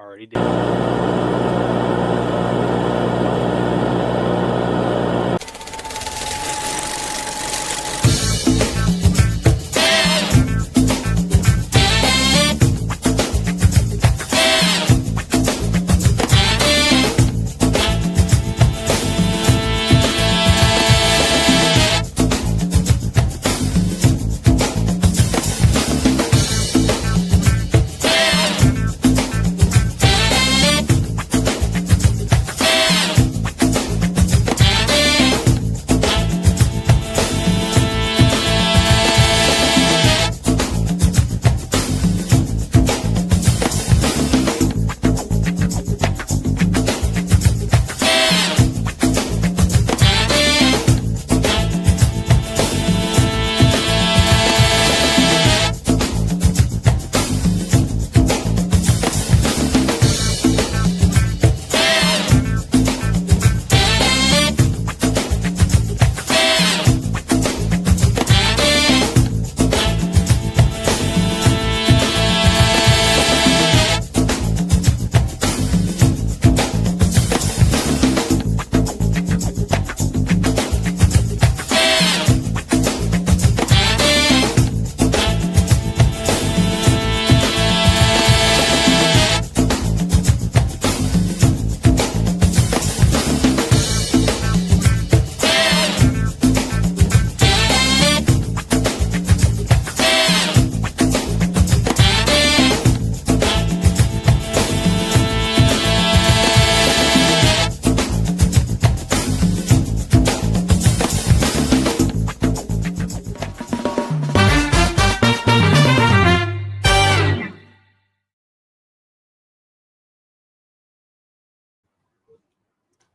Already did.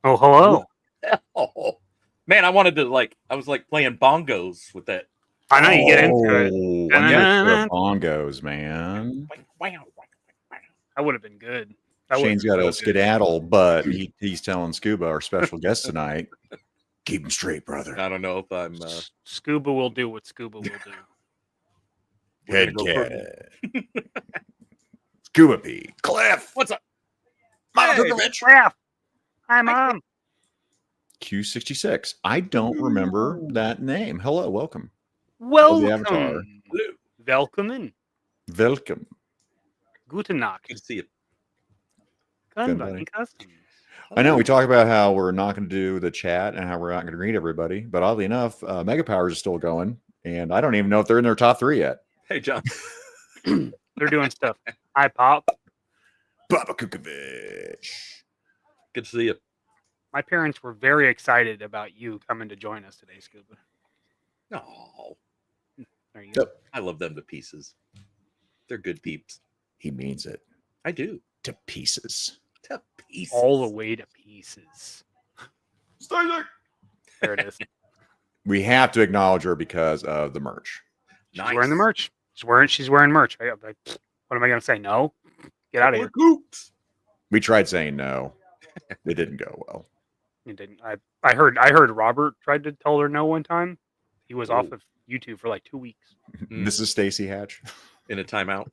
Oh, hello. Oh, man, I wanted to I was playing bongos with that. I know you get into it. I get bongos, man. That would have been good. Shane's got a skedaddle, but he's telling Scuba, our special guest tonight, keep him straight, brother. I don't know if I'm... Scuba will do what Scuba will do. Head cat. Scuba Pete. Cliff, what's up? Hey, Cliff. Hi, Mom. Q66. I don't remember that name. Hello, welcome. Welcome. The avatar. Welcome. Welcome. Guten Nacht. Good to see you. JMK Custom. I know we talked about how we're not going to do the chat and how we're not going to greet everybody, but oddly enough, Mega Powers is still going, and I don't even know if they're in their top 3 yet. Hey, John. They're doing stuff. Hi, Pop. Baba Kukovic. Good to see you. My parents were very excited about you coming to join us today, Scuba. Oh, There you go. I love them to pieces. They're good peeps. He means it. I do. To pieces. To pieces. All the way to pieces. Stay there. There it is. We have to acknowledge her because of the merch. She's wearing the merch. She's wearing merch. What am I going to say? No? Get out of here. We tried saying no. It didn't go well. It didn't. I heard Robert tried to tell her no one time. He was off of YouTube for like 2 weeks. Mrs. Stacy Hatch. In a timeout.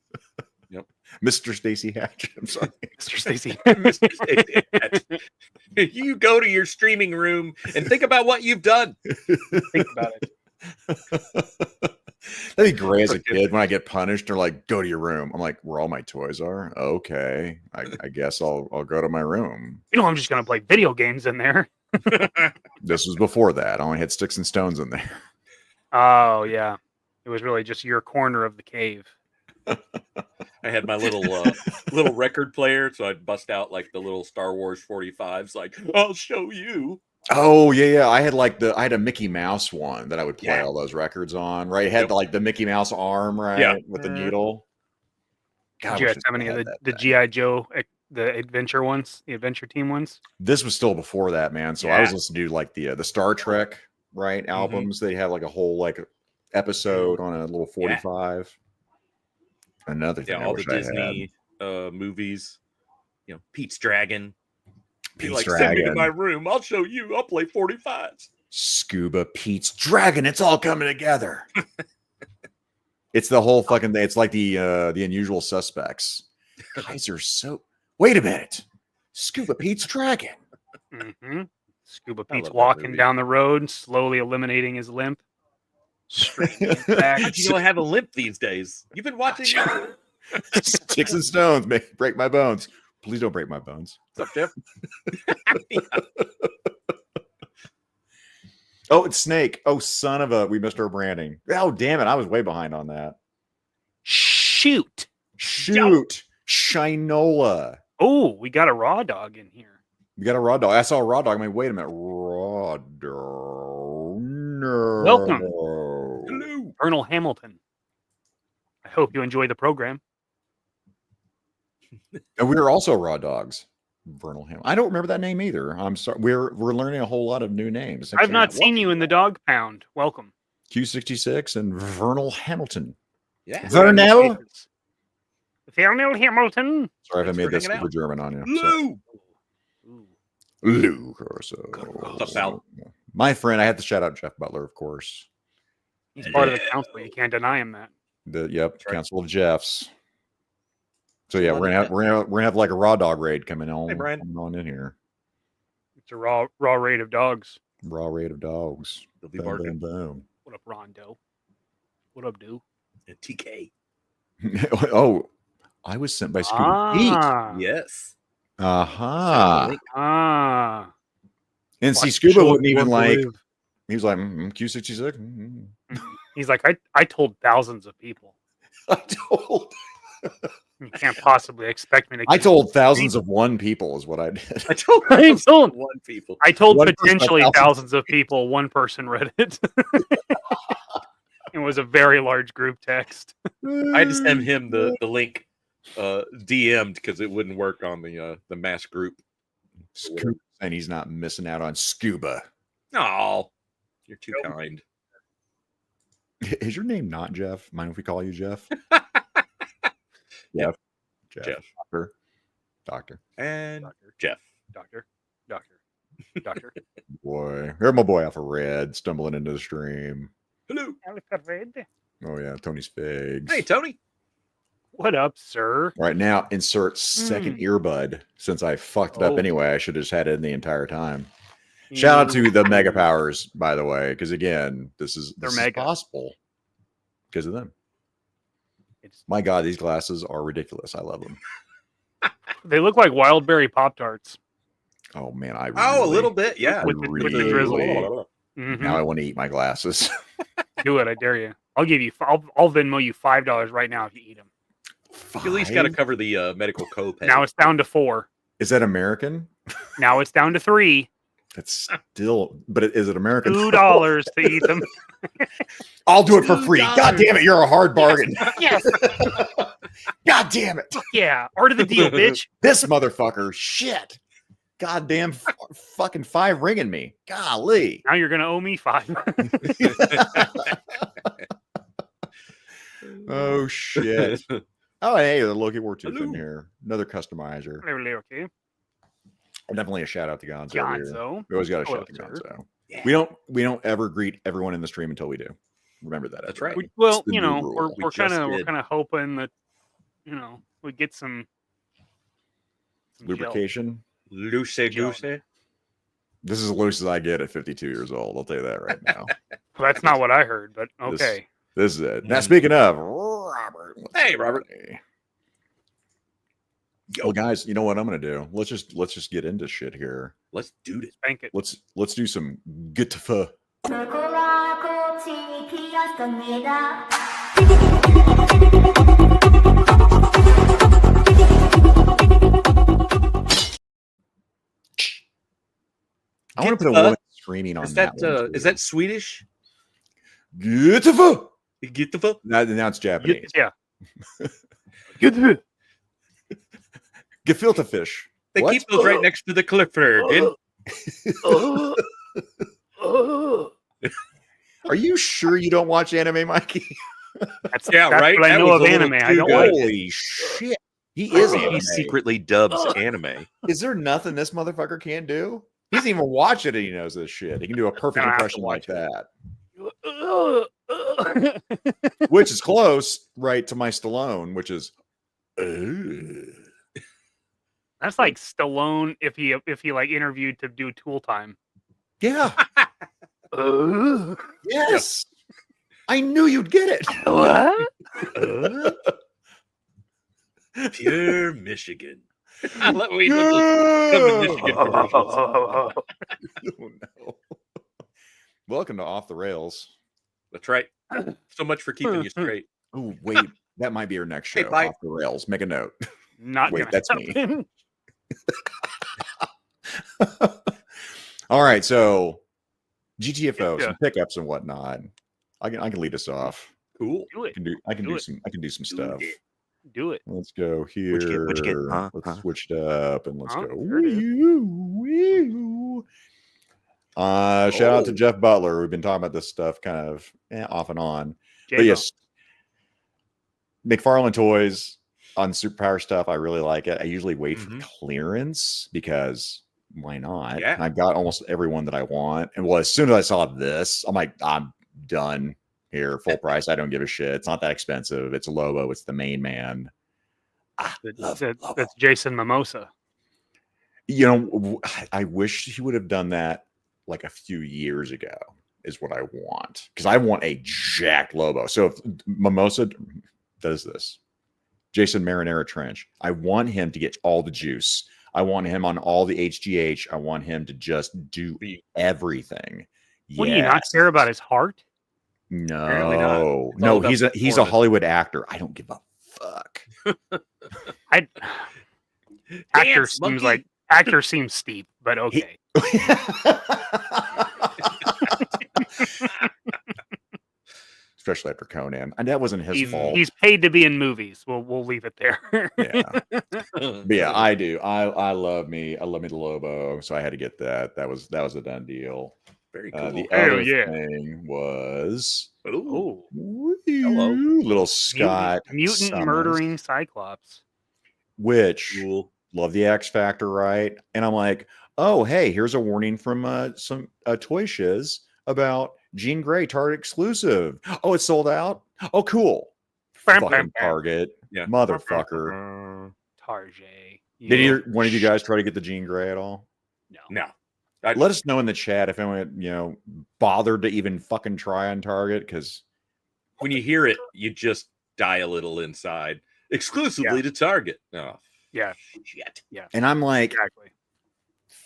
Yep. Mr. Stacy Hatch. I'm sorry. Mr. Stacy. Mr. Stacy Hatch. You go to your streaming room and think about what you've done. Think about it. That'd be great as a kid when I get punished. They're like, go to your room. I'm like, where all my toys are? Okay. I guess I'll go to my room. You know, I'm just going to play video games in there. This was before that. I only had sticks and stones in there. Oh, yeah. It was really just your corner of the cave. I had my little record player, so I'd bust out like the little Star Wars 45s, like, I'll show you. Oh yeah. I had a Mickey Mouse one that I would play all those records on. Right, it had like the Mickey Mouse arm, right, with the needle. God, Did you have so many of the GI Joe, the adventure ones, the adventure team ones? This was still before that, man. So I was listening to like the Star Trek albums. They have like a whole like episode on a little 45. Another thing, all the Disney movies. You know, Pete's Dragon. Pete's Dragon. Send me to my room. I'll show you. I'll play 45s. Scuba Pete's Dragon. It's all coming together. It's the whole fucking thing. It's like the Unusual Suspects. Guys are so. Wait a minute. Scuba Pete's dragon. Mm-hmm. Scuba I Pete's love that walking movie. down the road, slowly eliminating his limp. Straightening his back. How'd you don't have a limp these days? You've been watching. Sticks and stones may break my bones. Please don't break my bones. What's up, Jeff? Oh, it's Snake. Oh, son of a. We missed our branding. Oh, damn it. I was way behind on that. Shoot. Shoot. Shinola. Oh, we got a raw dog in here. We got a raw dog. I saw a raw dog. I'm like, wait a minute. Raw dog. No. Welcome. Hello. Colonel Hamilton. I hope you enjoy the program. And we were also raw dogs. Vernal Ham. I don't remember that name either. I'm sorry. We're learning a whole lot of new names. I've not seen you in the dog pound. Welcome. Q66 and Vernal Hamilton. Yeah. Vernal. Vernal Hamilton. Sorry if I Thanks made for that hanging out. super German on you. Lou. Ooh. Lou Corso. What's up, pal? My friend, I had to shout out Jeff Butler, of course. He's part of the council. You can't deny him that. Yep, right. Council of Jeffs. So yeah, Love we're gonna have like a raw dog raid coming on, Hey, Brian. coming on in here. It's a raw rate of dogs. Raw raid of dogs. They'll be Boom, barking. boom, What up, Rondo? What up, dude? And TK. boom. Oh, I was sent by Scuba Pete. Yes. Uh-huh. Ah. And see, Watch Scuba Short wouldn't even One like. Live. He was like Q66. He's like, I told thousands of people. I told. You can't possibly expect me to. I told thousands of one people is what I did. I told I told- one people. I told One person, potentially 1,000. thousands of people. One person read it. It was a very large group text. I had to send him the link DM'd because it wouldn't work on the mass group. Scuba, and he's not missing out on Scuba. No, you're too kind. Is your name not Jeff? Mind if we call you Jeff? Jeff. Jeff. Doctor. And Jeff. Doctor. Boy. Here's my boy Alpha Red stumbling into the stream. Hello. Oh yeah, Tony Spigs. Hey, Tony. What up, sir? Right now, insert second earbud. Since I fucked it up Oh. anyway, I should have just had it in the entire time. Shout out to the Mega Powers, by the way, because again, this is mega. possible because of them. It's, My God, these glasses are ridiculous. I love them. they look like wild berry Pop Tarts. Oh man, I Oh, a really- little bit. Yeah. With the drizzle. Mhm. Now I want to eat my glasses. Do it, I dare you. I'll give you. I'll Venmo you $5 right now if you eat them. You at least got to Five? cover the medical copay. Now it's down to 4. Is that American? Now it's down to 3. That's still, but is it American? $2 to eat them. I'll do it for free. $2. God damn it, you're a hard bargain. Yes. God damn it. Yeah. Art of the deal, bitch. This motherfucker. Shit. Goddamn fucking 5 ringing me. Golly. Now you're gonna owe me 5. Oh shit. Oh hey, the Loki War Tooth in Hello. here. Another customizer. Okay. Definitely a shout out to Gonzo. Here. Gonzo. We always got a Hello, shout out to sir. Gonzo. Yeah. We don't ever greet everyone in the stream until we do. Remember that. That's everybody. right. Well, It's the you new know, rule. we're We kind just of did. hoping that we get some gel. Lubrication. Loose goose. This is as loose as I get at 52 years old. I'll tell you that right now. Well, that's not what I heard, but okay. This is it. Now, speaking of Robert. Hey, Robert. Well, guys, you know what I'm going to do? Let's just get into shit here. Let's do this. Spank it. Let's do some GTFO. I want to put a woman screaming on Is that. that is that Swedish? GTFO? Get the fuck. Now it's Japanese. Yeah. Good. Gefilte fish. They What? keep those right next to the Clifford. Are you sure you don't watch anime, Mikey? That's, Yeah, that's right? what I That know was of a little anime. I too don't good. like it. Holy shit. He is anime. He secretly dubs anime. Is there nothing this motherfucker can't do? He doesn't even watch it and he knows this shit. He can do a perfect I don't have to impression like watch that. Which is close, right, to my Stallone, which is That's like Stallone if he like interviewed to do Tool Time. Yeah. Yes. I knew you'd get it. What? Pure Michigan. I love we love Michigan commercials. Oh, no. Welcome to Off the Rails. That's right. So much for keeping you straight. Oh, wait. That might be our next show. Hey, bye. Off the Rails. Make a note. Not Wait, gonna that's me. happen. All right. So GTFO, Yeah. some pickups and whatnot. I can lead us off. Cool. Do it. I can Do do some stuff. Do it. Let's go here. What'd you get? Let's switch it up and let's go. There it is. Woo-hoo. Shout out to Jeff Butler. We've been talking about this stuff kind of off and on. But yes, McFarlane Toys on Superpower stuff. I really like it. I usually wait for clearance because why not? Yeah. And I've got almost everyone that I want. And well, as soon as I saw this, I'm like, I'm done here. Full price. I don't give a shit. It's not that expensive. It's Lobo. It's the main man. That's Jason Mimosa. You know, I wish he would have done that like a few years ago is what I want. Because I want a jacked Lobo. So if Mimosa does this, Jason Marinara Trench, I want him to get all the juice. I want him on all the HGH. I want him to just do everything. What do you not care about his heart? No, no, he's a Hollywood actor. I don't give a fuck. Actor seems steep, but okay. Especially after Conan, and that wasn't his fault. He's paid to be in movies. We'll leave it there. Yeah, but yeah, I do. I love me the Lobo, so I had to get that. That was a done deal. Very cool. The other thing was hello, little Scott mutant Summers, murdering Cyclops, which love the X Factor, right? And I'm like, oh hey, here's a warning from some Toy Shiz about Jean Grey Target exclusive. Oh, it's sold out. Oh, cool. Fucking Target, motherfucker. Target. Did one of you guys try to get the Jean Grey at all? No. Let us know in the chat if anyone, bothered to even fucking try on Target, because when you hear it, you just die a little inside. Exclusively to Target. Oh, yeah. Shit. Yeah. And I'm like, exactly.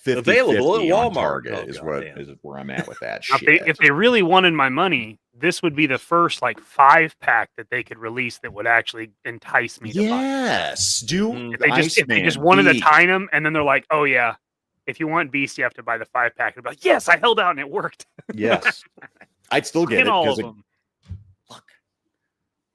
50, available at Walmart. Target is where I'm at with that shit. If they really wanted my money, this would be the first 5-pack that they could release that would actually entice me to buy. Yes. If they just wanted to time them, and then they're like, oh yeah, if you want Beast, you have to buy the 5-pack. And be like, yes, I held out and it worked. Yes. I'd still get it. All of them. Look.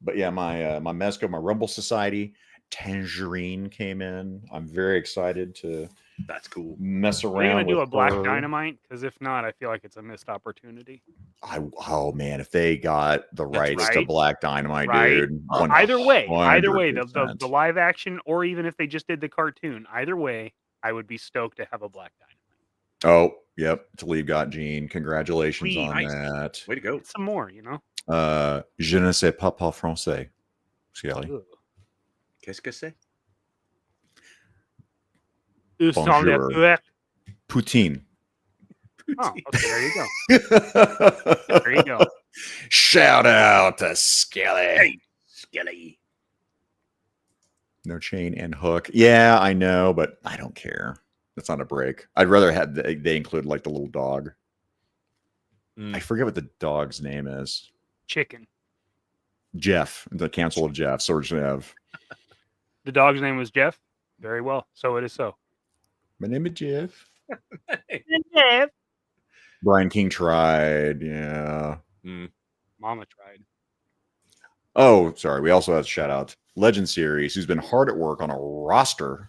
But yeah, my Mezco, my Rumble Society Tangerine came in. I'm very excited to That's cool. Mess around. Are you gonna do a Black her. Dynamite? Because if not, I feel like it's a missed opportunity. Oh man, if they got the rights to Black Dynamite, dude. Either way, the live action, or even if they just did the cartoon, either way, I would be stoked to have a Black Dynamite. Oh, yep. Talib got Gene. Congratulations on that. Way to go. Get some more, Je ne sais pas français. Skelly. Qu'est-ce que c'est? Bonjour. Poutine. Oh, okay, there you go. There you go. Shout out to Skelly. Hey, Skelly. No chain and hook. Yeah, I know, but I don't care. That's not a break. I'd rather have they include the little dog. I forget what the dog's name is. Chicken. Jeff. The Council of Jeff. So we're just gonna have. The dog's name was Jeff. Very well. So it is so. My name is Jeff. Jeff. Brian King tried. Yeah. Mama tried. Oh, sorry. We also have a shout out Legend Series, who's been hard at work on a roster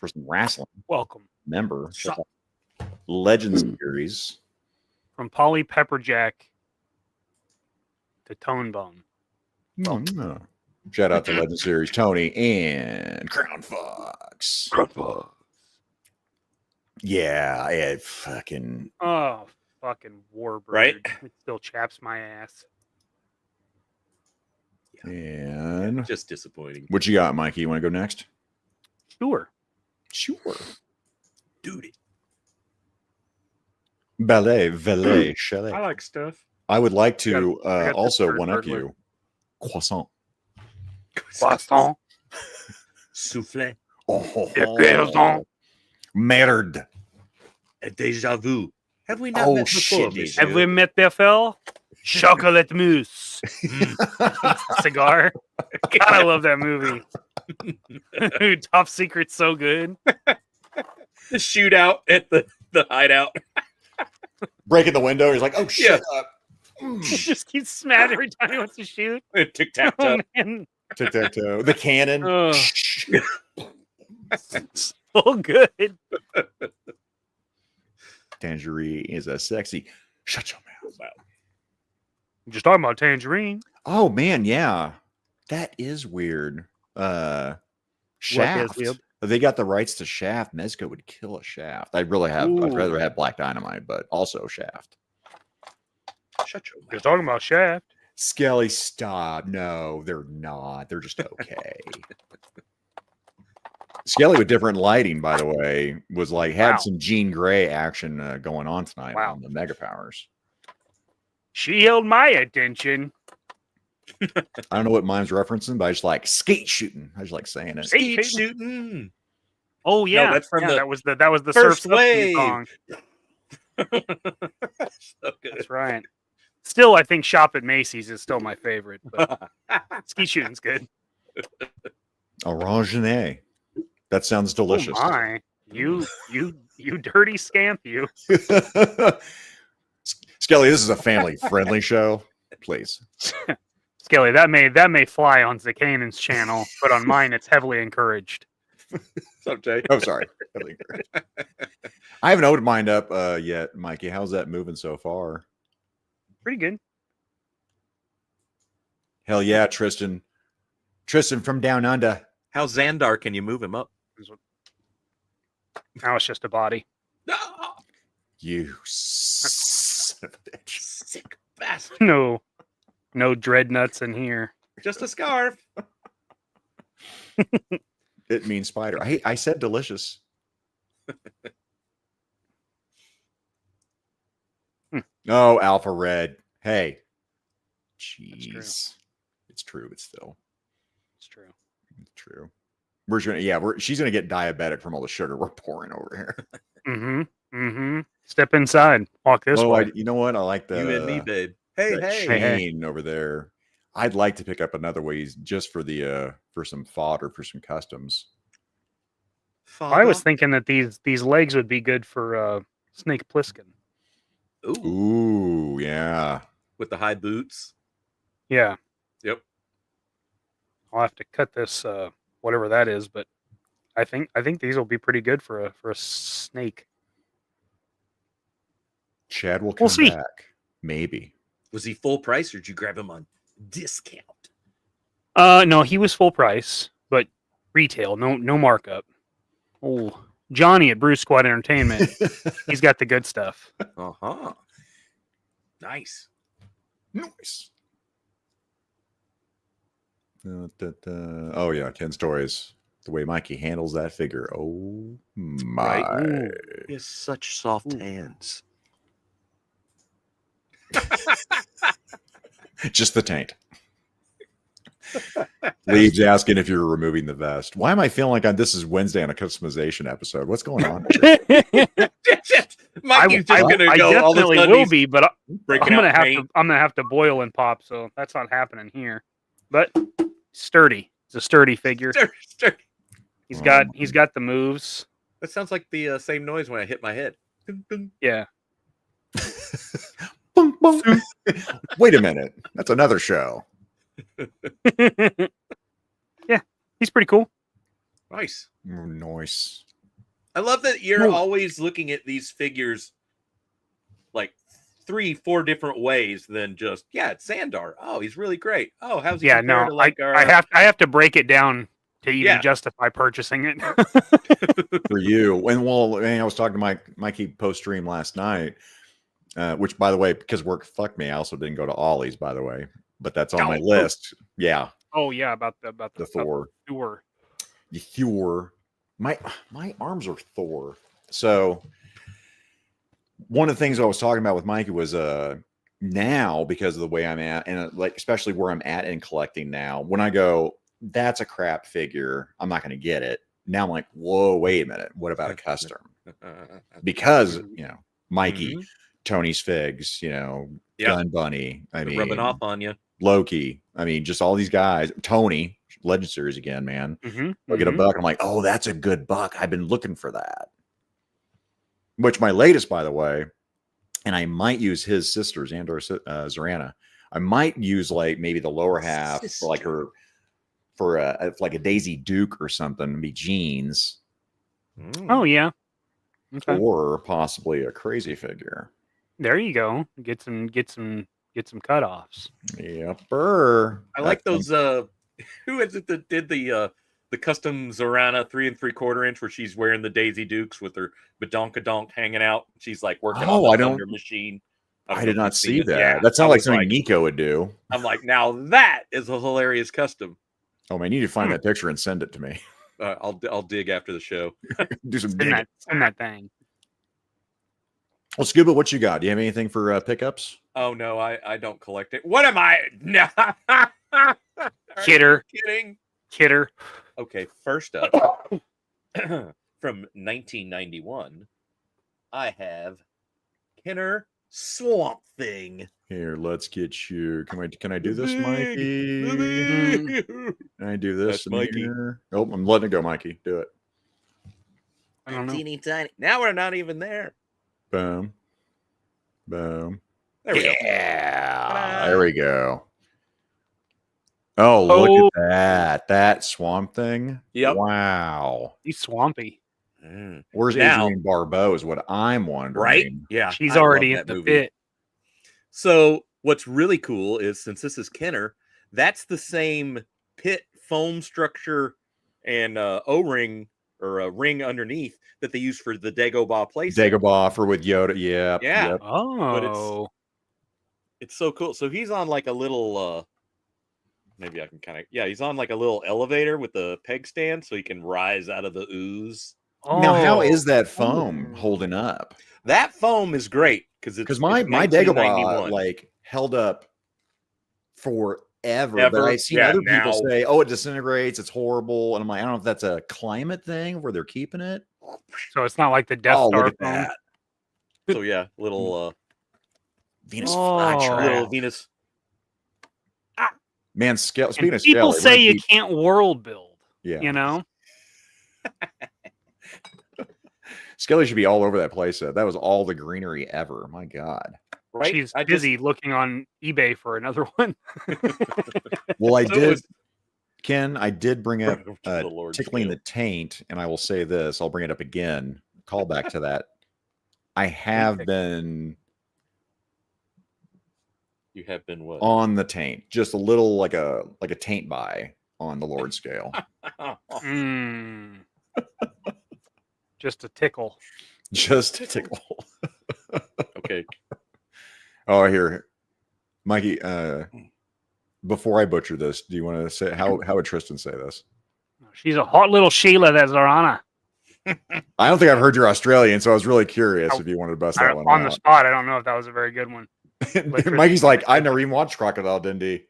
for some wrestling. Welcome. Member. Legend Series. From Polly Pepperjack to Tone Bone. Oh. Shout out to Legend Series Tony and Crown Fox. Yeah, it fucking. Oh, fucking Warbird. Right? It still chaps my ass. And just disappointing. what you got, Mikey? You want to go next? Sure. Dude. Valet, chalet. I like stuff. I would like to I got also this one up bird you. Croissant. Croissant. Soufflé. Oh, merde. Déjà vu. Have we not met before, monsieur? Have we met before? Chocolate mousse. Cigar. God, I love that movie. Top Secret's so good. The shootout at the hideout. Breaking the window. He's like, oh, shut up. He just keeps smashing every time he wants to shoot. Tic-tac-toe. Tic-tac-toe. The cannon. Oh. So good. Tangerine is a sexy. Shut your mouth. Just talking about Tangerine. Oh, man, yeah. That is weird. Shaft. If they got the rights to Shaft, Mezco would kill a Shaft. I'd rather have Black Dynamite, but also Shaft. Shut your mouth. You're talking about Shaft. Skelly, stop. No, they're not. They're just okay. Skelly with different lighting, by the way, was like had some Jean Grey action going on tonight on the Mega Powers. She held my attention. I don't know what mine's referencing, but I just like skate shooting. I just like saying it. Skate shooting. Oh yeah, no, that's from that was the first Surf wave song. So good. That's right. Still, I think Shop at Macy's is still my favorite, but skeet shooting's good. Orangene. That sounds delicious. Oh my. You dirty scamp, you. Skelly, this is a family-friendly show. Please. Skelly, that may fly on Zakainen's channel, but on mine it's heavily encouraged. Someday. Oh, sorry. Heavily encouraged. I haven't opened mine up yet, Mikey. How's that moving so far? Pretty good. Hell yeah, Tristan. Tristan from down under. How Xandar can you move him up? Now it's just a body. You son of a bitch. Sick bastard. No dreadnuts in here. Just a scarf. It means spider. I said delicious. Oh, Alpha Red. Hey. Jeez. It's true. It's true. It's true. She's gonna get diabetic from all the sugar we're pouring over here. Step inside. Walk this way. You know what? I like the you and me, babe. Hey. chain over there. I'd like to pick up another way just for the for some fodder for some customs. I was thinking that these legs would be good for Snake Plissken. Ooh, yeah. With the high boots. Yeah. Yep. I'll have to cut this whatever that is, but I think these will be pretty good for a snake. Chad will come back. Maybe. Was he full price or did you grab him on discount? No, he was full price, but retail, no markup. Oh, Johnny at Bruce Squad Entertainment. He's got the good stuff. Uh-huh. Nice. Oh yeah, 10 stories. The way Mikey handles that figure. Oh my. Right. He has such soft hands. Just the taint. Leaves asking if you're removing the vest. Why am I feeling like this is Wednesday on a customization episode? What's going on? Mikey's just gonna I go. definitely will be, but I'm gonna have to boil and pop, so that's not happening here. But sturdy. It's a sturdy figure. Sturdy. He's got the moves. That sounds like the same noise when I hit my head. Dun, dun. Yeah. Boom, boom. Wait a minute. That's another show. Yeah, he's pretty cool. Nice. Nice. I love that you're always looking at these figures like 3-4 different ways than just it's Xandar. Oh, he's really great. Oh, how's he compared to like our... I have to break it down to even justify purchasing it. For you. And I was talking to Mikey post stream last night, which by the way, because work fucked me, I also didn't go to Ollie's, by the way. But that's on my list. Yeah. Oh yeah, about the Thor. Thor. The Thor. My arms are Thor. So one of the things I was talking about with Mikey was now, because of the way I'm at, and like especially where I'm at in collecting now, when I go, that's a crap figure, I'm not going to get it. Now I'm like, whoa, wait a minute, what about a custom? Because Mikey, Tony's Figs, Gun Bunny, I mean, rubbing off on you, Loki, I mean, just all these guys, Tony, Legend Series again, man. I get a buck, I'm like, oh, that's a good buck, I've been looking for that. Which my latest, by the way, and I might use his sister's and or Zorana. I might use like maybe the lower half for like her like a Daisy Duke or something, be jeans. Oh yeah. Okay. Or possibly a crazy figure. There you go. Get some cutoffs. Yepper. I like those. Who is it that did the custom Zorana 3 3/4 inch where she's wearing the Daisy Dukes with her badonkadonk hanging out? She's like working on the Thunder machine. I did not see that. Yeah, that sounds like something Nico would do. I'm like, now that is a hilarious custom. Oh man, you need to find that picture and send it to me. I'll dig after the show. Do some digging. Send that thing. Well, Scuba, what you got? Do you have anything for pickups? Oh no, I don't collect it. What am I? No. Kidder. Kidding. Okay, first up, from 1991, I have Kenner Swamp Thing. Here, let's get you. Can I do this, Mikey? Can I do this, Mikey? Oh, I'm letting it go, Mikey. Do it. I don't know. Teeny tiny. Now we're not even there. Boom. Boom. There we go. Yeah. There we go. Oh, look at that. That swamp thing. Yep. Wow. He's swampy. Where's Adrienne Barbeau is what I'm wondering. Right? Yeah. She's already in the pit. So what's really cool is, since this is Kenner, that's the same pit foam structure and O-ring or a ring underneath that they use for the Dagobah place. Dagobah for with Yoda. Yeah. Yeah. Yep. Oh. But it's so cool. So he's on like a little maybe I can kind of he's on like a little elevator with a peg stand so he can rise out of the ooze. Now, how is that foam holding up? That foam is great because my Dagobah like held up forever. But I've seen other people say, "Oh, it disintegrates. It's horrible." And I'm like, I don't know if that's a climate thing where they're keeping it. So it's not like the Death Star look at foam. that. So yeah, little Venus little Venus. Man, speaking of people say you can't world build. Yeah, you know. Skelly should be all over that playset. That was all the greenery ever. My God. Right? She's busy looking on eBay for another one. Well, I did, Ken, I did bring up tickling the taint, and I will say this. I'll bring it up again. Call back to that. I have been... You have been what? On the taint. Just a little like a taint buy on the Lord scale. Just a tickle. Just a tickle. Okay. Oh, here. Mikey, before I butcher this, do you want to say how would Tristan say this? She's a hot little Sheila, that's Zorana. I don't think I've heard you're Australian, so I was really curious if you wanted to bust that one on the spot. I don't know if that was a very good one. Mikey's like, I never even watched Crocodile Dundee.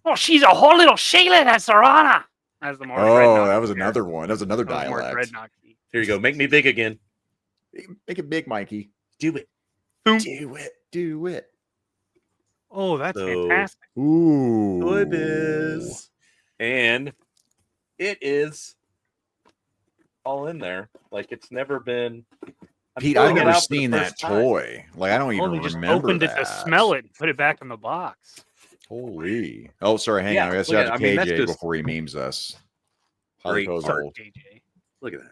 Oh, she's a hot little Sheila, that's Zorana. That's the more. Oh, that was another one. That was another dialect. Here you go. Make me big again. Make it big, Mikey. Do it. Boom. Do it. Do it. Oh, that's fantastic. Ooh. So it is. And it is all in there. Like it's never been. Pete, I've never seen that toy. Like I don't even remember. Just opened it to smell it and put it back in the box. Holy! Oh, sorry. Hang on. I guess you have to KJ before he memes us. Great art, KJ. Look at that.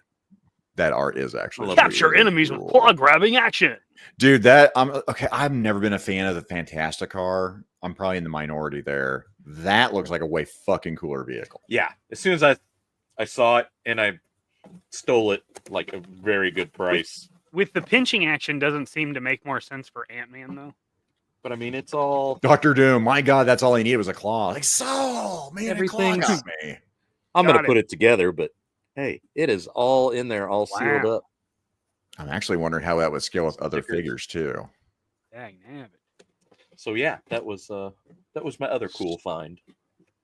That art is actually capture enemies with claw grabbing action, dude. That okay. I've never been a fan of the Fantastic car. I'm probably in the minority there. That looks like a way fucking cooler vehicle. Yeah. As soon as I saw it and I stole it like a very good price. With the pinching action, doesn't seem to make more sense for Ant-Man though. But I mean, it's all Dr. Doom. My God, that's all he needed was a claw. Like, so man, everything. I'm going Got to put it together, but hey, it is all in there, all sealed Wow. up. I'm actually wondering how that would scale with other Stickers. figures too. Dang nabbit. So yeah, that was my other cool find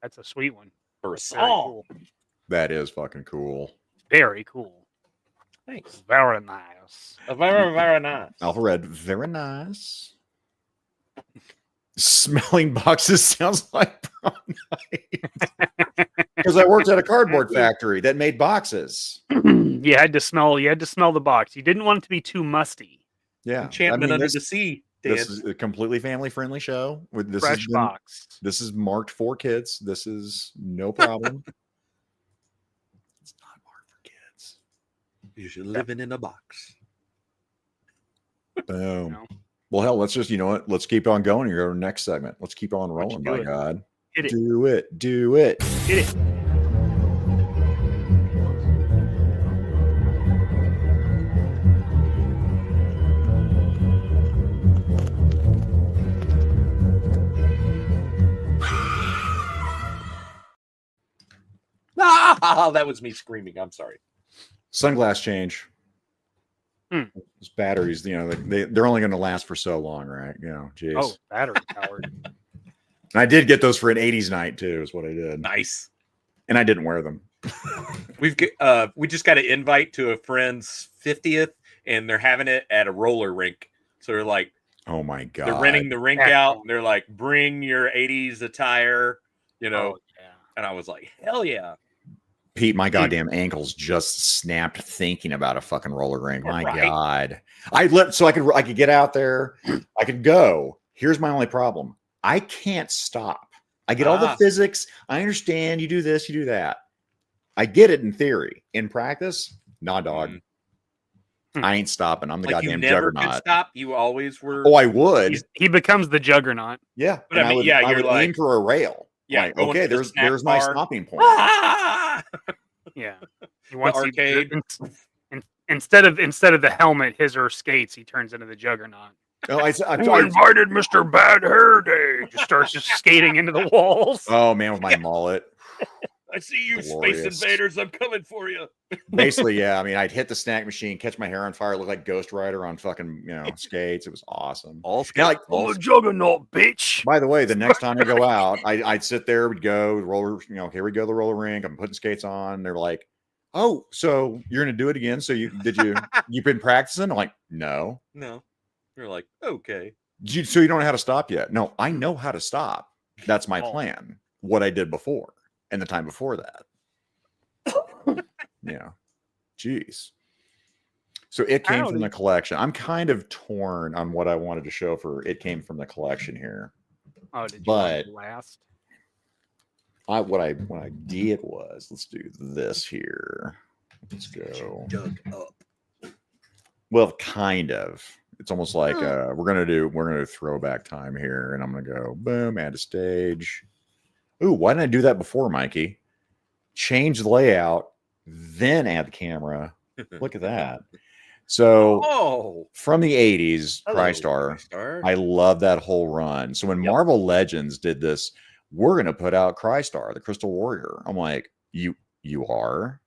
That's a sweet one. for a That's very song. cool. That is fucking cool. Very cool. Thanks. Very nice. Very, very nice. Alpha very nice. Smelling boxes sounds like prom night. Because I worked at a cardboard factory that made boxes. You had to smell the box. You didn't want it to be too musty. Yeah. Enchantment under the Sea. This Dan. is a completely family-friendly show. With this Fresh box. This is marked for kids. This is no problem. It's not marked for kids. You're living in a box. Boom. No. Well, hell, let's just, you know what? Let's keep on going here. Our next segment. Let's keep on Why don't rolling, you by do it? God. Hit it. Do it. Do it. Hit it. Ah, that was me screaming. I'm sorry. Sunglass change. Hmm. Those batteries, you know, they're only going to last for so long, right? You know, geez. Oh, battery powered. And I did get those for an 80s night too, is what I did. Nice. And I didn't wear them. We just got an invite to a friend's 50th, and they're having it at a roller rink. So they're like, Oh my God. they're renting the rink out. And they're like, bring your 80s attire, you know. Oh, yeah. And I was like, hell yeah. Pete, my goddamn ankles just snapped thinking about a fucking roller rink. My Right. God. I could get out there. I could go. Here's my only problem. I can't stop. I get all the physics. I understand you do this, you do that. I get it in theory. In practice, nah, dog. I ain't stopping. I'm the Like you goddamn never could juggernaut. stop. You always were. Oh, I would. He becomes the juggernaut. Yeah. But I mean, I you're would like- aim for a rail. Yeah, Like, going okay, to the snack there's my bar. stopping point. Ah! Yeah. He wants to- arcade. instead of the helmet, his or her skates, he turns into the juggernaut. Oh, I Who invited Mr. Bad Hair Day? Just starts just skating into the walls. oh man, with my mullet. I see you, Glorious. Space Invaders. I'm coming for you. Basically, yeah. I mean, I'd hit the snack machine, catch my hair on fire, look like Ghost Rider on fucking, skates. It was awesome. All Yeah, like, I'm a juggernaut, bitch. by the way, the next time I go out, I'd sit there, we'd go roller, here we go, the roller rink. I'm putting skates on. They're like, oh, so you're gonna do it again? So you've been practicing? I'm like, no. No. You're like, okay. So you don't know how to stop yet? No, I know how to stop. That's my plan. What I did before and the time before that. Yeah. Jeez. So it came from the collection. I'm kind of torn on what I wanted to show for it came from the collection here. Oh, did you But- want last? What I did was, let's do this here. Let's go. Dug up. Well, kind of. It's almost like we're gonna do throwback time here, and I'm gonna go boom, add a stage. Ooh, why didn't I do that before, Mikey? Change the layout, then add the camera. Look at that. So from the 80s, Crystar, I love that whole run. So when Marvel Legends did this, we're gonna put out Crystar, the Crystal Warrior. I'm like, you are?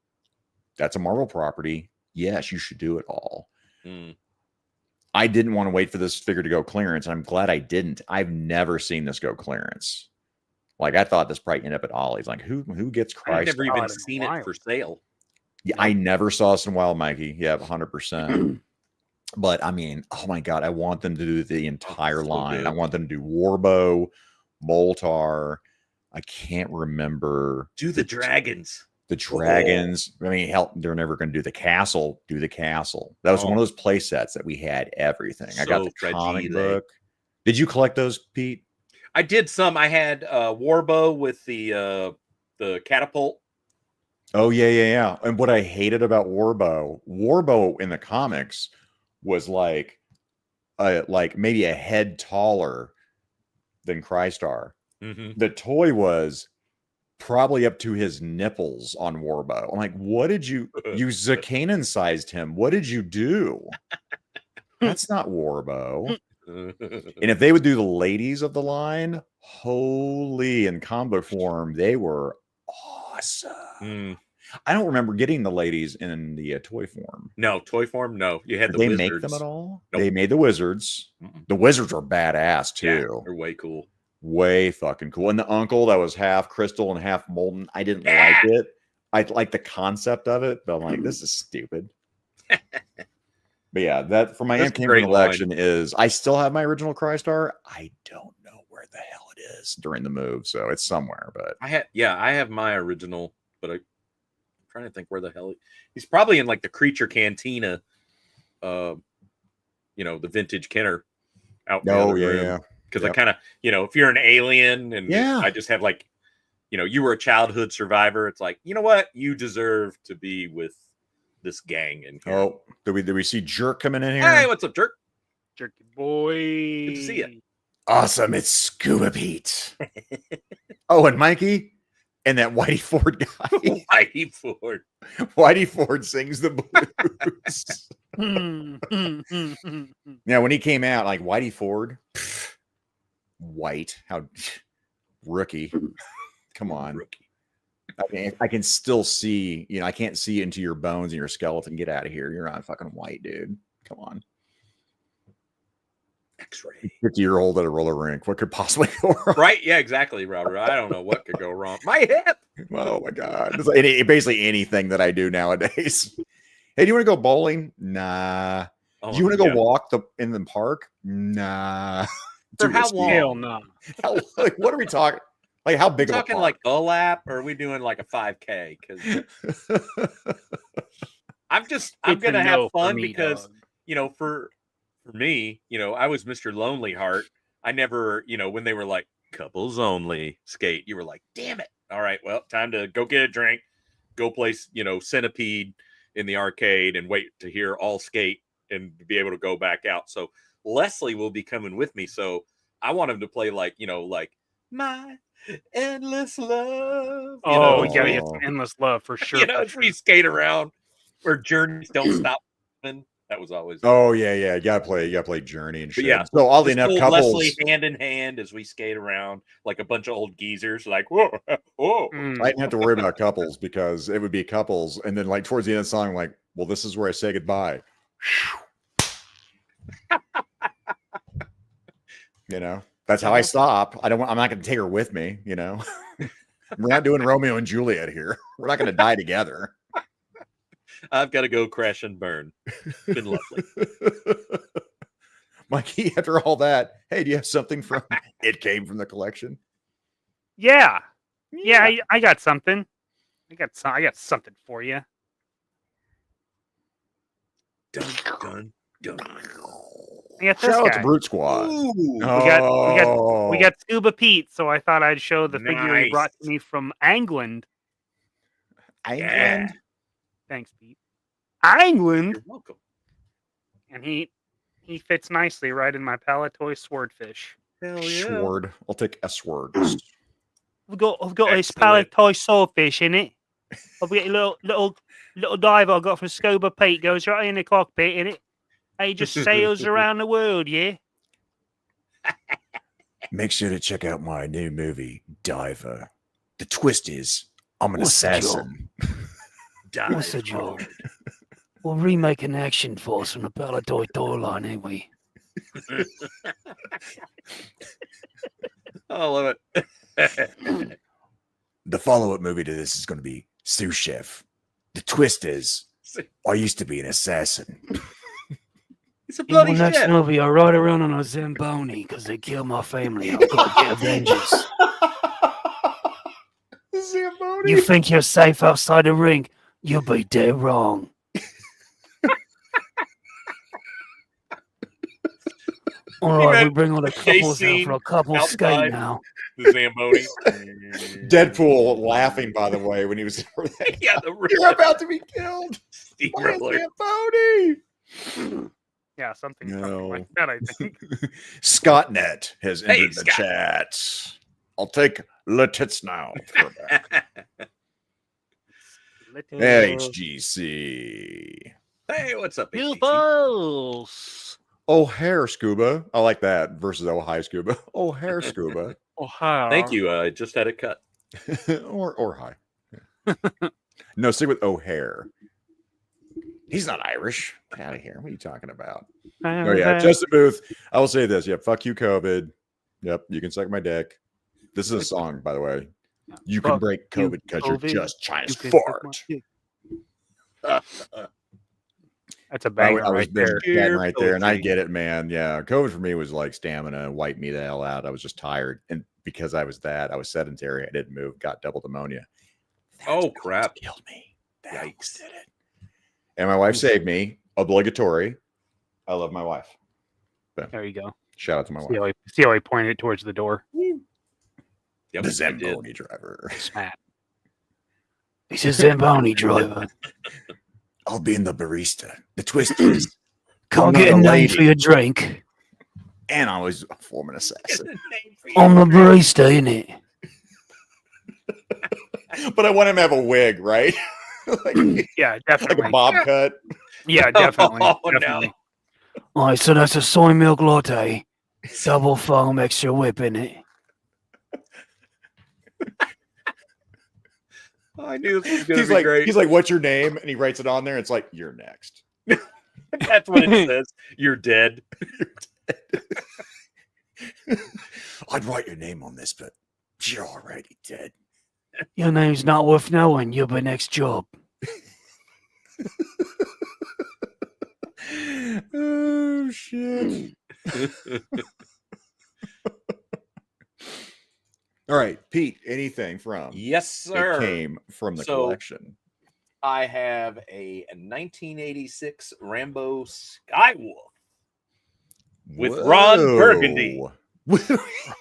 That's a Marvel property. Yes, you should do it all. I didn't want to wait for this figure to go clearance, and I'm glad I didn't. I've never seen this go clearance. Like, I thought this probably ended up at Ollie's. Like, who gets Crystar? I've never even seen it for sale. Yeah, I never saw this in Wild, Mikey. Yeah, 100%. But I mean, oh my God, I want them to do the entire line. good. I want them to do Warbo, Moltar. I can't remember. Do the dragons. The dragons. I mean, hell, they're never going to do the castle. Do the castle. That was one of those play sets that we had everything. I got the comic book. Did you collect those, Pete? I did some. I had Warbo with the catapult. Oh yeah. And what I hated about Warbo in the comics was like maybe a head taller than Crystar. The toy was probably up to his nipples on Warbo. I'm like, what did you Zakainen sized him? What did you do? That's not Warbo. And if they would do the ladies of the line, holy, in combo form, they were awesome. Mm. I don't remember getting the ladies in the toy form. No, toy form. No, you had Did the they wizards. make them at all? Nope. They made the wizards. Mm-mm. The wizards are badass Yeah, too. they're way cool. Way fucking cool. And the uncle that was half crystal and half molten, I didn't like it. I like the concept of it, but I'm like, this is stupid. But yeah, that for my That's a MK great collection is I still have my original Crystar. I don't know where the hell it is during the move, so it's somewhere. But I have my original, but I'm trying to think where the hell he's probably in like the Creature Cantina, the vintage Kenner out. yeah. Because I kind of, if you're an alien and Yeah. I just have like, you were a childhood survivor. It's like, you know what? You deserve to be with this gang in here. Oh, did we see Jerk coming in here? Hey, what's up, Jerk? Jerky boy. Good to see you. Awesome, it's Scuba Pete. Oh, and Mikey and that Whitey Ford guy. Whitey Ford. Whitey Ford sings the blues. Now, when he came out, like Whitey Ford, white, how rookie. Come on. Rookie. I mean, I can still see, I can't see into your bones and your skeleton. Get out of here. You're not fucking white, dude. Come on. X-ray. 50-year-old at a roller rink. What could possibly go wrong? Right? Yeah, exactly, Robert. I don't know what could go wrong. My hip. Oh my God. It's like basically anything that I do nowadays. Hey, do you want to go bowling? Nah. Oh, Do you want to go walk in the park? Nah. For Too how risky. long? Hell no. Like, what are we talking? Like, how big We're of a talking park? like a lap, or are we doing like a 5K? Because I'm It's gonna a have no for fun me, because dog. for me, I was Mr. Lonely Heart. I never, when they were like couples only skate, you were like, damn it. All right, well, time to go get a drink, go play, Centipede in the arcade and wait to hear all skate and be able to go back out. So Leslie will be coming with me. So I want him to play like, like my endless love. Oh, we as gotta we, get some endless love for sure. as we skate around where journeys don't stop. That was always. Oh yeah. You gotta play Journey and But shit. yeah, So oddly just enough, hold couples. Leslie hand in hand as we skate around like a bunch of old geezers. Like whoa. Mm. I didn't have to worry about couples because it would be couples, and then like towards the end of the song, I'm like, well, this is where I say goodbye. That's how I stop. I'm not going to take her with me. We're not doing Romeo and Juliet here. We're not going to die together. I've got to go crash and burn. Been lovely. Mikey, after all that, hey, do you have something from It Came from the Collection? Yeah. I got something. I got something for you. Dun, dun, dun. I got this Shout out guy. to Brute Squad. Ooh, We got Scuba Pete, so I thought I'd show the figure he brought to me from England. England. Thanks, Pete. England, You're welcome. and he fits nicely right in my Palatoy swordfish. Hell yeah. Sword. I'll take S word. I've got this Excellent. Palatoy swordfish in it. I've got a little diver I got from Scuba Pete. Goes right in the cockpit in it. He just sails around the world, yeah. Make sure to check out my new movie, Diver. The twist is I'm an What's the assassin. What's the job? We'll remake an action force from the Palatoy toy line, ain't we? I love it. The follow-up movie to this is going to be Sous Chef. The twist is I used to be an assassin. It's a bloody In my next shit. movie, I ride around on a Zamboni because they killed my family. I've got to get vengeance. Zamboni. You think you're safe outside the ring? You'll be dead wrong. All right, we bring all the couples out for a couple skate now. The Zamboni. Deadpool laughing, by the way, when he was Yeah, you're about to be killed. steamroller. Zamboni. Yeah, something No. like that, I think. Scottnet has Hey, entered the Scott. chat. I'll take Le Tits now. HGC. Hey, what's up, New HTC? balls. Oh, hair scuba. I like that versus oh, hi scuba. Oh, hair scuba. Oh, hi. Thank you. I just had it cut. or hi. No, stick with O'Hare. He's not Irish. Get out of here. What are you talking about? Oh, yeah. Justin Booth. I will say this. Yep. Fuck you, COVID. Yep. You can suck my dick. This is a song, by the way. You can break COVID because you're just China's fart. That's a banger I was right there. right there. And I get it, man. Yeah. COVID for me was like stamina, wiped me the hell out. I was just tired. And because I was sedentary. I didn't move, got double pneumonia. Oh, crap. Killed me. Yikes. Did it. And my wife saved me. Obligatory. I love my wife. But There you go. shout out to my wife. See how he pointed towards the door. Yep, The Zamboni driver. Matt. He's a Zamboni driver. I'll be in the barista. The twist is Come get a name for your drink. and I was a foreman assassin. I'm the barista, innit? But I want him to have a wig, right? Yeah, like definitely. a bob cut. Yeah, definitely. Oh, definitely. All right, so that's a soy milk latte. Double foam, extra whip in it. I knew this was going to be great. He's like, what's your name? And he writes it on there. It's like, you're next. That's what it says. You're dead. I'd write your name on this, but you're already dead. Your name's not worth knowing. You're the next job. Oh, shit. All right, Pete, anything from Yes, sir. that came from the collection? I have a 1986 Rambo Skywolf with Ron Burgundy.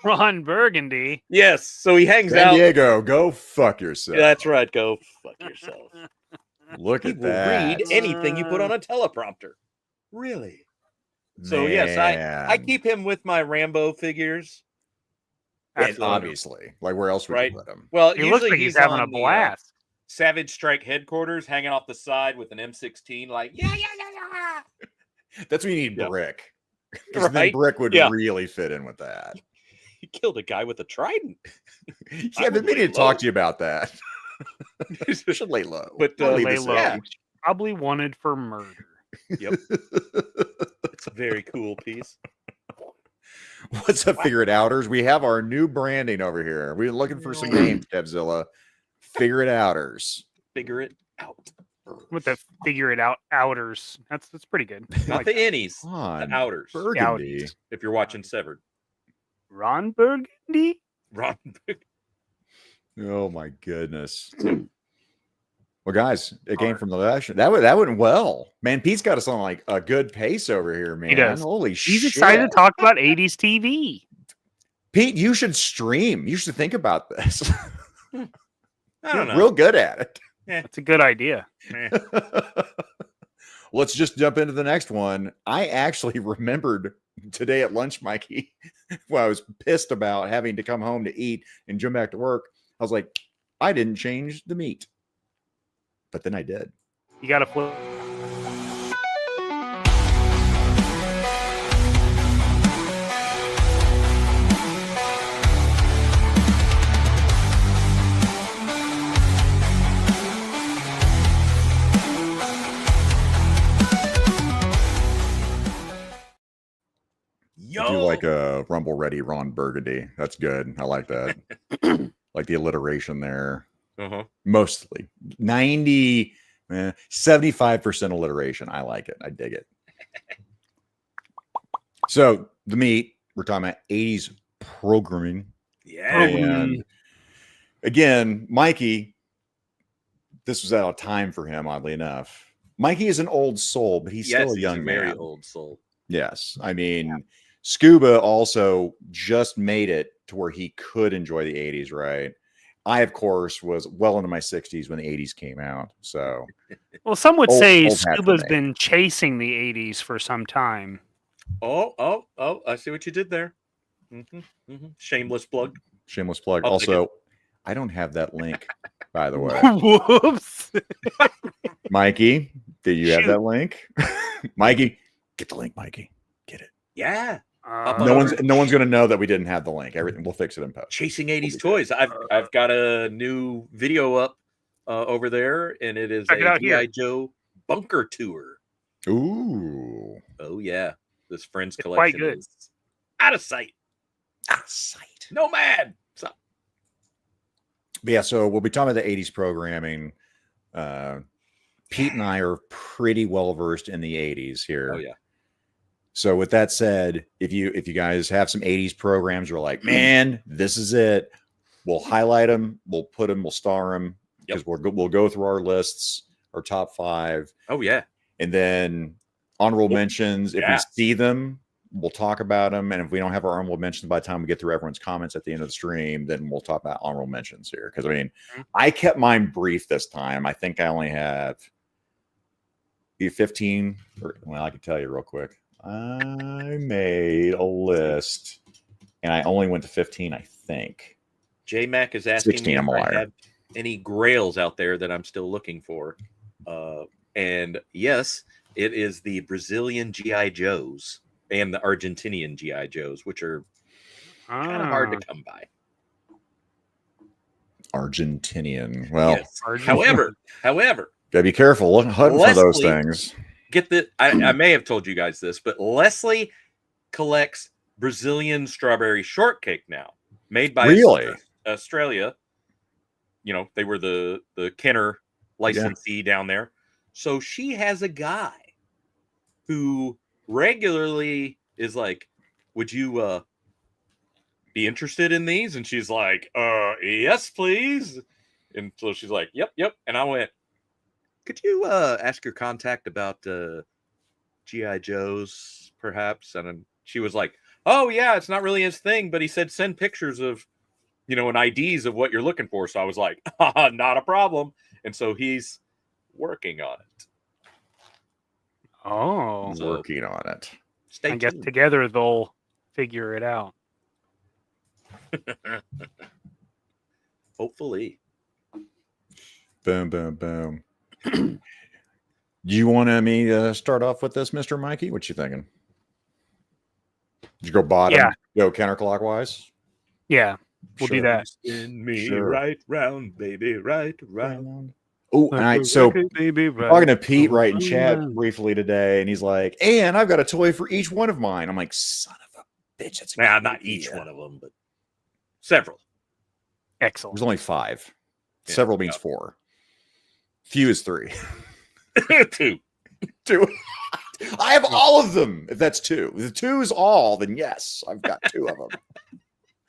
Ron Burgundy. Yes, so he hangs San out. Diego, go fuck yourself. That's right. Go fuck yourself. Look He at will that. read anything you put on a teleprompter. Really? So yes, I keep him with my Rambo figures. And obviously, like where else would Right. you put him? Well, He looks like he's having a on the, blast. Savage Strike headquarters, hanging off the side with an M16, like yeah. That's when you need Yep. Brick. Because then Right? Brick would Yeah. really fit in with that. He killed a guy with a trident. Yeah, I've been meaning to talk to you about that. You should lay low. But I'll leave Lay this low. in. Probably wanted for murder. Yep, it's a very cool piece. What's up, Figure It Outers? We have our new branding over here. We're looking for some names, Devzilla. Figure It Outers. Figure it out. With the figure it out outers. That's pretty good. I Not like the that. innies, On the outers. Burgundy. If you're watching Severed, Ron Burgundy? Ron. Oh my goodness. Well, guys, it came from the election. That went well. Man, Pete's got us on like a good pace over here, man. He does. Holy shit. He's excited to talk about 80s TV. Pete, you should stream. You should think about this. I don't know. Real good at it. That's a good idea. Let's just jump into the next one. I actually remembered today at lunch, Mikey, when I was pissed about having to come home to eat and jump back to work. I was like, I didn't change the meat. But then I did. You got to flip. I do like a Rumble Ready Ron Burgundy. That's good. I like that. Like the alliteration there. Uh-huh. Mostly 75% alliteration. I like it. I dig it. So the meat, we're talking about 80s programming. Yeah. And again, Mikey, this was out of time for him, oddly enough. Mikey is an old soul, but he's still a young very man. old soul. Yes. I mean, Scuba also just made it to where he could enjoy the 80s, right? I, of course, was well into my 60s when the 80s came out. So, Well, some would say old hat for Scuba's me. been chasing the 80s for some time. Oh! I see what you did there. Shameless plug. Shameless plug. I'll take Also, I don't have that link, by the way. Whoops. Mikey, did you have Shoot. that link? Mikey, get the link, Mikey. Get it. Yeah. No one's going to know that we didn't have the link. Everything, we'll fix it in post. Chasing 80s toys. I've got a new video up over there, and it is Check it a out here. G.I. Joe bunker tour. Ooh. Oh yeah, this Friends It's collection quite good. is out of sight. Out of sight. Nomad. So, But yeah, so we'll be talking about the 80s programming. Pete and I are pretty well versed in the 80s here. oh yeah. So with that said, if you guys have some 80s programs, you're like, man, this is it. We'll highlight them, we'll put them, we'll star them, because we'll go through our lists, our top 5. Oh yeah. And then honorable mentions. If we see them, we'll talk about them. And if we don't have our honorable mentions by the time we get through everyone's comments at the end of the stream, then we'll talk about honorable mentions here. Because I mean, I kept mine brief this time. I think I only have 15. Well, I can tell you real quick. I made a list, and I only went to 15, I think. J-Mac is asking 16, me I'm a if I liar. have any grails out there that I'm still looking for. And yes, it is the Brazilian G.I. Joes and the Argentinian G.I. Joes, which are kind of hard to come by. Argentinian. Well, Yes. However, gotta be careful hunting for those Leslie- things. get the I may have told you guys this, but Leslie collects Brazilian strawberry shortcake now, made by Australia. You know, they were the Kenner licensee down there. So she has a guy who regularly is like, would you be interested in these? And she's like, yes, please. And so she's like, yep. And I went, could you ask your contact about G.I. Joes, perhaps? And then she was like, oh, yeah, it's not really his thing, but he said send pictures of, and IDs of what you're looking for. So I was like, not a problem. And so he's working on it. Oh, Working on it. Stay I guess tuned. together they'll figure it out. Hopefully. Boom, boom, boom. Do you want me to start off with this, Mr. Mikey? What you thinking? Did you go bottom? Yeah. Go counterclockwise? Yeah, we'll do that. Spin me Sure. right round, baby, right round. Oh, and so baby, talking to Pete right in chat briefly today, and he's like, and I've got a toy for each one of mine. I'm like, son of a bitch. That's Nah, not each one of them, but several. Excellent. There's only 5. Yeah, Several means 4. Few is 3. 2. 2. I have all of them. If that's 2. If 2 is all, then yes, I've got 2 of them.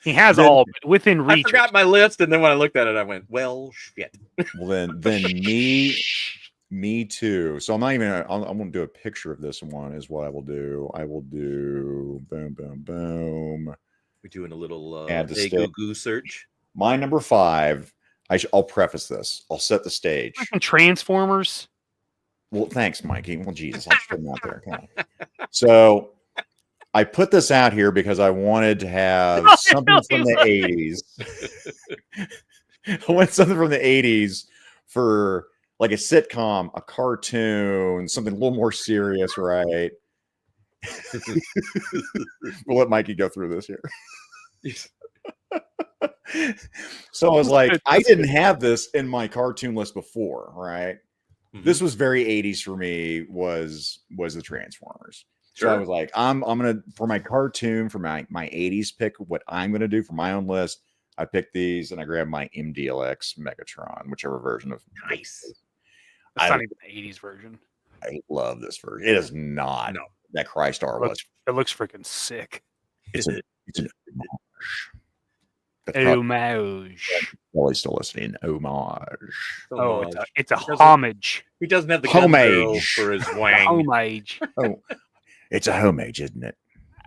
He has Then- all but within I reach. forgot my list, and then when I looked at it, I went, well, shit. Well, then me too. So I'm not even. I won't do a picture of this one. Is what I will do. I will do boom, boom, boom. We're doing a little Add to hey stage. Google search. My number 5. I'll preface this. I'll set the stage. Fucking Transformers. Well, thanks, Mikey. Well, Jesus, I'll just put them out there. Come on. So I put this out here because I wanted to have something from the 80s. I wanted something from the 80s for like a sitcom, a cartoon, something a little more serious, right? We'll let Mikey go through this here. So I was like, I didn't have this in my cartoon list before, right? This was very 80s for me, was the Transformers. So I was like, I'm gonna, for my cartoon, for my 80s pick, what I'm gonna do for my own list, I picked these and I grabbed my MDLX Megatron, whichever version of Nice. That's not even the 80s version. I love this version. It is not that Crystar was. It looks freaking sick. It's an homage. That's probably Homage. probably still listening. Homage. Oh, it's a homage. He doesn't have the gun barrel Homage. for his wang. Homage. Oh, it's a homage, isn't it?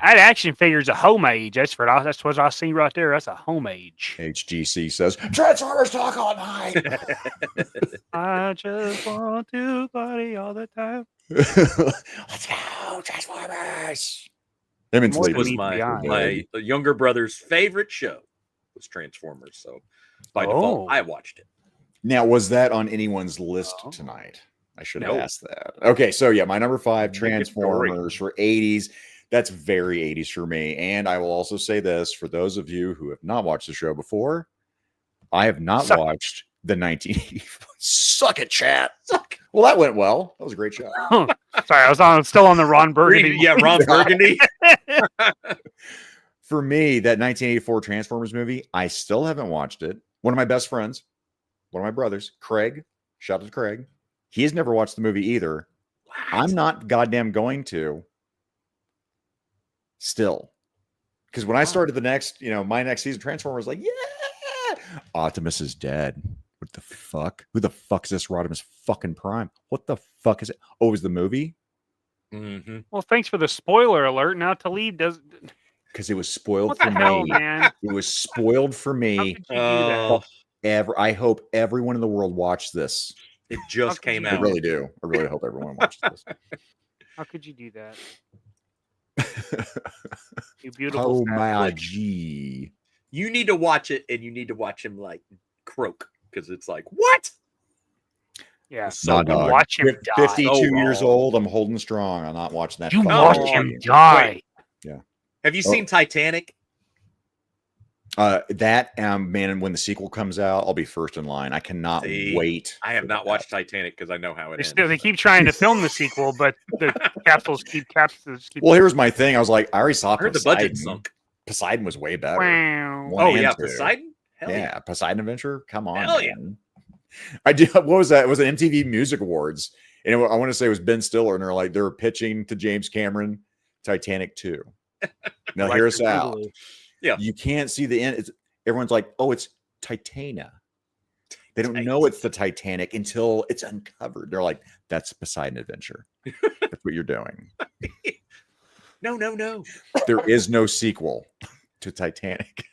That action figure's a homage. That's what I see right there. That's a homage. HGC says Transformers talk all night. I just want to party all the time. Let's go, Transformers. Him and More Sleep than was meets the eye. my younger brother's favorite show was Transformers. So by default, I watched it. Now, was that on anyone's list tonight? I should have No. asked that. Okay, so yeah, my number 5, Make it Transformers for 80s. That's very 80s for me. And I will also say this for those of you who have not watched the show before, I have not watched the 1984. Suck it, chat. Suck. Well, that went well. That was a great shot. Sorry, I was still on the Ron Burgundy. Yeah, Ron Burgundy. For me, that 1984 Transformers movie, I still haven't watched it. One of my best friends, one of my brothers, Craig, shout out to Craig. He has never watched the movie either. What? I'm not goddamn going to. Still. Because when I started the next, my next season, Transformers, like, yeah, Optimus is dead. What the fuck? Who the fuck is this Rodimus fucking Prime? What the fuck is it? Oh, it was the movie? Mm-hmm. Well, thanks for the spoiler alert. Now Talib does. Because it was spoiled What for the hell, me. man? It was spoiled for How me. could you do that? I hope everyone in the world watched this. It just came I out. really do. I really hope everyone watched this. How could you do that? You beautiful. Oh staff. my G. You need to watch it, and you need to watch him like croak because it's like what? Yeah. So Nah, you dog. watch him die. 52 years wrong. old. I'm holding strong. I'm not watching that. You fucking watch movie. him die. Have you seen Titanic? Man, when the sequel comes out, I'll be first in line. I cannot wait. I have for not that. watched Titanic because I know how it ends. They keep trying to film the sequel, but the capsules keep. Well, here's my thing. I was like, I already saw I heard the Poseidon. budget sunk. Poseidon was way better. Wow. One Oh and yeah, two. Poseidon. Hell Yeah, Poseidon Adventure. Come on, Hell yeah. man. I did. What was that? It was an MTV Music Awards, and I want to say it was Ben Stiller, and they were pitching to James Cameron Titanic 2. Now Like hear us your out. Boogaloo. Yeah. You can't see the end. Everyone's like, oh, it's Titania. They don't know it's the Titanic until it's uncovered. They're like, that's Poseidon Adventure. That's what you're doing. No. There is no sequel to Titanic.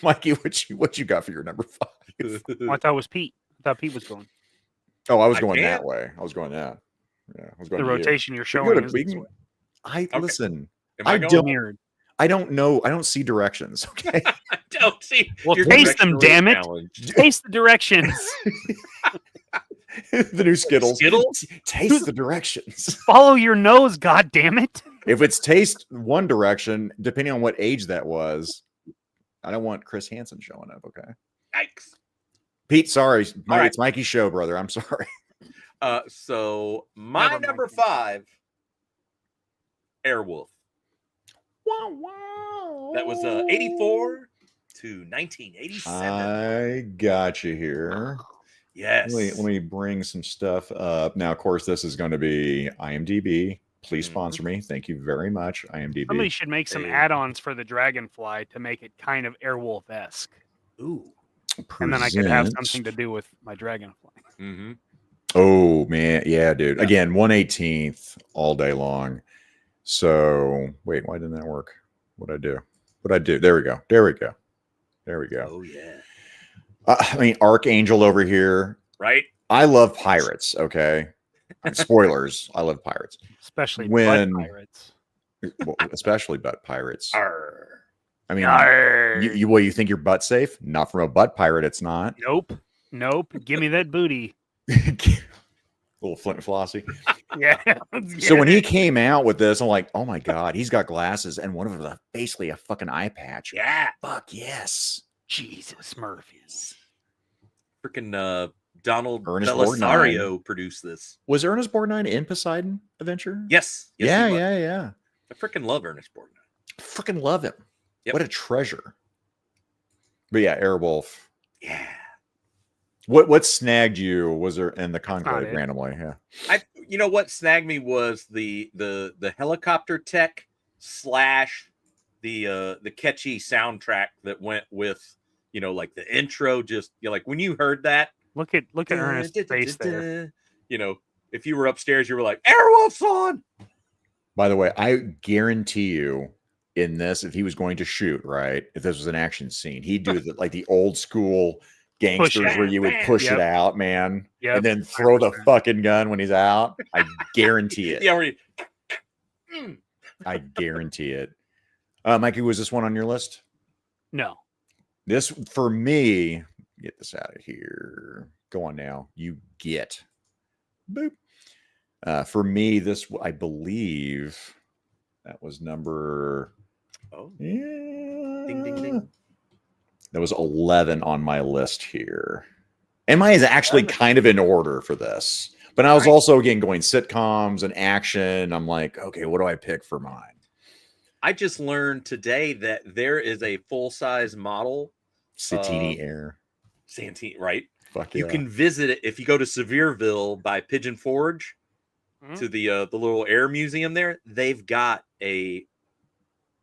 Mikey, what you got for your number 5? Oh, I thought it was Pete. I thought Pete was going. Oh, I was I going can't. that way. I was going that. Yeah, I was going The to you. rotation you're We showing can- is we this can- way. Listen. Am I I going? don't- Mirrored. I don't know. I don't see directions. Okay. I don't see. Well, You're taste them, directionally damn it. challenged. Taste the directions. The new Skittles. Skittles? Taste the directions. Follow your nose, god damn it. If it's taste one direction, depending on what age that was, I don't want Chris Hansen showing up. Okay. Yikes. Pete, sorry. All right. It's Mikey's show, brother. I'm sorry. So my Never number mind. 5, Airwolf. Wow, wow. That was 84 to 1987. I got you here. Yes. Let me bring some stuff up. Now, of course, this is going to be IMDb. Please sponsor me. Thank you very much, IMDb. Somebody should make some Hey. add-ons for the Dragonfly to make it kind of Airwolf-esque. Ooh. And then I could have Present- something to do with my Dragonfly. Mm-hmm. Oh man, yeah, dude. Yeah. Again, 1/18th all day long. So wait, why didn't that work? What'd I do? There we go. Oh yeah. I mean, Archangel over here. Right. I love pirates. Okay, spoilers. I love pirates, Especially When- Bud Pirates. well, especially butt pirates. Arr. I mean, Arr. you think your butt safe? Not from a butt pirate. It's not. Nope. Give me that booty. Little Flint and Flossie. Yeah. So when he came out with this, I'm like, oh my god, he's got glasses and one of them is basically a fucking eye patch. Yeah. Fuck yes. Jesus Murphys. Freaking Donald Ernest Belisario produced this. Was Ernest Borgnine in Poseidon Adventure? Yes. Yes, yeah, he was. yeah. I freaking love Ernest Borgnine. Freaking love him. Yep. What a treasure. But yeah, Airwolf. Yeah. What snagged you? Was there in the not conclave it. randomly? Yeah. You know what snagged me was the helicopter tech / the catchy soundtrack that went with, like the intro. Just like when you heard that, Look at Ernest's face there. If you were upstairs, you were like, Airwolf's on. By the way, I guarantee you in this, if he was going to shoot, right, if this was an action scene, he'd do the old school gangsters it. where you would push Yep. it out, man, Yep. and then throw the 100%. fucking gun when he's out. I guarantee it. Yeah, already. I guarantee it. Mikey, was this one on your list? No. This, for me, get this out of here. Go on now. You get. Boop. For me, this, I believe that was number. Oh, Yeah. ding, ding, ding. That was 11 on my list here. And mine is actually kind of in order for this. But I was also, again, going sitcoms and action. I'm like, okay, what do I pick for mine? I just learned today that there is a full-size model. Satini Air. Santini, right? Fuck You yeah. can visit it if you go to Sevierville by Pigeon Forge to the little air museum there. They've got a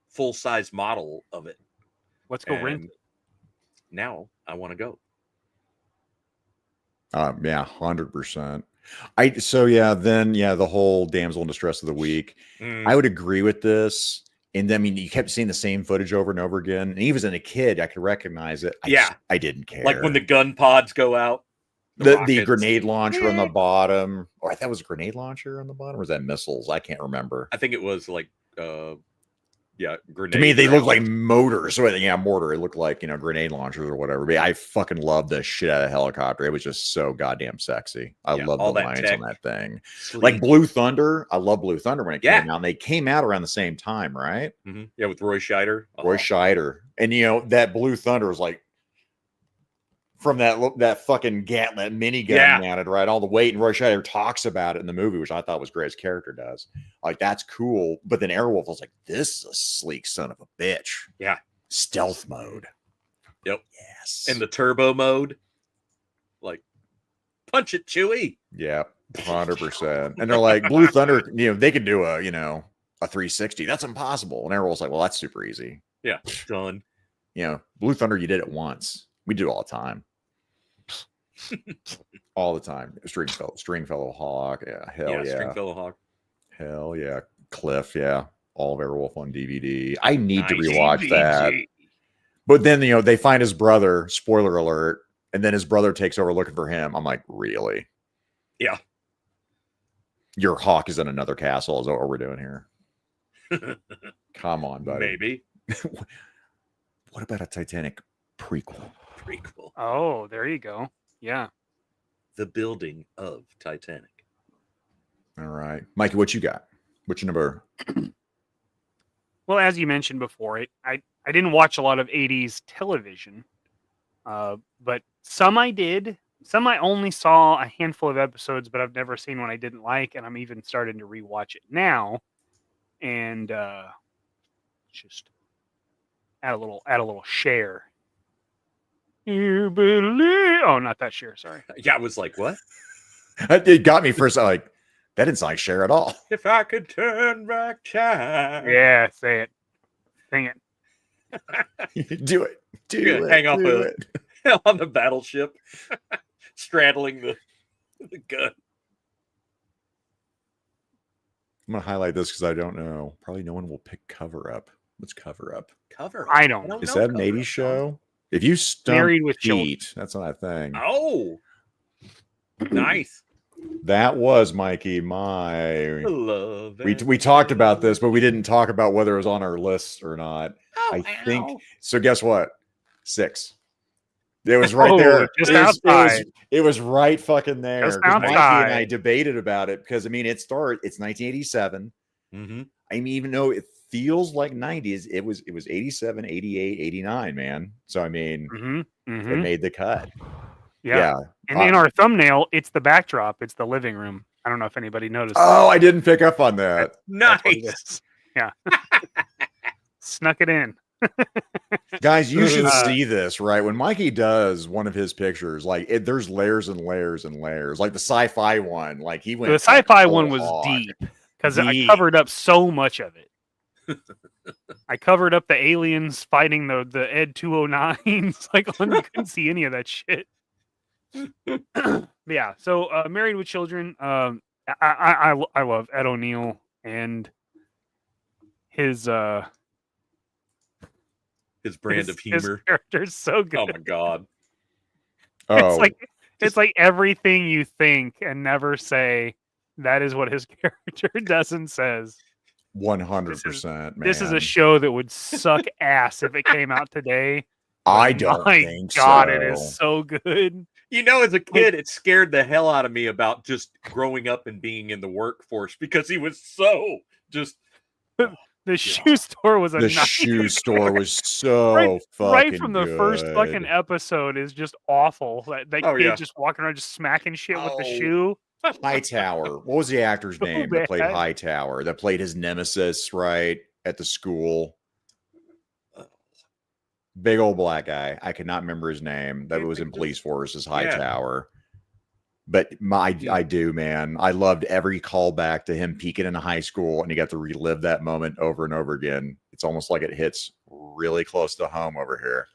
full-size model of it. Let's go rent it. Now I want to go. Yeah, 100%. The whole damsel in distress of the week. I would agree with this. And I mean, you kept seeing the same footage over and over again. And even as a kid, I could recognize it. I didn't care. Like when the gun pods go out. The grenade launcher on the bottom. Or I thought it was a grenade launcher on the bottom. Or was that missiles? I can't remember. I think it was like grenade. To me, they look like motors. So mortar. It looked like, grenade launchers or whatever. But I fucking love the shit out of helicopter. It was just so goddamn sexy. I love the lines on that thing. Sweet. Like Blue Thunder. I love Blue Thunder when it came out. And they came out around the same time, right? Mm-hmm. Yeah, with Roy Scheider. Roy Scheider. And that Blue Thunder was like from that fucking that minigun mounted, right? All the weight. And Roy Scheider talks about it in the movie, which I thought was great. His character does. Like, that's cool. But then Airwolf was like, this is a sleek son of a bitch. Yeah. Stealth mode. Yep. Yes. And the turbo mode. Like, punch it, Chewie. Yeah. 100%. And they're like, Blue Thunder, they could do a 360. That's impossible. And Airwolf's like, well, that's super easy. Yeah. Done. Blue Thunder, you did it once. We do it all the time. All the time. Stringfellow Hawk. Yeah. Hell yeah. Stringfellow Hawk. Hell yeah. Cliff. Yeah. All of Airwolf on DVD. I need to rewatch that. But then, they find his brother, spoiler alert, and then his brother takes over looking for him. I'm like, really? Yeah. Your Hawk is in another castle. Is that what we're doing here? Come on, buddy. Maybe. What about a Titanic prequel? Oh, there you go. Yeah. The building of Titanic. All right. Mikey, what you got? What's your number? Well, as you mentioned before, I didn't watch a lot of 80s television, but some I did. Some I only saw a handful of episodes, but I've never seen one I didn't like, and I'm even starting to rewatch it now. And just add a little share. You believe? Oh, not that share. Sorry. Yeah, I was like, what? It got me first. Like, that didn't sound like Cher at all. If I could turn back time. Yeah, say it. Sing it. Do it. Do it. Hang off on the battleship, straddling the gun. I'm gonna highlight this because I don't know. Probably no one will pick Cover Up. What's Cover Up? Cover Up. I don't know. Is that an 80s show? If you stump Married with Pete, Children. that's not a thing. Oh, nice. That was Mikey. Love we talked about this, but we didn't talk about whether it was on our list or not. I think so. Guess what? 6. It was right there. Just outside. It was right fucking there. Just Mikey and outside. I debated about it because it's 1987. Mm-hmm. I mean, even though it feels like 90s, it was 87, 88, 89, man. So I mean, it made the cut. Yeah. And in our thumbnail, it's the backdrop. It's the living room. I don't know if anybody noticed. Oh, I didn't pick up on that. Nice. Yeah. Snuck it in. Guys, you should see this, right? When Mikey does one of his pictures, like there's layers and layers and layers. Like the sci-fi one, like he went. The sci-fi one was deep because I covered up so much of it. I covered up the aliens fighting the Ed 209s. Like you couldn't see any of that shit. Yeah. So Married with Children. I love Ed O'Neill and his brand of humor. His character's so good. Oh my god. It's like everything you think and never say. That is what his character does and says. 100%. Man. This is a show that would suck ass if it came out today. I don't think God, so. it is so good. As a kid, it scared the hell out of me about just growing up and being in the workforce because he was so just. The shoe store was a The nice shoe store was so right fucking from the good. first fucking episode is just awful. That Oh, kid yeah. just walking around just smacking shit with the Oh. shoe. Hightower. What was the actor's So name that played bad. Hightower? That played his nemesis, right, at the school. Big old black guy. I could not remember his name. That was in police force as Hightower. But I do, man. I loved every callback to him peeking into high school, and you got to relive that moment over and over again. It's almost like it hits really close to home over here.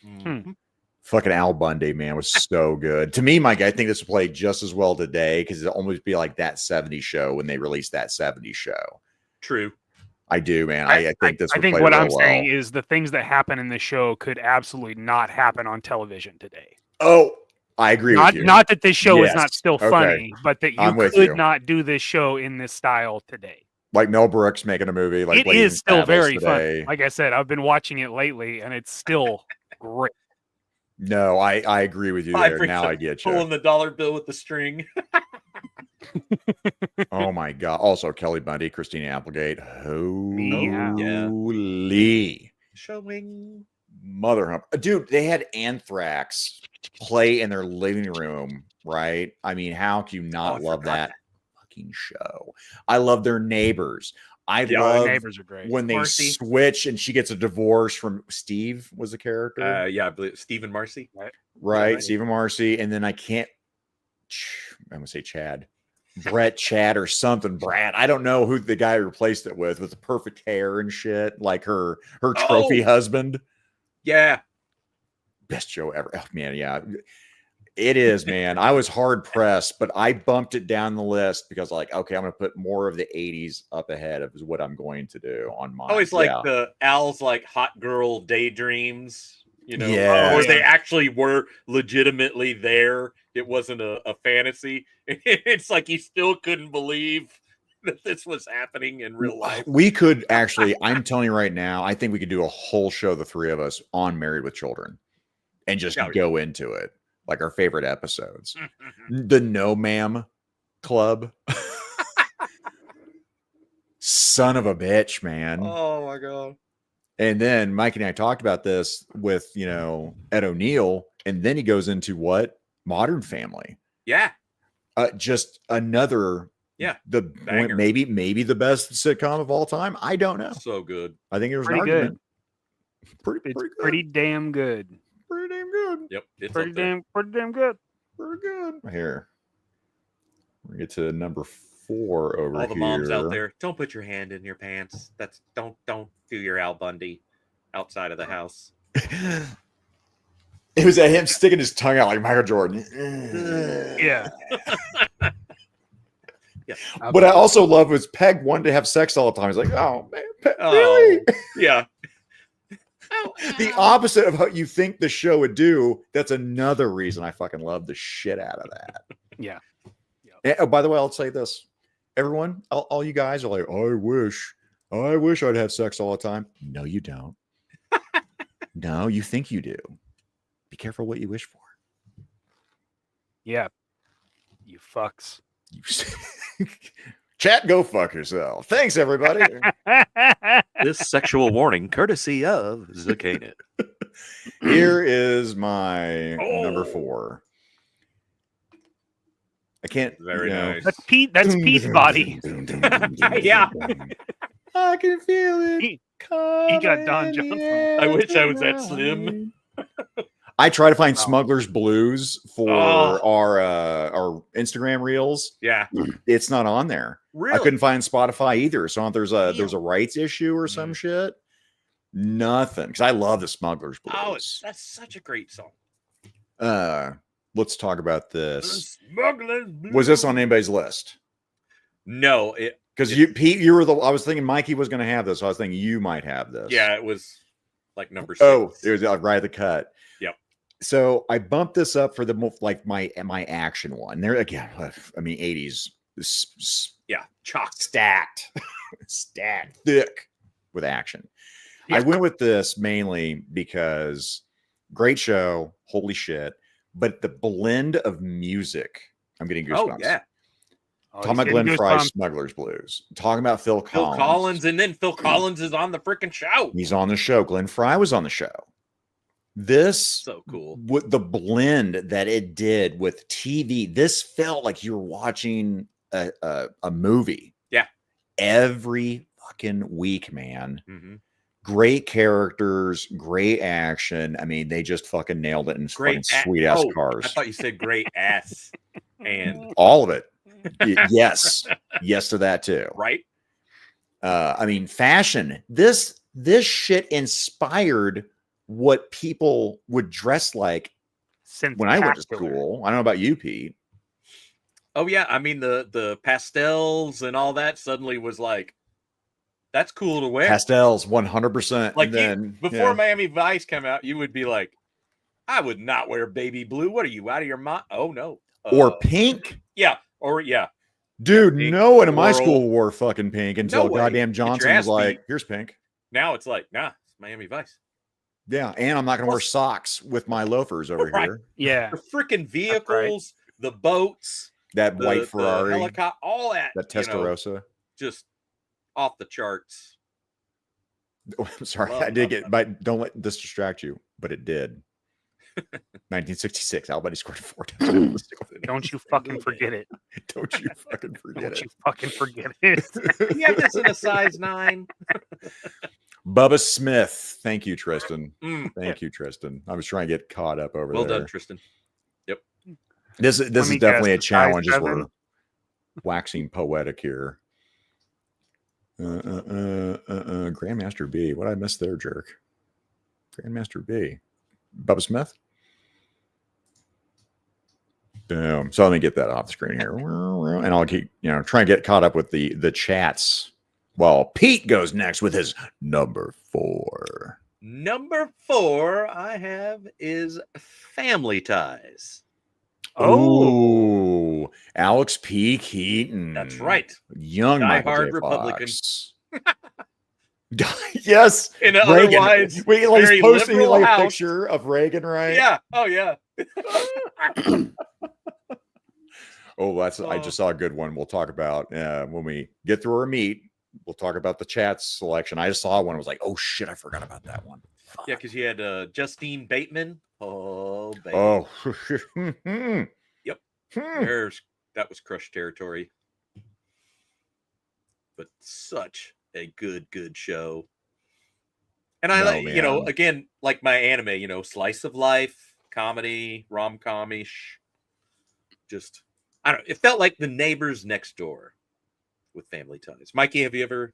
Mhm. Fucking Al Bundy, man, was so good. To me, Mike, I think this would play just as well today because it'll almost be like that 70s show when they released that 70s show. True. I do, man. I think this would play what real I'm saying well. is the things that happen in the show could absolutely not happen on television today. Oh, I agree with you. Not that this show is not Yes. still Okay. funny, but that I'm you with could you. not do this show in this style today. Like Mel Brooks making a movie. Like It Blazing is still Saddles very today. fun. Like I said, I've been watching it lately, and it's still great. No, I agree with you there. Now I get you. Pulling the dollar bill with the string. Oh my god! Also, Kelly Bundy, Christina Applegate. Meow. Holy Showing. mother hump, dude! They had Anthrax play in their living room, right? I mean, how can you not love that fucking show? I love their neighbors. I love the neighbors are great. when they Marcy. switch and she gets a divorce from Steve. Was the character Yeah, I believe Stephen Marcy. right? Stephen Marcy, and then I can't. I'm gonna say Chad. Brett, Chad, or something. Brad. I don't know who the guy replaced it with the perfect hair and shit, like her trophy husband. Yeah. Best show ever. Oh man, yeah. It is, man. I was hard pressed, but I bumped it down the list because, like, okay, I'm gonna put more of the 80s up ahead of is what I'm going to do on mine. Always like the Al's like hot girl daydreams, you know, Yeah. or they actually were legitimately there. It wasn't a fantasy. It's like he still couldn't believe that this was happening in real life. We could actually, I'm telling you right now, I think we could do a whole show, the three of us, on Married with Children and just go into it. Like our favorite episodes. The No Ma'am Club. Son of a bitch, man. Oh my god. And then Mike and I talked about this with, Ed O'Neill. And then he goes into what? Modern Family. Yeah. Just another banger. maybe the best sitcom of all time. I don't know. So good. I think it was Pretty an argument. Pretty good. Pretty damn good. Pretty damn good. Yep. It's Pretty damn good. Pretty good. Here. We get to number 4 over here. All the moms out there, don't put your hand in your pants. That's don't do your Al Bundy outside of the house. It was at him sticking his tongue out like Michael Jordan. Yeah. Yeah. What I also love was Peg wanted to have sex all the time. He's like, oh man, Peg, really? Yeah. The opposite of what you think the show would do. That's another reason I fucking love the shit out of that. Yeah. And, oh, by the way, I'll say this. Everyone, all you guys are like, I wish I'd have sex all the time. No, you don't. No, you think you do. Be careful what you wish for. Yeah. You fucks. Chat, go fuck yourself. Thanks, everybody. This sexual warning courtesy of Zakainen. Here is my number 4. I can't. Very nice. That's Pete's body. Yeah. I can feel it. He got Don Johnson. I wish I was that slim. I try to find Smuggler's Blues for our Instagram reels. Yeah. It's not on there. Really? I couldn't find Spotify either. So if there's a rights issue or some shit. Nothing. Because I love the Smuggler's Blues. Oh, that's such a great song. Let's talk about this. Smuggler's Blues. Was this on anybody's list? No, Because Pete, you were I was thinking Mikey was going to have this. So I was thinking you might have this. yeah, it was like number 6. Oh, it was right at the cut. Yep. So I bumped this up for my action one. There again, I mean, 80s. Yeah, chocked. Stacked thick with action. I went with this mainly because great show, holy shit, but the blend of music, I'm getting goosebumps. Oh, yeah. Oh, Talking he's about getting Glenn Fry's goosebumps. Smuggler's Blues. Talking about Phil Phil Collins. Collins, and then Phil Collins is on the freaking show. He's on the show. Glenn Fry was on the show. This So cool. with the blend that it did with TV. This felt like you were watching a movie. Yeah. Every fucking week, man. Mm-hmm. Great characters, great action. I mean, they just fucking nailed it in fucking sweet ass cars. I thought you said great ass. And all of it. Yes. Yes to that too. right. I mean, fashion. This shit inspired what people would dress like when I went to school. I don't know about you, Pete. Oh yeah, I mean the pastels and all that suddenly was like, that's cool to wear. Pastels, 100%. Like then before Miami Vice came out, you would be like, I would not wear baby blue. What are you, out of your mind? Oh no. Or pink. Yeah. Or yeah. Dude, pink, no one in my floral. school wore fucking pink until goddamn Johnson was like, here's pink. Now it's like, nah, it's Miami Vice. Yeah, and I'm not going to wear socks with my loafers over here. Yeah. The freaking vehicles, the boats, that white Ferrari, the helicopter, all that. That Testarossa. Just off the charts. Oh, I'm sorry, I did get, but don't let this distract you, but it did. 1966, Albany scored 4 times. Don't you fucking forget it. Don't you fucking forget Don't it. you fucking forget it. You have this in a size 9. Bubba Smith. Thank you, Tristan. Mm. Thank you, Tristan. I was trying to get caught up over Well there. done, Tristan. Yep. This is me definitely a guess, challenge as size we're 7? waxing poetic here. Grandmaster B. What did I miss there, jerk? Grandmaster B. Bubba Smith? Boom. So let me get that off the screen here. And I'll keep, try and get caught up with the chats. Well, Pete goes next with his number 4. Number 4 I have is Family Ties. Oh, Alex P. Keaton. That's right. Young Michael Die-hard J. Republican. Fox. Yes. In an otherwise Wait, like very he's posting liberal like a house. picture of Reagan, right? Yeah. Oh, yeah. Oh, I just saw a good one. We'll talk about when we get through our meet. We'll talk about the chat selection. I just saw one. I was like, oh shit, I forgot about that one. Yeah, because you had Justine Bateman. Oh, baby. Oh. Yep. That was Crush territory. But such a good show. And I like, again, like my anime, slice of life, comedy, rom-com-ish. Just, I don't know. It felt like The Neighbors Next Door with Family Ties. Mikey, have you ever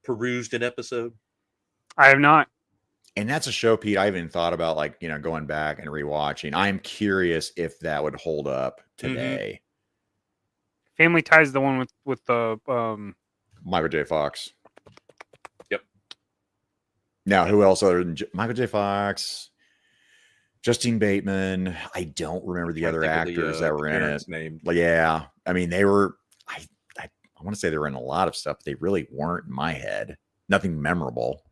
perused an episode? I have not. And that's a show, Pete, I even thought about going back and rewatching. I'm curious if that would hold up today. Family Ties, the one with the Michael J. Fox. Yep. Now, who else other than Michael J. Fox? Justine Bateman. I don't remember the other actors that were in it. Named. Yeah. I mean, they were, I want to say they were in a lot of stuff. They really weren't in my head. Nothing memorable.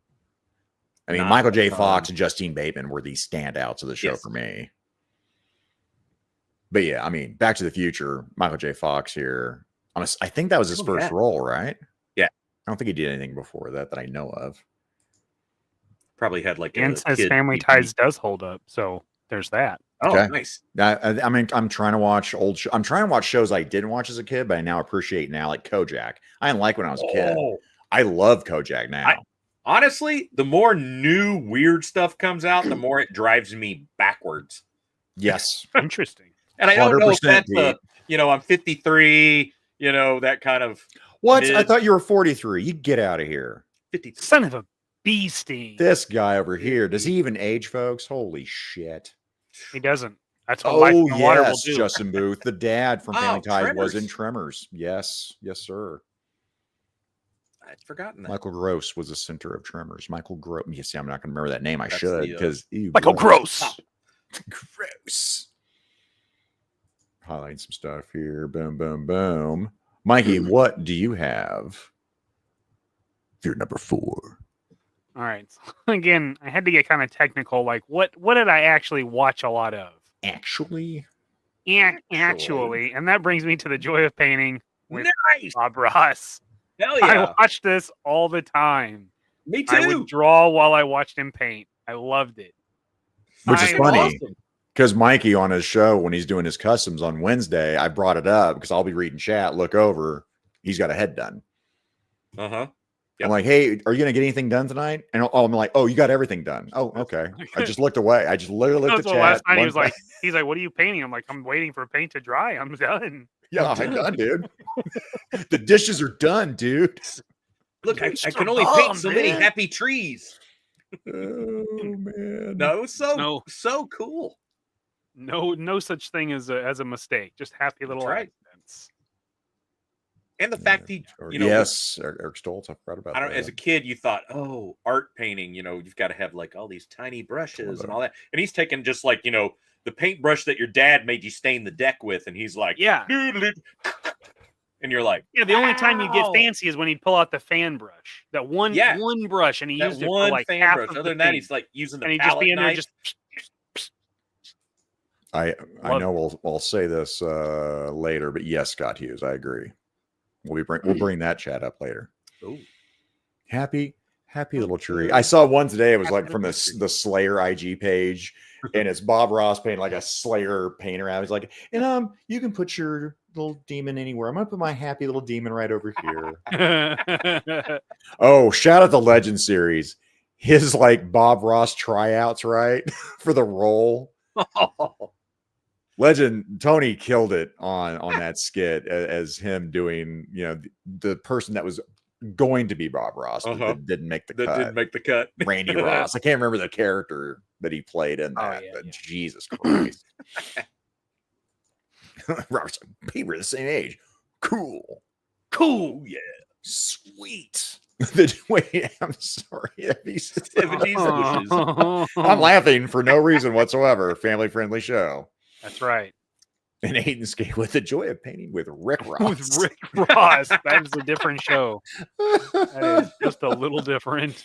I mean, Michael J. Fox and Justine Bateman were these standouts of the show for me. But yeah, I mean, Back to the Future, Michael J. Fox here. I think that was his first role, right? Yeah. I don't think he did anything before that I know of. Probably had like and says Family Ties does hold up, so there's that. Oh, okay. Nice. I mean, I'm trying to watch I'm trying to watch shows I didn't watch as a kid, but I now appreciate now, like Kojak. I didn't like when I was a kid. I love Kojak now. Honestly, the more new weird stuff comes out, the more it drives me backwards. Yes. Interesting. And I don't know if that's I'm 53, that kind of. What? I thought you were 43. You get out of here. 53. Son of a bee sting. This guy over here. Does he even age, folks? Holy shit. He doesn't. That's what Life in the Water will do. Justin Booth, the dad from Family Ties, Tremors. was in Tremors. Yes. Yes, sir. I'd forgotten that. Michael Gross was the center of Tremors. Michael Gross. You see, I'm not going to remember that name. I should because Michael Gross. Gross. Highlighting some stuff here. Boom, boom, boom. Mikey, what do you have? Your number 4. All right. So again, I had to get kind of technical. Like, what did I actually watch a lot of? Actually, Actually, and that brings me to The Joy of Painting, with Nice. Bob Ross. Hell I yeah. watched this all the time. Me too. I would draw while I watched him paint. I loved it. Which is I funny. Awesome. Because Mikey on his show, when he's doing his customs on Wednesday, I brought it up because I'll be reading chat, look over, he's got a head done. Uh-huh. Yep. I'm like, hey, are you going to get anything done tonight? And I'm like, oh, you got everything done. Oh, okay. I just looked away. I just literally looked at So chat. last night he one was like, he's like, what are you painting? I'm like, I'm waiting for paint to dry. I'm done. yeah, I'm done, dude. The dishes are done, dude. Look, I It's can a only bomb, paint so many man. happy trees. Oh, man. No, it was No. so cool. No such thing as a mistake. Just happy little right. accidents. And the fact he, yes, Eric Stoltz, I forgot about I don't. that. As a kid, you thought, oh, art painting. You've got to have like all these tiny brushes and all that. And he's taking just like the paintbrush that your dad made you stain the deck with, and he's like, Yeah. And you're like, Yeah, the only time you get "Ow." fancy is when he'd pull out the fan brush. That one brush, and he That used it for one like fan half brush. of Other the than that, thing. he's like using the And he'd just be palette in there knife. just I Love know we'll say this later, but yes, Scott Hughes, I agree. We'll bring that chat up later. Oh, Happy little tree. I saw one today. It was Happy like from little tree. the Slayer IG page, and it's Bob Ross painting like a Slayer painter out. He's like, and you can put your little demon anywhere. I'm gonna put my happy little demon right over here. Oh, shout out the Legend series. His like Bob Ross tryouts, right? For the role. Legend Tony killed it on that skit as him doing, the person that was going to be Bob Ross, but that didn't make the cut. That didn't make the cut. Randy Ross. I can't remember the character that he played in that. But Jesus Christ. Robert's like, we were the same age. Cool. Yeah. Sweet. Wait, I'm sorry. 70s wishes. I'm laughing for no reason whatsoever. Family friendly show. That's right. And Aiden Skate with the joy of painting with Rick Ross. With Rick Ross. That is a different show. That is just a little different.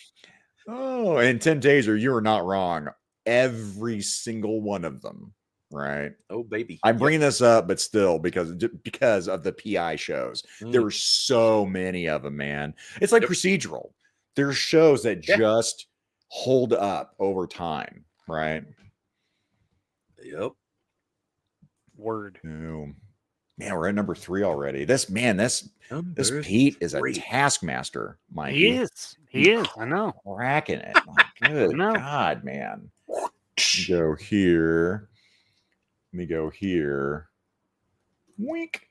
Oh, and Tim Taser, you are not wrong. Every single one of them, right? Oh, baby. I'm bringing this up, but still, because of the PI shows. There were so many of them, man. It's like procedural. There's shows that just hold up over time, right? Yep. Word. Oh, man, we're at number 3 already. This Pete is a taskmaster, Mikey. He is. He is. I know. Cracking it. Good God, man. Go here. Let me go here. Wink.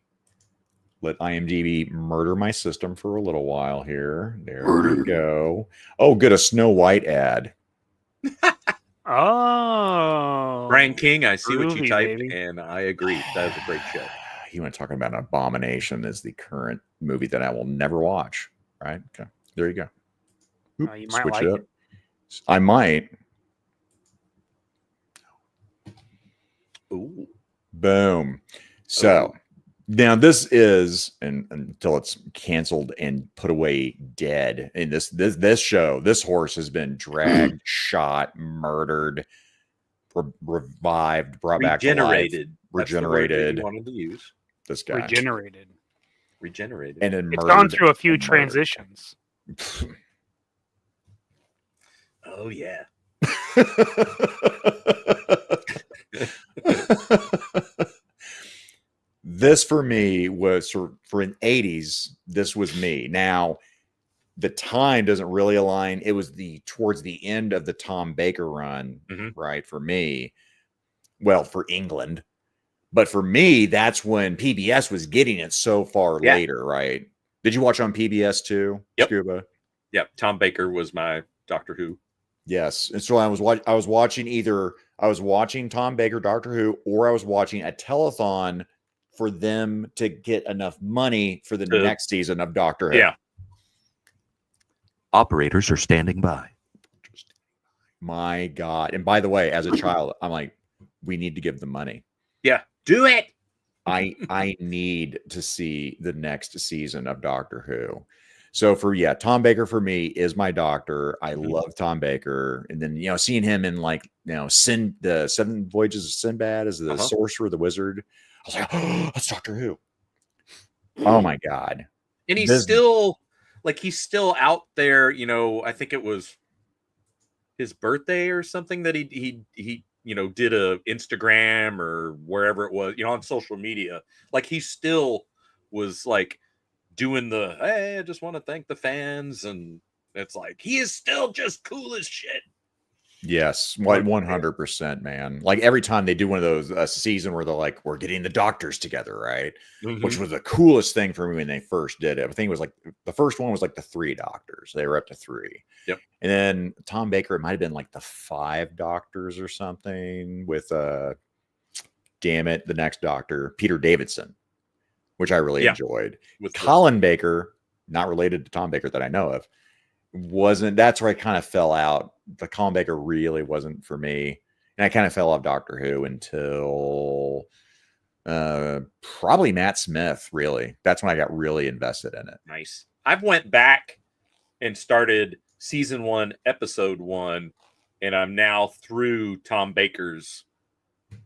Let IMDb murder my system for a little while here. There we go. Oh, good. A Snow White ad. Oh. Brian King, I see what you Groovy, typed, baby. and I agree. That was a great show. You want to talk about Abomination is the current movie that I will never watch. Right? Okay. There you go. Oop, You might switch like it up. it. I might. Ooh. Boom. So now this is, and until it's canceled and put away dead. And this show, this horse has been dragged, shot, murdered, revived, brought back to life, regenerated. You wanted to use this guy Regenerated. and then It's murdered gone through a few and murdered. transitions. Oh yeah. This for me was for an 80s. This was me. Now, the time doesn't really align. It was towards the end of the Tom Baker run, right? For me, well, for England, but for me, that's when PBS was getting it so far later, right? Did you watch on PBS too, Scuba? Yep. Tom Baker was my Doctor Who. Yes, and so I was watching Tom Baker Doctor Who, or I was watching a telethon for them to get enough money for the next season of Doctor Who. Yeah. Operators are standing by. My God. And by the way, as a child, I'm like, we need to give them money. Yeah. Do it. I need to see the next season of Doctor Who. So Tom Baker for me is my doctor. I love Tom Baker. And then, seeing him in the 7 Voyages of Sinbad as the sorcerer, the wizard. I was like, oh, that's Doctor Who. Oh my God. And he's This- still he's still out there. I think it was his birthday or something that he did a Instagram or wherever it was, on social media. Like he still was like doing the, hey, I just want to thank the fans, and it's like he is still just cool as shit. Yes, 100%, man. Like every time they do one of those a season where they're like, we're getting the doctors together, right? Which was the coolest thing for me when they first did it. I think it was like the first one was like the 3 doctors. They were up to 3. Yep. And then Tom Baker, it might have been like the 5 doctors or something with damn it, the next doctor, Peter Davidson, which I really enjoyed. With Colin Baker, not related to Tom Baker that I know of, that's where I kind of fell out. The Colin Baker really wasn't for me. And I kind of fell off Doctor Who until probably Matt Smith, really. That's when I got really invested in it. Nice. I've went back and started season 1, episode 1, and I'm now through Tom Baker's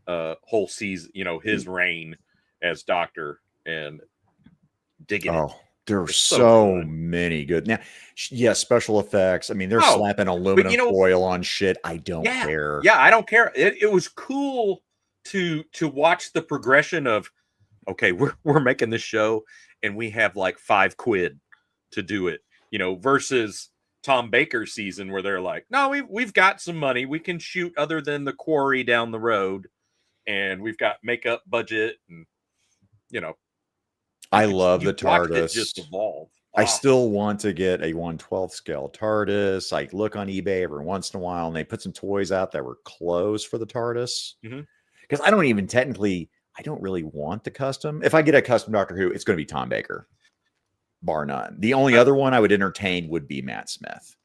whole season, his reign as Doctor, and digging it. There were so many good. Now, yeah, special effects. I mean, they're slapping aluminum foil on shit. I don't care. Yeah, I don't care. It was cool to watch the progression of, okay, we're making this show and we have like $5 to do it, versus Tom Baker's season where they're like, no, we've got some money. We can shoot other than the quarry down the road, and we've got makeup budget, and I love the TARDIS. It just evolve. I still want to get a 1/12 scale TARDIS. I look on eBay every once in a while, and they put some toys out that were closed for the TARDIS. Because I don't really want the custom. If I get a custom Doctor Who, it's going to be Tom Baker, bar none. The only other one I would entertain would be Matt Smith.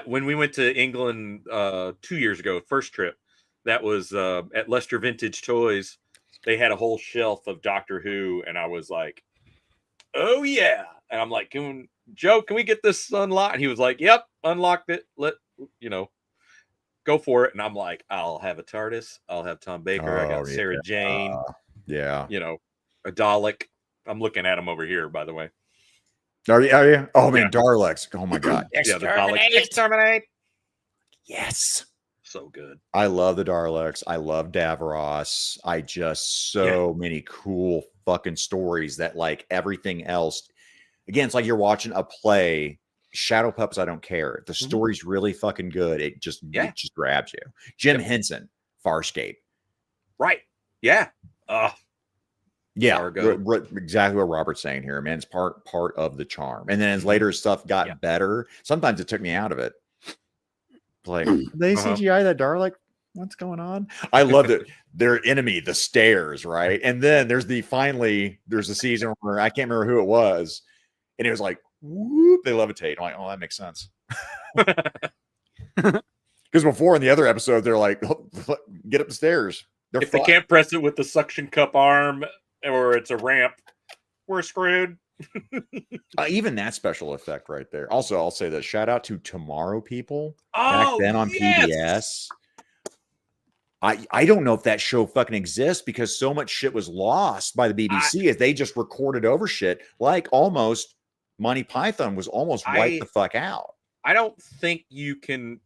When we went to England 2 years ago, first trip, that was at Leicester Vintage Toys. They had a whole shelf of Doctor Who, and I was like, oh yeah. And I'm like, Joe, can we get this unlocked? And he was like, yep, unlocked it. Go for it. And I'm like, I'll have a TARDIS. I'll have Tom Baker. I got Sarah Jane. A Dalek. I'm looking at him over here, by the way. Are you? Oh man, Daleks. Oh my God. Exterminate. Yes. So good. I love the Daleks. I love Davros. I just many cool fucking stories that, like everything else. Again, it's like you're watching a play. Shadow Puppets, I don't care. The story's really fucking good. It just grabs you. Jim Henson, Farscape. Right. Yeah. Yeah. Exactly what Robert's saying here, man. It's part of the charm. And then as later stuff got better, sometimes it took me out of it. Like, they CGI that Dalek? What's going on? I love that their enemy, the stairs, right? And then there's a season where I can't remember who it was, and it was like, whoop, they levitate. I'm like, oh, that makes sense. Because before in the other episode, they're like, oh, get up the stairs. If they can't press it with the suction cup arm, or it's a ramp, we're screwed. Even that special effect right there. Also, I'll say that shout out to Tomorrow People back then on PBS. I don't know if that show fucking exists because so much shit was lost by the BBC as they just recorded over shit. Like almost Monty Python was almost wiped the fuck out. I don't think you can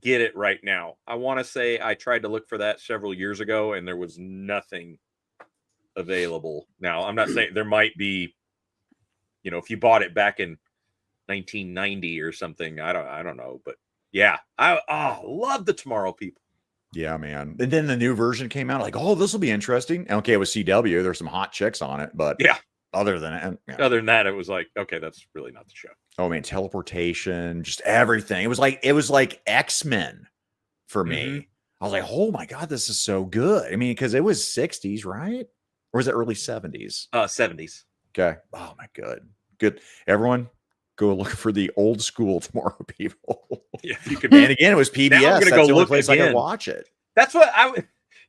get it right now. I want to say I tried to look for that several years ago and there was nothing available. Now, I'm not saying there might be, if you bought it back in 1990 or something, I don't know, but yeah, I love the Tomorrow People. Yeah, man. And then the new version came out, like, oh, this will be interesting. Okay, it was CW. There's some hot chicks on it, but other than that, it was like, okay, that's really not the show. Oh man, teleportation, just everything. It was like X-Men for me. I was like, oh my God, this is so good. I mean, because it was 60s, right? Or was it early 70s? 70s. Okay. Oh my God. Good. Everyone, go look for the old school Tomorrow People. Yeah, you could. And again, it was PBS. Now I'm gonna That's go the only look place again. I could watch it. That's what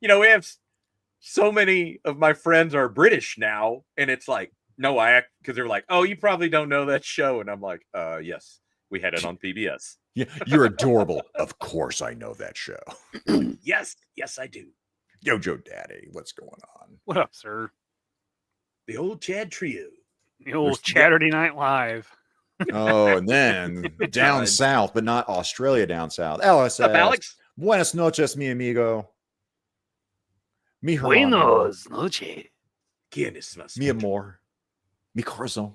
we have so many of my friends are British now, and it's like, no, because they're like, oh, you probably don't know that show, and I'm like, yes, we had it on PBS. Yeah, you're adorable. Of course, I know that show. Yes, I do. Yo, Joe Daddy, what's going on? What up, sir? The old Chad Trio. The old There's- Saturday Night Live. Oh, and then down south, but not Australia down south. What's up, LSS. Alex? Buenas noches, mi amigo. Mi hermano. Buenos noches. ¿Quién es más? Mi amor. Mi corazón.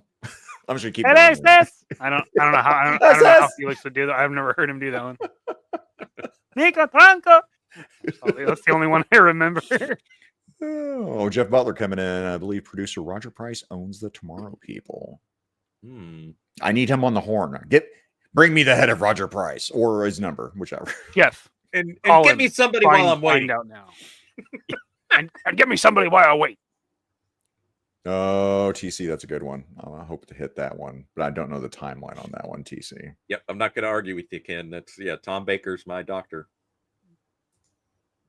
I'm just gonna keep It going. is this. I don't know how. I don't know how Felix would do that. I've never heard him do that one. Nico Tranco. That's the only one I remember. Oh, Jeff Butler coming in. I believe producer Roger Price owns the Tomorrow People. I need him on the horn. Bring me the head of Roger Price or his number, whichever. Jeff, And Call get him. me somebody while I'm waiting. Find out now. and get me somebody while I wait. Oh, TC, that's a good one. I hope to hit that one, but I don't know the timeline on that one, TC. Yep, I'm not going to argue with you, Ken. That's Tom Baker's my doctor.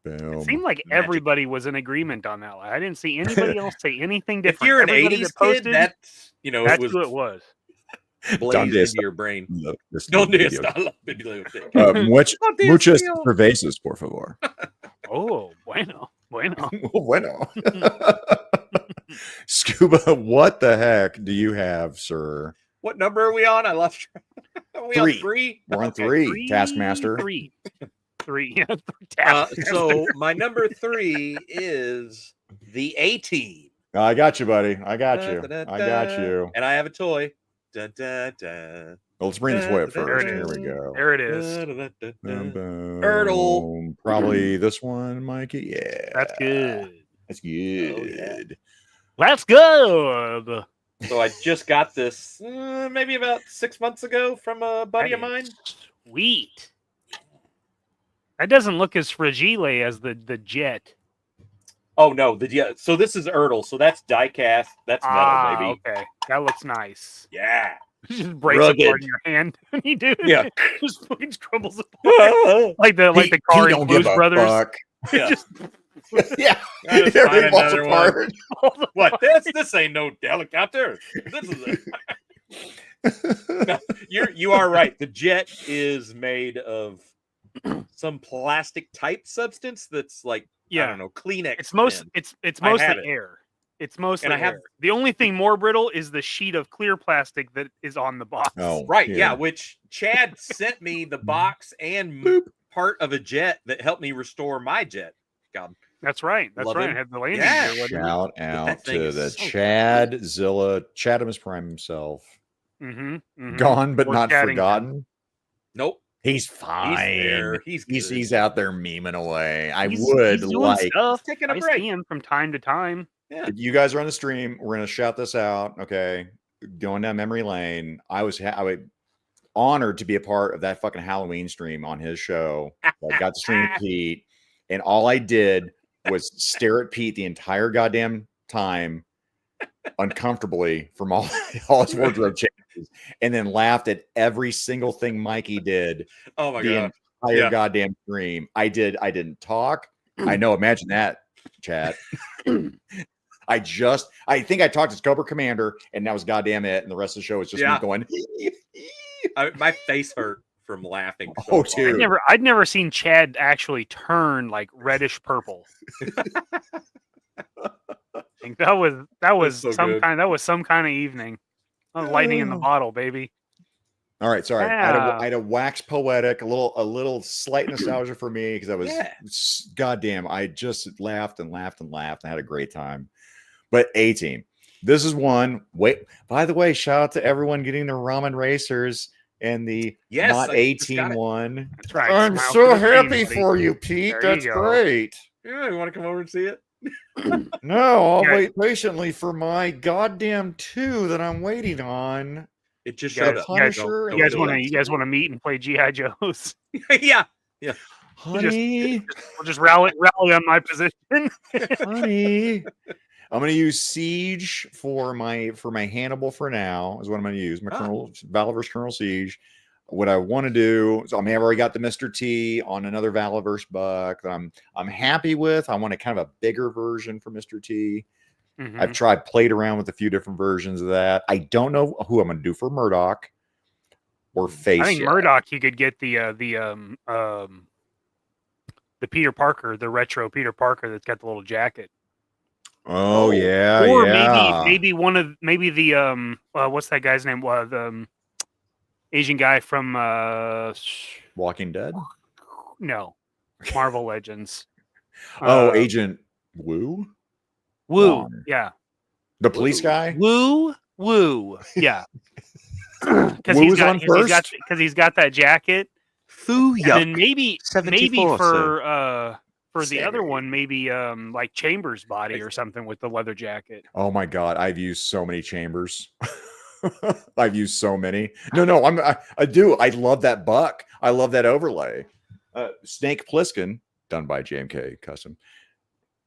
Boom. It seemed like Magic. everybody was in agreement on that one. I didn't see anybody else say anything different. If you're an Everybody 80s that posted, kid, that's that's it was who it was. blazed Donde into your brain. This Donde video. está la biblioteca? Muchas cervezas, por favor. Oh, bueno. Bueno. Scuba, what the heck do you have, sir? What number are we on? I lost track. Are we Three. on 3? We're on Okay. three, Taskmaster. Three. Yeah, Taskmaster. So my number 3 is the A-Team. I got you, buddy. I got you. Da, da, da, I got you. And I have a toy. Da, da, da. Well, let's bring the toy up There first. it Here is. we go. There it is. Da, da, da, da, Boom, da. boom. Hurdle. Probably this one, Mikey. Yeah. That's good. That's good. Oh, yeah. That's good. So I just got this maybe about 6 months ago from a buddy of mine. Sweet. That doesn't look as fragile as the jet. Oh no, so this is Erdl, so that's die cast, that's metal, baby. Okay. That looks nice. Yeah. Just breaks Rugged. apart in your hand when you do it. Yeah. Just fucking crumbles apart. like the car in Blues Brothers. Fuck. Yeah. Just yeah. I just find Everything falls another one. apart. What? This ain't no helicopter. This is you are right. The jet is made of some plastic type substance that's like I don't know, Kleenex. It's mostly have it. air. It's mostly And I have- air. The only thing more brittle is the sheet of clear plastic that is on the box. Oh, Right, yeah. Which Chad sent me the box and part of a jet that helped me restore my jet. God, That's right. That's Love right. him. I had the landing Yeah. gear. Shout out that thing to is the so Chad Zilla, Chadimus Prime himself. Mm-hmm. Gone but Or not Chaddington. forgotten. nope. He's fine. there. He's He's out there memeing away. I He's would doing like stuff. taking a I break. see him from time to time. if you guys are on the stream. We're gonna shout this out. Okay, going down memory lane. I was honored to be a part of that fucking Halloween stream on his show. I got to stream with Pete, and all I did was stare at Pete the entire goddamn time, uncomfortably from all his wardrobe changes, and then laughed at every single thing Mikey did. Oh my The god. entire Yeah. goddamn stream. I didn't talk. I know. Imagine that, chat. I think I talked to Cobra Commander, and that was goddamn it. And the rest of the show was just me Yeah. going. My face hurt from laughing. Oh, so hard. dude. I'd never seen Chad actually turn like reddish purple. I think that was so some good. kind of evening. Lightning in the bottle, baby. All right, sorry. Yeah. I had a wax poetic, a little slight nostalgia for me because I was goddamn. I just laughed and laughed and laughed. I had a great time. But A-Team, this is one. Wait, by the way, shout out to everyone getting their ramen racers and the Yes, not I just got A-Team it. one. That's right. I'm Smile so for the happy team, buddy. for you, Pete. There you That's go. great. Yeah, you want to come over and see it? No, I'll Yeah. wait patiently for my goddamn 2 that I'm waiting on. It just You showed guys- up. Punisher You guys and want to the- you guys want to meet and play GI Joes? Yeah. Honey, We'll just rally on my position. honey. I'm going to use Siege for my Hannibal for now. Is what I'm going to use. My Colonel Valorverse Colonel Siege. What I want to do is, I've already got the Mr. T on another Valorverse buck that I'm happy with. I want a kind of a bigger version for Mr. T. Mhm. I've played around with a few different versions of that. I don't know who I'm going to do for Murdoch or Face. I think yet. Murdoch, you could get the Peter Parker, the retro Peter Parker that's got the little jacket. Oh yeah, or yeah. maybe the what's that guy's name? The Asian guy from Walking Dead. no, Marvel Legends. Oh, Agent Wu. Woo, Wong. yeah, The police guy. Woo, yeah. Because Wu was on first. because he's got that jacket. Foo And yuck. then maybe 74, for the other one, maybe like Chambers' body or something with the leather jacket. Oh my god, I've used so many chambers. I've used so many. No, I do. I love that buck. I love that overlay. Snake Plissken, done by JMK Custom.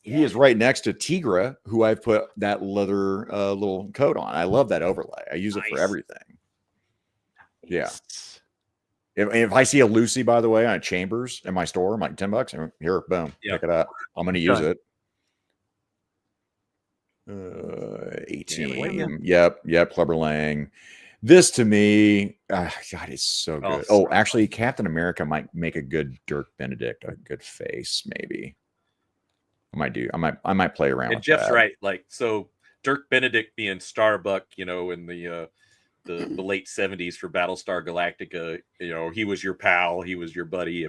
He is right next to Tigra, who I've put that leather little coat on. I love that overlay. I use it for everything. Yeah. If I see a Lucy, by the way, on Chambers in my store, I'm like $10. Here, boom, pick it up. I'm going to use it. 18. Yep. Clubber Lang. This to me, God, it's so good. Oh, actually, Captain America might make a good Dirk Benedict, a good face, maybe. I might play around. And with Jeff's that. right. Like, so Dirk Benedict being Starbuck, in the late 70s for Battlestar Galactica, he was your pal, he was your buddy.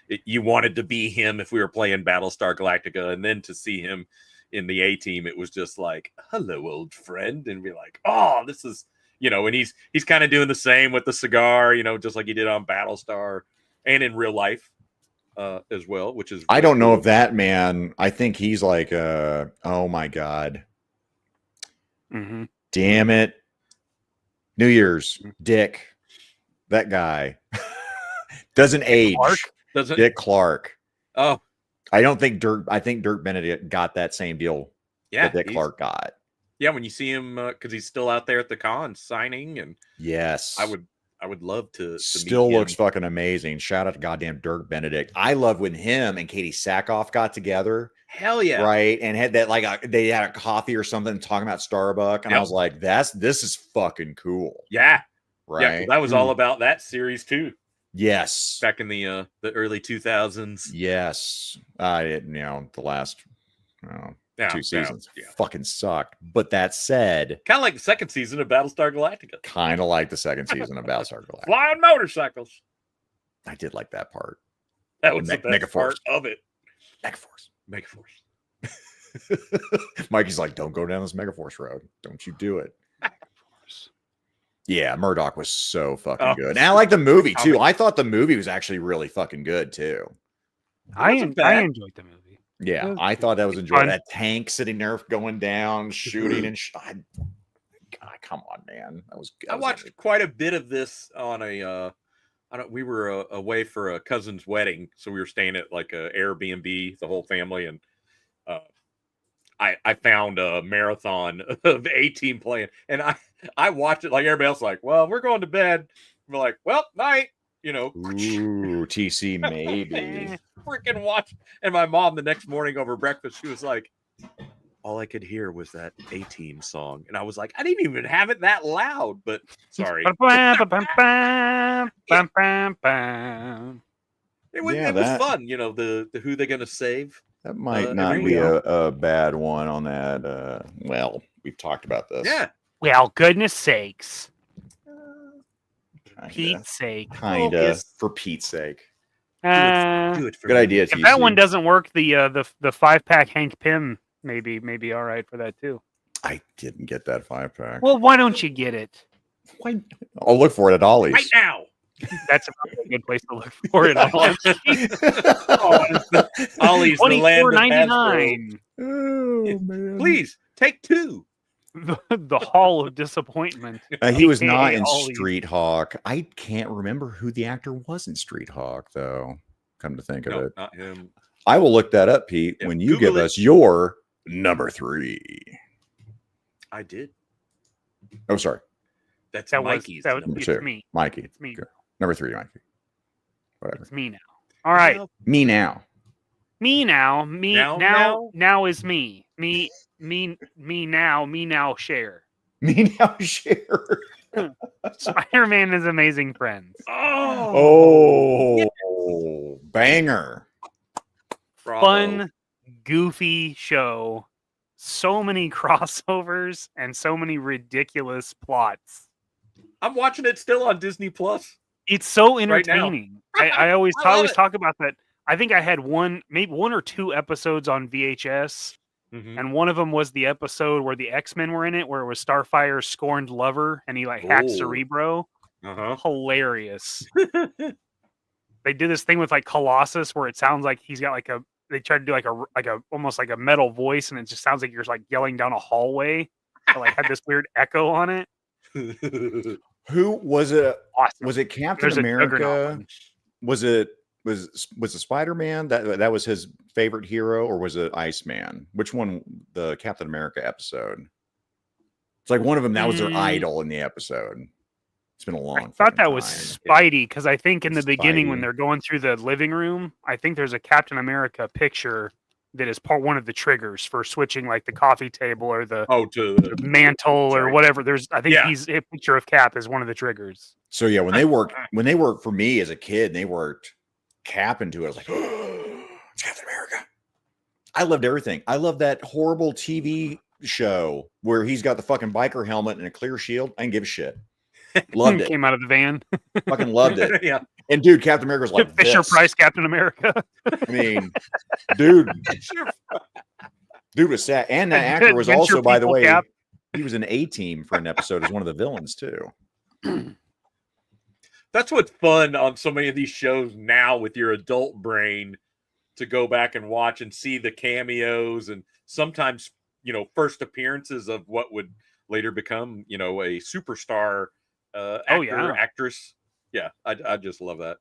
If you wanted to be him, if we were playing Battlestar Galactica, and then to see him in the A Team, it was just like, hello, old friend, and be like, oh, this is, and he's kind of doing the same with the cigar, just like he did on Battlestar and in real life as well, which is really I don't know cool. if that man. I think he's like, oh my god, damn it. New Year's, Dick, that guy doesn't age. Dick Clark. Oh, I don't think Dirk. I think Dirk Benedict got that same deal that Dick Clark got. Yeah, when you see him, because he's still out there at the con signing, and yes, I would love to still meet him. Looks fucking amazing. Shout out to goddamn Dirk Benedict. I love when him and Katie Sackhoff got together. Hell yeah, right, and had that they had a coffee or something talking about Starbuck, and I was like, this is fucking cool. Yeah, right. Yeah, that was all about that series too. Yes, back in the early 2000s. Yes, the last 2 seasons fucking sucked. But that said, kind of like the second season of Battlestar Galactica. Kind of like the second season of Battlestar Galactica. Flying motorcycles. I did like that part. That was the best part of it. Megaforce. Mikey's like, don't go down this Megaforce road. Don't you do it. Yeah, Murdoch was so fucking good. And I like the movie too. I thought the movie was actually really fucking good too. I enjoyed the movie. Yeah, I thought that was enjoyable. That tank sitting there going down, shooting and God, come on, man. That was good. I watched quite a bit of this on we were away for a cousin's wedding, so we were staying at like a Airbnb, the whole family, and I found a marathon of A-Team playing, and I watched it like everybody else, like, well, we're going to bed. We're like, well, night, Ooh, TC maybe. Freaking watch. And my mom the next morning over breakfast, she was like, all I could hear was that A-Team song. And I was like, I didn't even have it that loud, but sorry. It was fun, the who they're gonna save. That might not be a bad one on that. Well, we've talked about this. Yeah. Well, goodness sakes. Pete's sake. Kinda. For Pete's sake. Good idea. If that one doesn't work, the 5-pack Hank Pym maybe all right for that too. I didn't get that 5-pack. Well, why don't you get it? I'll look for it at Ollie's right now. That's a good place to look for it. Ollie's $24.99. Oh man! Please take 2. The Hall of Disappointment. He was not in Street Hawk. I can't remember who the actor was in Street Hawk, though. Come to think of it, not him. I will look that up, Pete, when you give us your number 3. I did. Oh, sorry. That's Mikey's. Number 2. Me. Mikey. It's me. Number 3, Mikey. Whatever. It's me now. All right. Me now. Me now. Now is me. Me now, share. Me now, share. Spider-Man is Amazing Friends. Oh, banger. Bravo. Fun, goofy show. so many crossovers and so many ridiculous plots. I'm watching it still on Disney Plus. It's so Right now. entertaining. I always I love it. talk about that. I think I had maybe one or two episodes on VHS, and one of them was the episode where the X-Men were in it, where it was Starfire's scorned lover, and he like hacked Oh. Cerebro. Uh-huh. Hilarious. They did this thing with like Colossus, where it sounds like he's got like they tried to do like a almost like a metal voice, and it just sounds like you're like yelling down a hallway. It like had this weird echo on it. Who was it? Awesome. Was it Captain There's a Juggernaut America? one. Was it Spider-Man that was his favorite hero, or was it Iceman? Which one? The Captain America episode. It's like one of them that was their idol in the episode. It's been a long. I thought that fucking was time. Spidey, because I think in the beginning when Spidey. they're going through the living room, I think there's a Captain America picture that is one of the triggers for switching like the coffee table or the to mantle or Sorry. whatever. I think Yeah. a picture of Cap is one of the triggers. So yeah, when they worked for me as a kid, and they worked Cap into it. I was like, oh, it's Captain America. I loved everything. I love that horrible TV show where he's got the fucking biker helmet and a clear shield. I didn't give a shit. Loved it. Came out of the van. Fucking loved it. Yeah. And dude, Captain America was like Fisher this. Price Captain America. I mean, dude was sad. And that actor was Adventure also, by the People way, Cap. he was an A-team for an episode as one of the villains too. That's what's fun on so many of these shows now with your adult brain, to go back and watch and see the cameos and sometimes, first appearances of what would later become, a superstar actor, actress. Yeah, I just love that.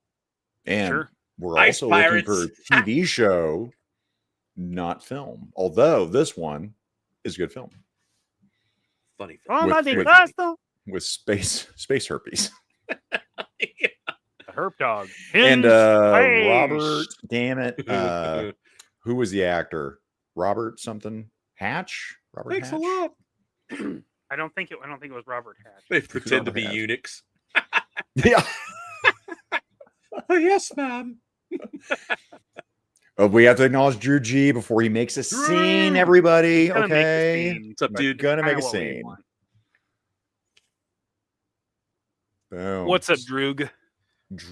And Sure. we're Ice also Pirates. looking for TV show, not film. Although this one is good film Funny. Oh, With- nothing with- faster. with space herpes. The Herp Dog. And In space. Robert, damn it, who was the actor? Robert something Hatch. Robert Thanks Hatch. a lot. I don't think it was Robert Hatch. They pretend to be Hatch. eunuchs. Yeah. Oh, yes, ma'am. We have to acknowledge Drew G before he makes a scene. Everybody, Gonna make a okay? scene. What's up, dude? Gonna make a Kinda what we scene. want. Boom. What's up, Droog?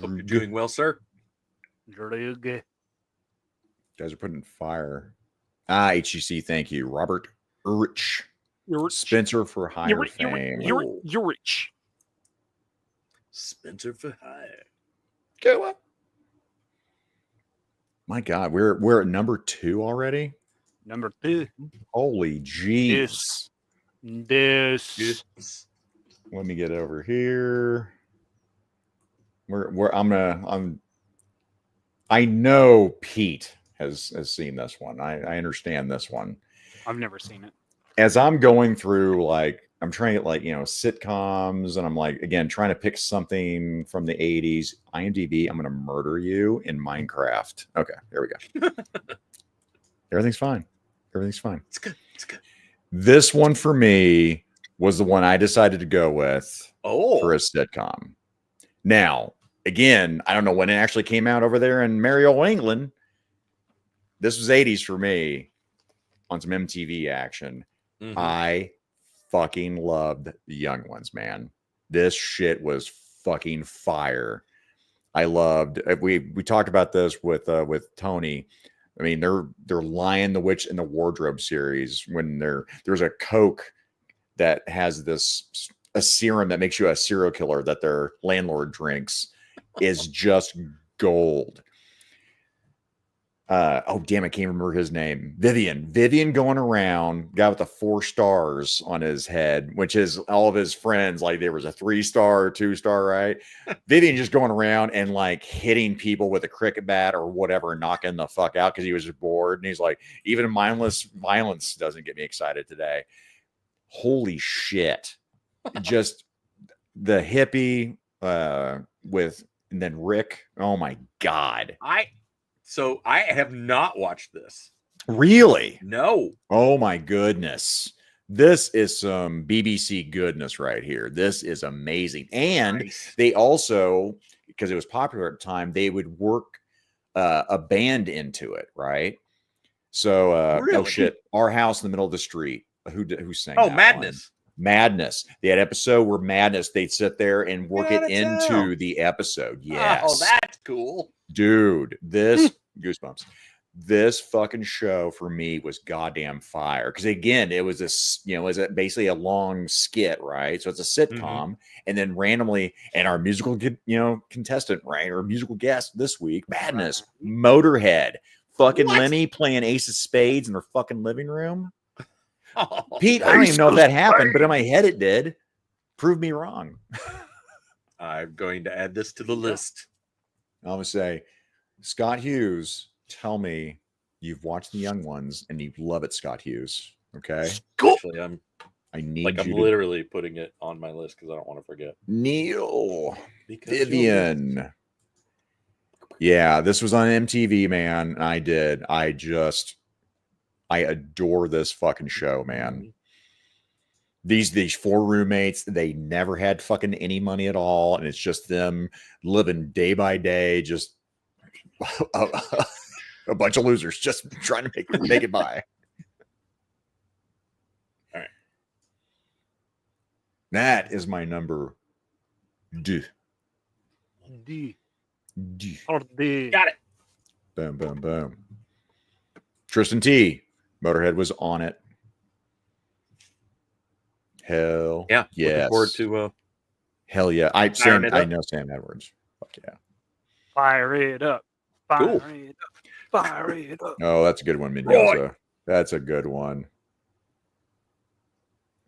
Hope you're Drew? doing well, sir. Droog. Guys are putting fire. HGC, thank you. Robert Urich. Spencer for Hire fame. You're rich. Spencer for hire. Go up. My God, we're at number 2 already. Number 2. Holy jeez. This. Yes. Let me get over here. I know Pete has seen this one. I understand this one. I've never seen it. As I'm going through, like, I'm trying to get, like, sitcoms, and I'm like, again, trying to pick something from the 80s. IMDb, I'm going to murder you in Minecraft. Okay, there we go. Everything's fine. Everything's fine. It's good. It's good. This one for me was the one I decided to go with for a Oh, sitcom. Now, again, I don't know when it actually came out over there in merry old England. This was 80s for me on some MTV action. mhm. I fucking loved the Young Ones, man. This shit was fucking fire. I loved. We talked about this with Tony. I mean, they're Lion, the Witch, and the Wardrobe series. When there's a Coke that has a serum that makes you a serial killer that their landlord drinks is just gold. Oh damn, I can't remember his name. Vivian going around, guy with the 4 stars on his head, which is all of his friends. Like, there was a 3-star, 2-star, right? Vivian just going around and like hitting people with a cricket bat or whatever, knocking the fuck out because he was just bored. And he's like, even mindless violence doesn't get me excited today. Holy shit. Just the hippie and then Rick. Oh my God. So I have not watched this. Really? No. Oh my goodness. This is some BBC goodness right here. This is amazing. And Nice. they also, because it was popular at the time, they would work a band into it, right? So, oh Really? shit, Our House in the Middle of the Street. Who sang? Oh, that one? Madness. Madness. They had episode where Madness. They'd sit there and work it Gotta into tell. the episode. Oh, Yes, that's cool. dude. This goosebumps. This fucking show for me was goddamn fire. Because again, it was basically a long skit, right? So it's a sitcom, and then randomly, and our musical, contestant, right, or musical guest this week, Madness, Motorhead, fucking What? Lemmy playing Ace of Spades in their fucking living room. Oh, Pete, I don't even know if that happened, but in my head it did. Prove me wrong. I'm going to add this to the list. I'm gonna say, Scott Hughes, tell me you've watched The Young Ones and you love it, Scott Hughes. Okay. Actually, I'm I'm literally putting it on my list because I don't want to forget. Neil Because Vivian. Yeah, this was on MTV, man. And I adore this fucking show, man. These four roommates, they never had fucking any money at all, and it's just them living day by day, just a bunch of losers just trying to make it by. All right. That is my number. D. Got it. Boom, boom, boom. Tristan T. Motorhead was on it. Hell Yeah. yes. Looking forward to hell yeah. I know Sam Edwards. Fuck yeah. Fire it up. Fire Cool. it up. Fire it up. Oh, that's a good one, Mendoza. That's a good one.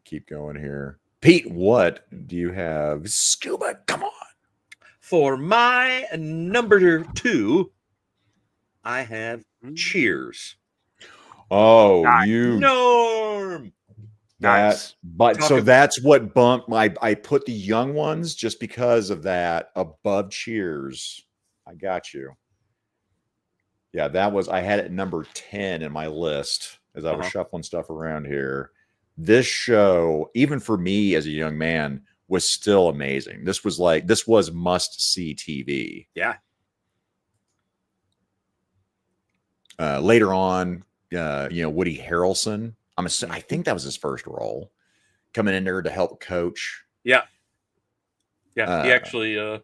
Keep going here. Pete, what do you have? Scuba, come on. For my number 2, I have Cheers. Oh, Nice. Norm. Nice. That's what bumped I put The Young Ones just because of that above Cheers. I got you. Yeah, I had it at number 10 in my list as I was shuffling stuff around here. This show, even for me as a young man, was still amazing. This was must-see TV. Yeah. Later on, Woody Harrelson. I think that was his first role, coming in there to help coach. Yeah. Yeah. He actually,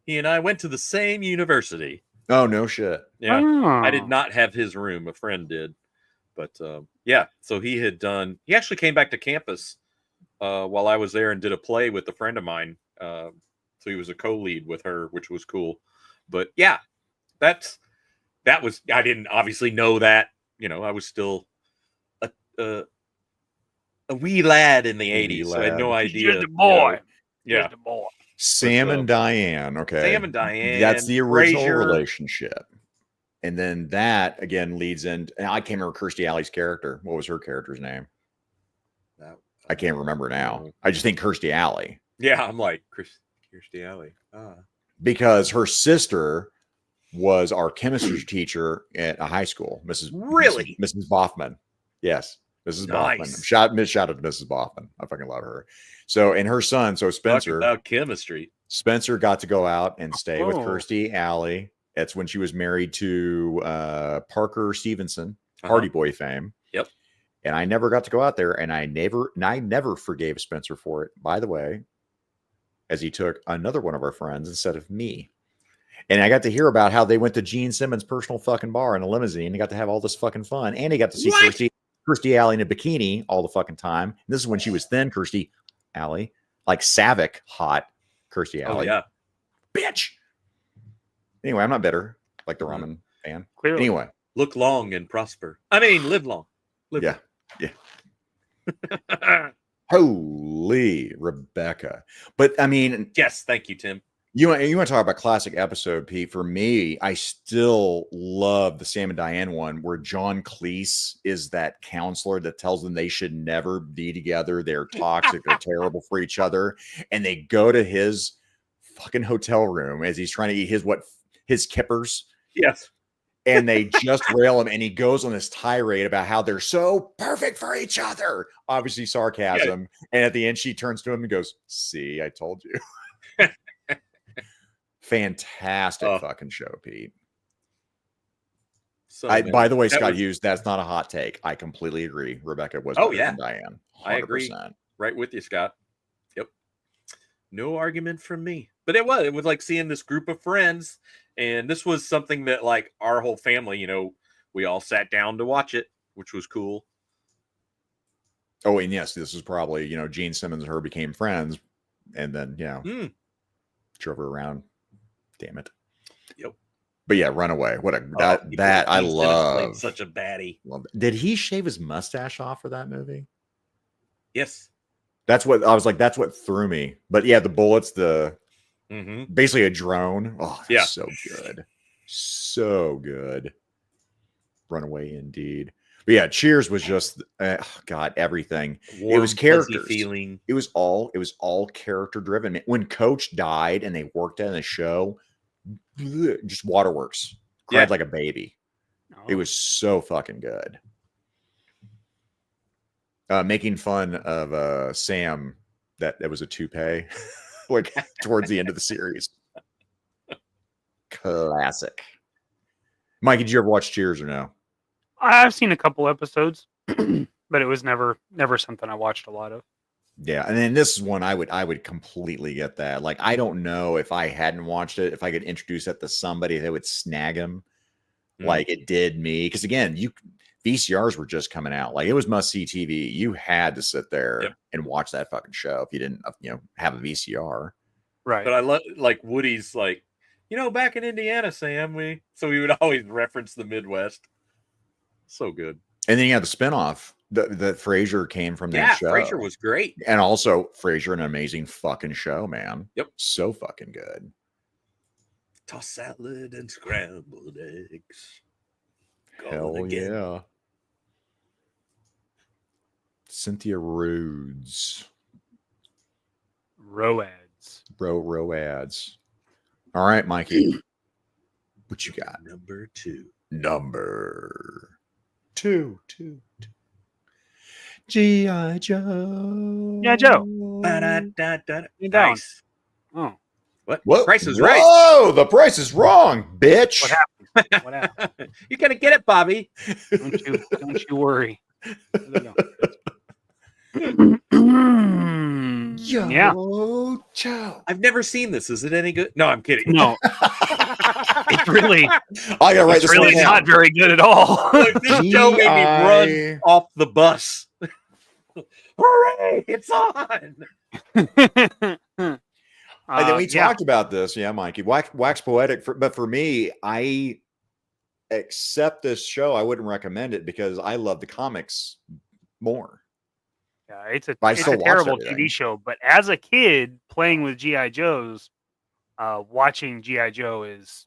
he and I went to the same university. Oh, no shit. Yeah. Oh. I did not have his room. A friend did. But yeah, so he actually came back to campus while I was there and did a play with a friend of mine. So he was a co-lead with her, which was cool. But yeah, I didn't obviously know that. I was still a wee lad in the 80s, so I had no idea. Just a boy. Yeah. Just a boy. Sam and Diane. Okay. Sam and Diane. That's the original Frasier. relationship. And then that again leads in. I can't remember Kirstie Alley's character. What was her character's name? I can't remember now. I just think Kirstie Alley. Yeah, I'm like Kirstie Alley. Because her sister was our chemistry teacher at a high school, Mrs. Boffman. Yes, Mrs. Nice. Boffman. Shout out to Mrs. Boffman. I fucking love her. So, and her son, Spencer. Talk about chemistry. Spencer got to go out and stay with Kirstie Alley. That's when she was married to Parker Stevenson, Hardy Boy fame. Yep. And I never got to go out there, and I never forgave Spencer for it, by the way, as he took another one of our friends instead of me. And I got to hear about how they went to Gene Simmons' personal fucking bar in a limousine and got to have all this fucking fun. And he got to see Kirstie Alley in a bikini all the fucking time. And this is when she was thin, Kirstie Alley, like Savick hot Kirstie Alley. Oh, yeah. Bitch. Anyway, I'm not bitter like the ramen fan. Clearly. Anyway. Look long and prosper. I mean, live long. Yeah. Holy Rebecca. But I mean, yes, thank you, Tim. You want to talk about classic episode, Pete? For me, I still love the Sam and Diane one where John Cleese is that counselor that tells them they should never be together. They're toxic. They're terrible for each other. And they go to his fucking hotel room as he's trying to eat his kippers. Yes. And they just rail him, and he goes on this tirade about how they're so perfect for each other. Obviously sarcasm. Yeah. And at the end, she turns to him and goes, "See, I told you." Fantastic fucking show, Pete. By the way, That Scott was- Hughes, that's not a hot take. I completely agree. Rebecca was Oh, better yeah. than Diane. 100%. I agree. Right with you, Scott. Yep. No argument from me. But it was like seeing this group of friends, and this was something that like our whole family, you know, we all sat down to watch it, which was cool. Oh, and yes, this is probably, you know, Gene Simmons and her became friends, and then, you know, drove her around. Damn it. Yep. But yeah, Runaway. What a Gene I Simmons love. played such a baddie. Did he shave his mustache off for that movie? Yes. That's what I was like. That's what threw me. But yeah, the bullets, Mm-hmm. basically a drone. Oh, that's Yeah. so good. So good. Runaway indeed. But yeah, Cheers was just God, everything. Warm, it was characters. fuzzy feeling. It was all character driven. When Coach died and they worked on the show, just waterworks. Cried like a baby. Oh. It was so fucking good. Making fun of Sam that was a toupee like towards the end of the series. Classic. Mike, did you ever watch Cheers or no? I've seen a couple episodes, but it was never something I watched a lot of. Yeah, and then this is one I would completely get that. Like, I don't know if I hadn't watched it, if I could introduce that to somebody that would snag him like it did me. Because again, VCRs were just coming out. Like, it was must see TV. You had to sit there and watch that fucking show if you didn't, you know, have a VCR. Right. But I love like Woody's like, you know, back in Indiana, Sam, we would always reference the Midwest. So good. And then you had the spinoff that Frasier came from that show. Frasier was great. And also Frasier, an amazing fucking show, man. Yep. So fucking good. Tossed salad and scrambled eggs. Hell yeah. Cynthia Rhodes. Roads. Roads. All right, Mikey. What you got? Number two. G.I. Joe. Yeah, Joe. Nice. Oh, What? Price is right. Whoa, the price is wrong, bitch. what happened? What happened? You're gonna get it, Bobby. Don't you worry. Yeah. Joe. I've never seen this. Is it any good? No, I'm kidding. No, it's really, I gotta write it's this really one down. not very good at all. Look, this show made me run off the bus. Hooray! It's on. And then we talked about this, yeah, Mikey. Wax poetic, but for me, I accept this show. I wouldn't recommend it because I love the comics more. Yeah, it's a still watch terrible everything. TV show. But as a kid playing with GI Joes, watching GI Joe it's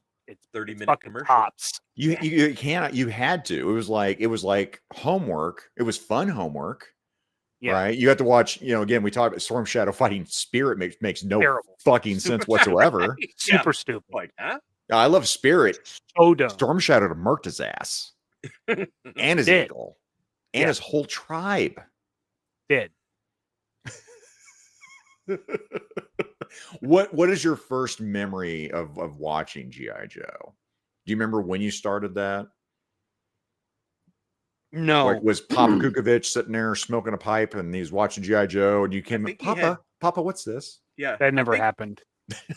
30-minute fucking commercial. tops. You had to. It was like homework. It was fun homework. Yeah. Right. You have to watch, you know, again, we talked about Storm Shadow fighting Spirit makes no Terrible. fucking sense whatsoever. Super stupid. Like, huh? I love Spirit. So dumb. Storm Shadow murked his ass and his Did. eagle and his whole tribe. Did. What is your first memory of watching G.I. Joe? Do you remember when you started that? No. Like, was Papa Kukovich sitting there smoking a pipe and he's watching G.I. Joe and you came, Papa, what's this? Yeah, That never happened.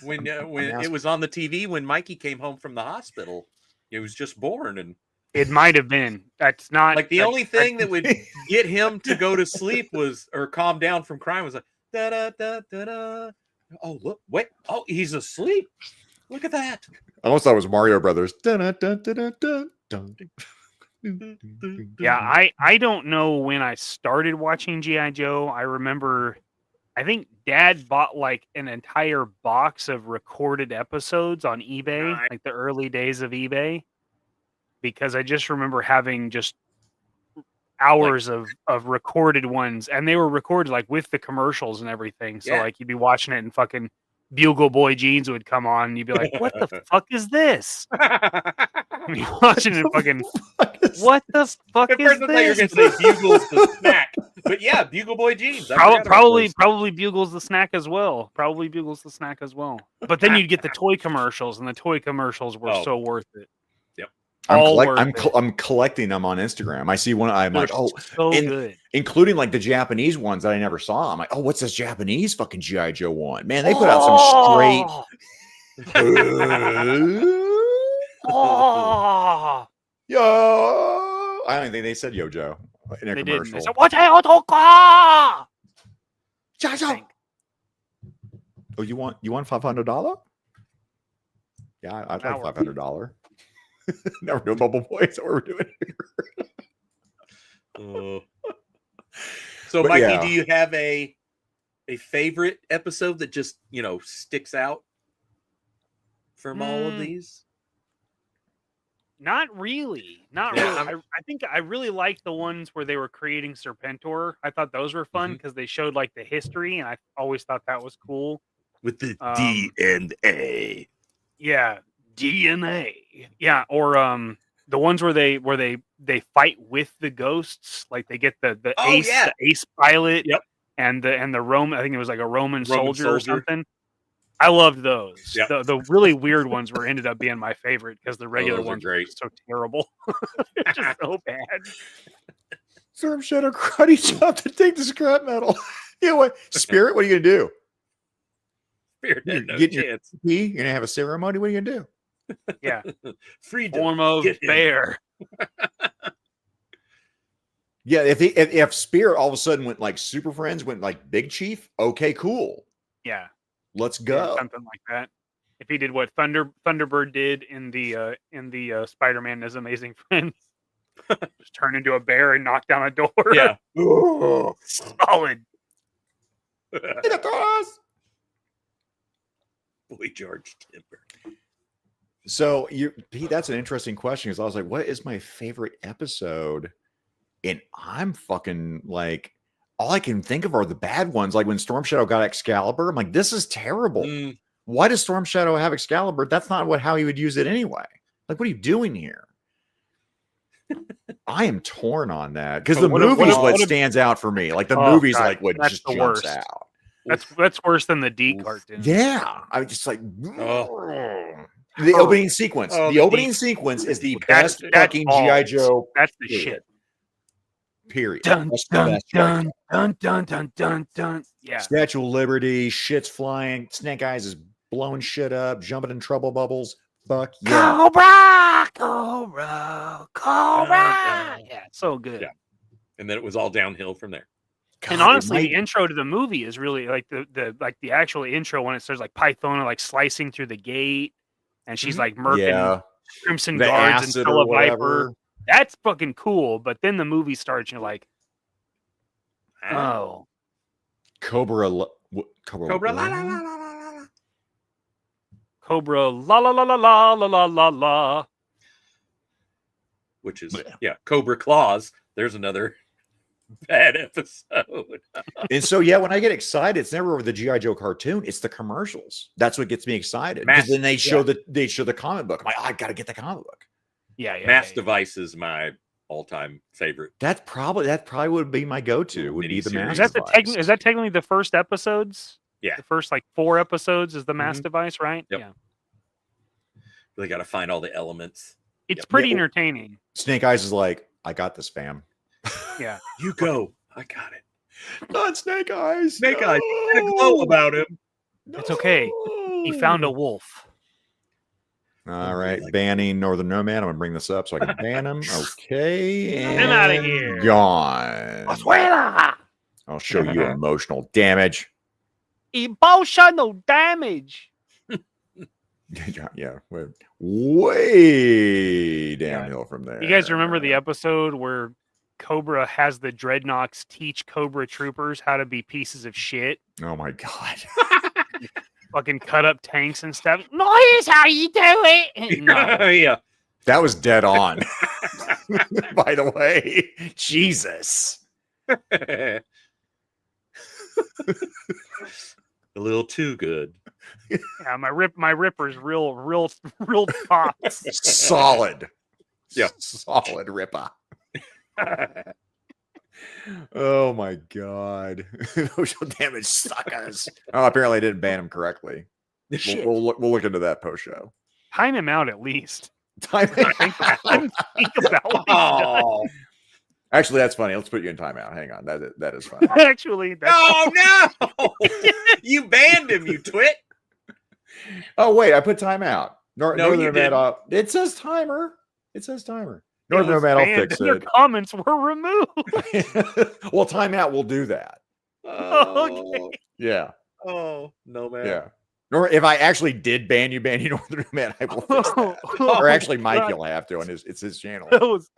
when it was on the TV when Mikey came home from the hospital. He was just born, and It might have been. That's not like the only thing that would get him to go to sleep or calm down from crying was like da da da da da. Oh look, wait! Oh, he's asleep. Look at that. I almost thought it was Mario Brothers. Yeah, I don't know when I started watching G.I. Joe. I remember, I think Dad bought like an entire box of recorded episodes on eBay, Nice. like the early days of eBay, because I just remember having just hours of recorded ones, and they were recorded like with the commercials and everything. So Yeah. like you'd be watching it and fucking Bugle Boy Jeans would come on and you'd be like, what the fuck is this? And you're watching it fucking, what the fuck At is first I thought you were this? going to say Bugles the snack, but yeah, Bugle Boy jeans. I forgot about those. Probably Bugles the snack as well. Probably Bugles the snack as well. But then you'd get the toy commercials, and the toy commercials were Oh. so worth it. All worth it. I'm collecting them on Instagram. I see one. I'm They're like, oh, so good. including like the Japanese ones that I never saw. I'm like, oh, what's this Japanese fucking GI Joe one? Man, they put out some straight. Oh, Yo, I don't think they said Yo Joe in a they commercial. didn't. They said, "What otoka?" Joe. Oh, you want $500? Yeah, I'd like $500. Never knew Bubble Boy. That's what we're doing here. So, But Mikey, yeah. do you have a favorite episode that just sticks out from all of these? Not really. Not Yeah, really. I think I really liked the ones where they were creating Serpentor. I thought those were fun because they showed like the history, and I always thought that was cool. With the DNA. Yeah, DNA. Yeah, or the ones where they fight with the ghosts, like they get the ace pilot, Yep, and the Roman. I think it was like a Roman soldier or soldier. something. I loved those. Yep. The really weird ones were ended up being my favorite because the regular those are ones great. were so terrible. They're just so bad. Storm Shadow karate chop to take the scrap metal. You know what? Spirit, what are you gonna do? Spirit had no Get your chance. key? You're gonna have a ceremony? What are you gonna do? Yeah. Freedom. Form of Get him. bear. Yeah, if Spirit all of a sudden went like Super Friends, went like Big Chief, okay, cool. Yeah. Let's Yeah, go. something like that. If he did what Thunderbird did in the Spider-Man His Amazing Friends, just turn into a bear and knock down a door. Yeah. Solid. Boy George Timber. So Pete, that's an interesting question because I was like, what is my favorite episode? And I'm fucking like, all I can think of are the bad ones. Like when Storm Shadow got Excalibur, I'm like, this is terrible. Why does Storm Shadow have Excalibur? That's not how he would use it anyway. Like, what are you doing here? I am torn on that because the movie is what stands out for me. Like the movie's like what just jumps out. That's worse than the D cartoon. Yeah, I'm just like Oh. the opening sequence. Oh, the opening sequence is the best fucking GI Joe. That's the shit. Period. Dun That's the dun best G.I. Joe. dun dun dun dun dun. Yeah. Statue of Liberty, shit's flying, Snake Eyes is blowing shit up, jumping in trouble bubbles. Fuck yeah. Cobra, Cobra, Cobra. Yeah, so good. Yeah. And then it was all downhill from there. God, and honestly, the intro to the movie is really like the actual intro when it starts like Pythona like slicing through the gate, and she's like murking Crimson the Guards and Televiper. Viper. That's fucking cool. But then the movie starts, and you're like, oh, Cobra la la la la la la. Cobra la la la la la la la la. Which is Cobra Claws. There's another bad episode. And so when I get excited, it's never over the GI Joe cartoon. It's the commercials. That's what gets me excited. Because then they show the comic book. I'm like, I gotta get the comic book. Mass Device is my all-time favorite. That probably would be my go-to. Would be the Mass Device. Is that technically the first episodes? Yeah, the first like 4 episodes is the Mass Device, right? Yep. Yeah. Really got to find all the elements. It's pretty entertaining. Snake Eyes is like, I got this, fam. Yeah, you go. I got it. Not Snake Eyes. Snake Eyes. Had a glow about him. It's okay. He found a wolf. All right, banning Northern Nomad. I'm gonna bring this up so I can ban him. Okay, and get him out of here. Gone. I'll show you emotional damage. Emotional damage. Yeah, way downhill from there. You guys remember the episode where Cobra has the Dreadnoks teach Cobra troopers how to be pieces of shit? Oh my god. Fucking cut up tanks and stuff. No, here's how you do it. No. Yeah. That was dead on. By the way. Jesus. A little too good. Yeah, my ripper's real tops. Solid. Yeah. Solid ripper. Oh my god. Emotional damage suckers. Oh, apparently I didn't ban him correctly. We'll look into that post show. Time him out at least. Let him think about what he's done. Oh, Actually, that's funny. Let's put you in timeout. Hang on. That is funny. Actually, that's oh no! You banned him, you twit. Oh, wait. I put timeout. No, Northern you Nomad. It says timer. It says timer. it Northern was Nomad, I'll banned fix and your it. comments were removed. Well, timeout will do that. Oh, Yeah. oh no, man. Yeah. Nor if I actually did ban you, Northern Nomad, I will fix that. Or actually, Mikey God. will have to, and it's his channel. That was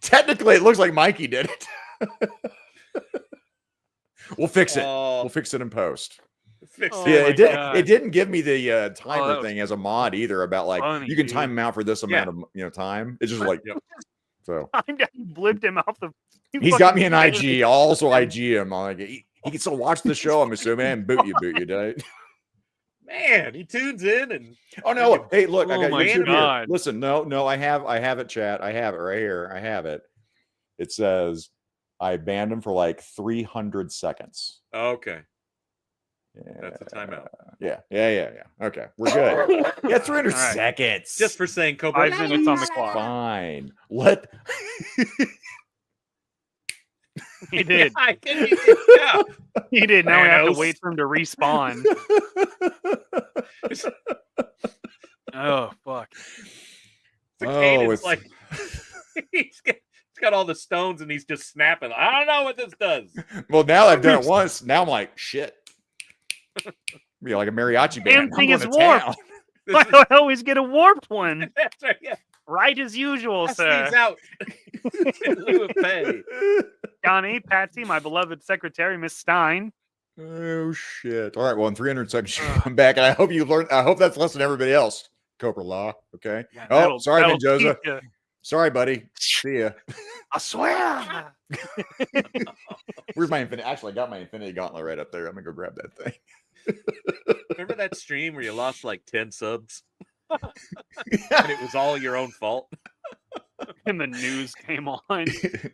Technically, it looks like Mikey did it. We'll fix it. Oh, We'll fix it in post. fix Oh it. Yeah, my it did. God. It didn't give me the that timer was thing as a mod either. About like funny, you can dude. time him out for this amount of time. It's just like Yep. so. I blipped him off the. He's got me an IG. I'll also IG him. I'm like he can still watch the show. I'm assuming and boot you, dude. Man, he tunes in and Oh no! Hey, look, I Oh got my YouTube God. here. Listen, no, I have it, chat. I have it right here. I have it. It says I banned him for like 300 seconds. okay, Yeah, that's a timeout. Yeah. Okay, we're good. Yeah, 300 All right. seconds. Just for saying Cobra. 5 minutes on the clock. Fine. Let. He did. Yeah. He did. Now we have to Thanos. wait for him to respawn. Oh fuck! Zakainen's it's- like he's got all the stones and he's just snapping. I don't know what this does. Well, now I've done it once. Now I'm like, shit. Be like a mariachi band. Damn thing I'm is going to warped. town. This Why is- do I always get a warped one? That's right. Yeah, Right as usual, pass sir. these out in lieu of pay. Johnny, Patsy, my beloved secretary, Miss Stein. Oh shit! All right, well, in 300 seconds, you come back, and I hope you learn. I hope that's less than everybody else. Cobra Law, okay? Yeah, Oh, that'll- sorry, that'll Mendoza. teach ya. Sorry, buddy. See ya. I swear. Where's my infinity? Actually, I got my infinity gauntlet right up there. I'm gonna go grab that thing. Remember that stream where you lost like 10 subs and it was all your own fault? And the news came on.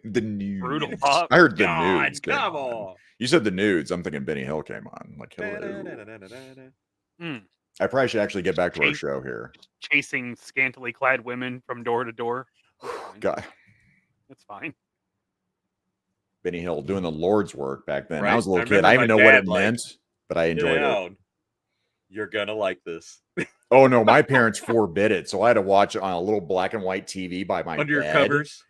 The nudes. Brutal pop. I heard the God, nudes. came come on. on. You said the nudes. I'm thinking Benny Hill came on. Like, hello. Mm. I probably should actually get back to our Chase- show here. Chasing scantily clad women from door to door. God, That's fine. Benny Hill doing the Lord's work back then. I Right. was a little I kid. I didn't even remember know my what dad, it like, meant, but I enjoyed it. Down. You're gonna like this. Oh no, my parents forbid it, so I had to watch it on a little black and white TV by my Under your bed. covers.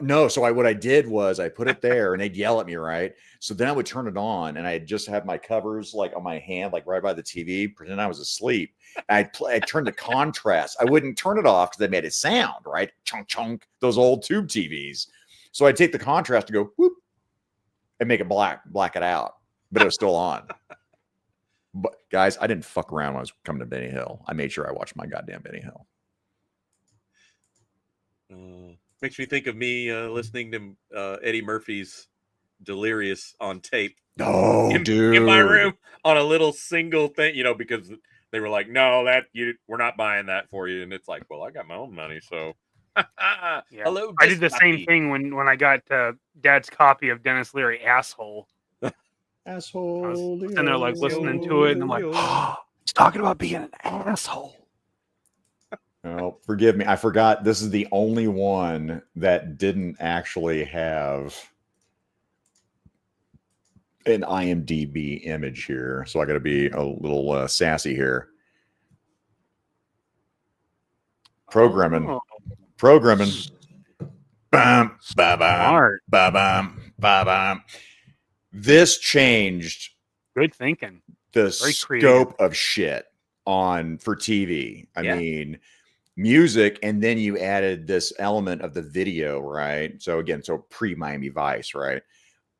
No, so what I did was I put it there, and they'd yell at me, right? So then I would turn it on, and I'd just have my covers like on my hand, like right by the TV, pretend I was asleep. I'd turn the contrast. I wouldn't turn it off because they made a sound, right? Chunk chunk. Those old tube TVs. So I'd take the contrast and go whoop, and make it black it out, but it was still on. But guys, I didn't fuck around when I was coming to Benny Hill. I made sure I watched my goddamn Benny Hill. Makes me think of me listening to Eddie Murphy's Delirious on tape Oh, dude. in my room on a little single thing, because they were like, no, we're not buying that for you. And it's like, well, I got my own money. So Yeah. hello. I did the Disc same Jockey. thing when I got Dad's copy of Dennis Leary, Asshole. Asshole. I was sitting there like listening to it, and I'm like, oh, he's talking about being an asshole. Oh, forgive me. I forgot. This is the only one that didn't actually have an IMDb image here. So I got to be a little sassy here. Programming. Oh, Programming. Bam, ba-bam, smart. ba-bam, ba-bam. This changed Good thinking. the Very creative. scope of shit for TV. I Yeah. mean, music, and then you added this element of the video, right? So again, pre-Miami Vice, right?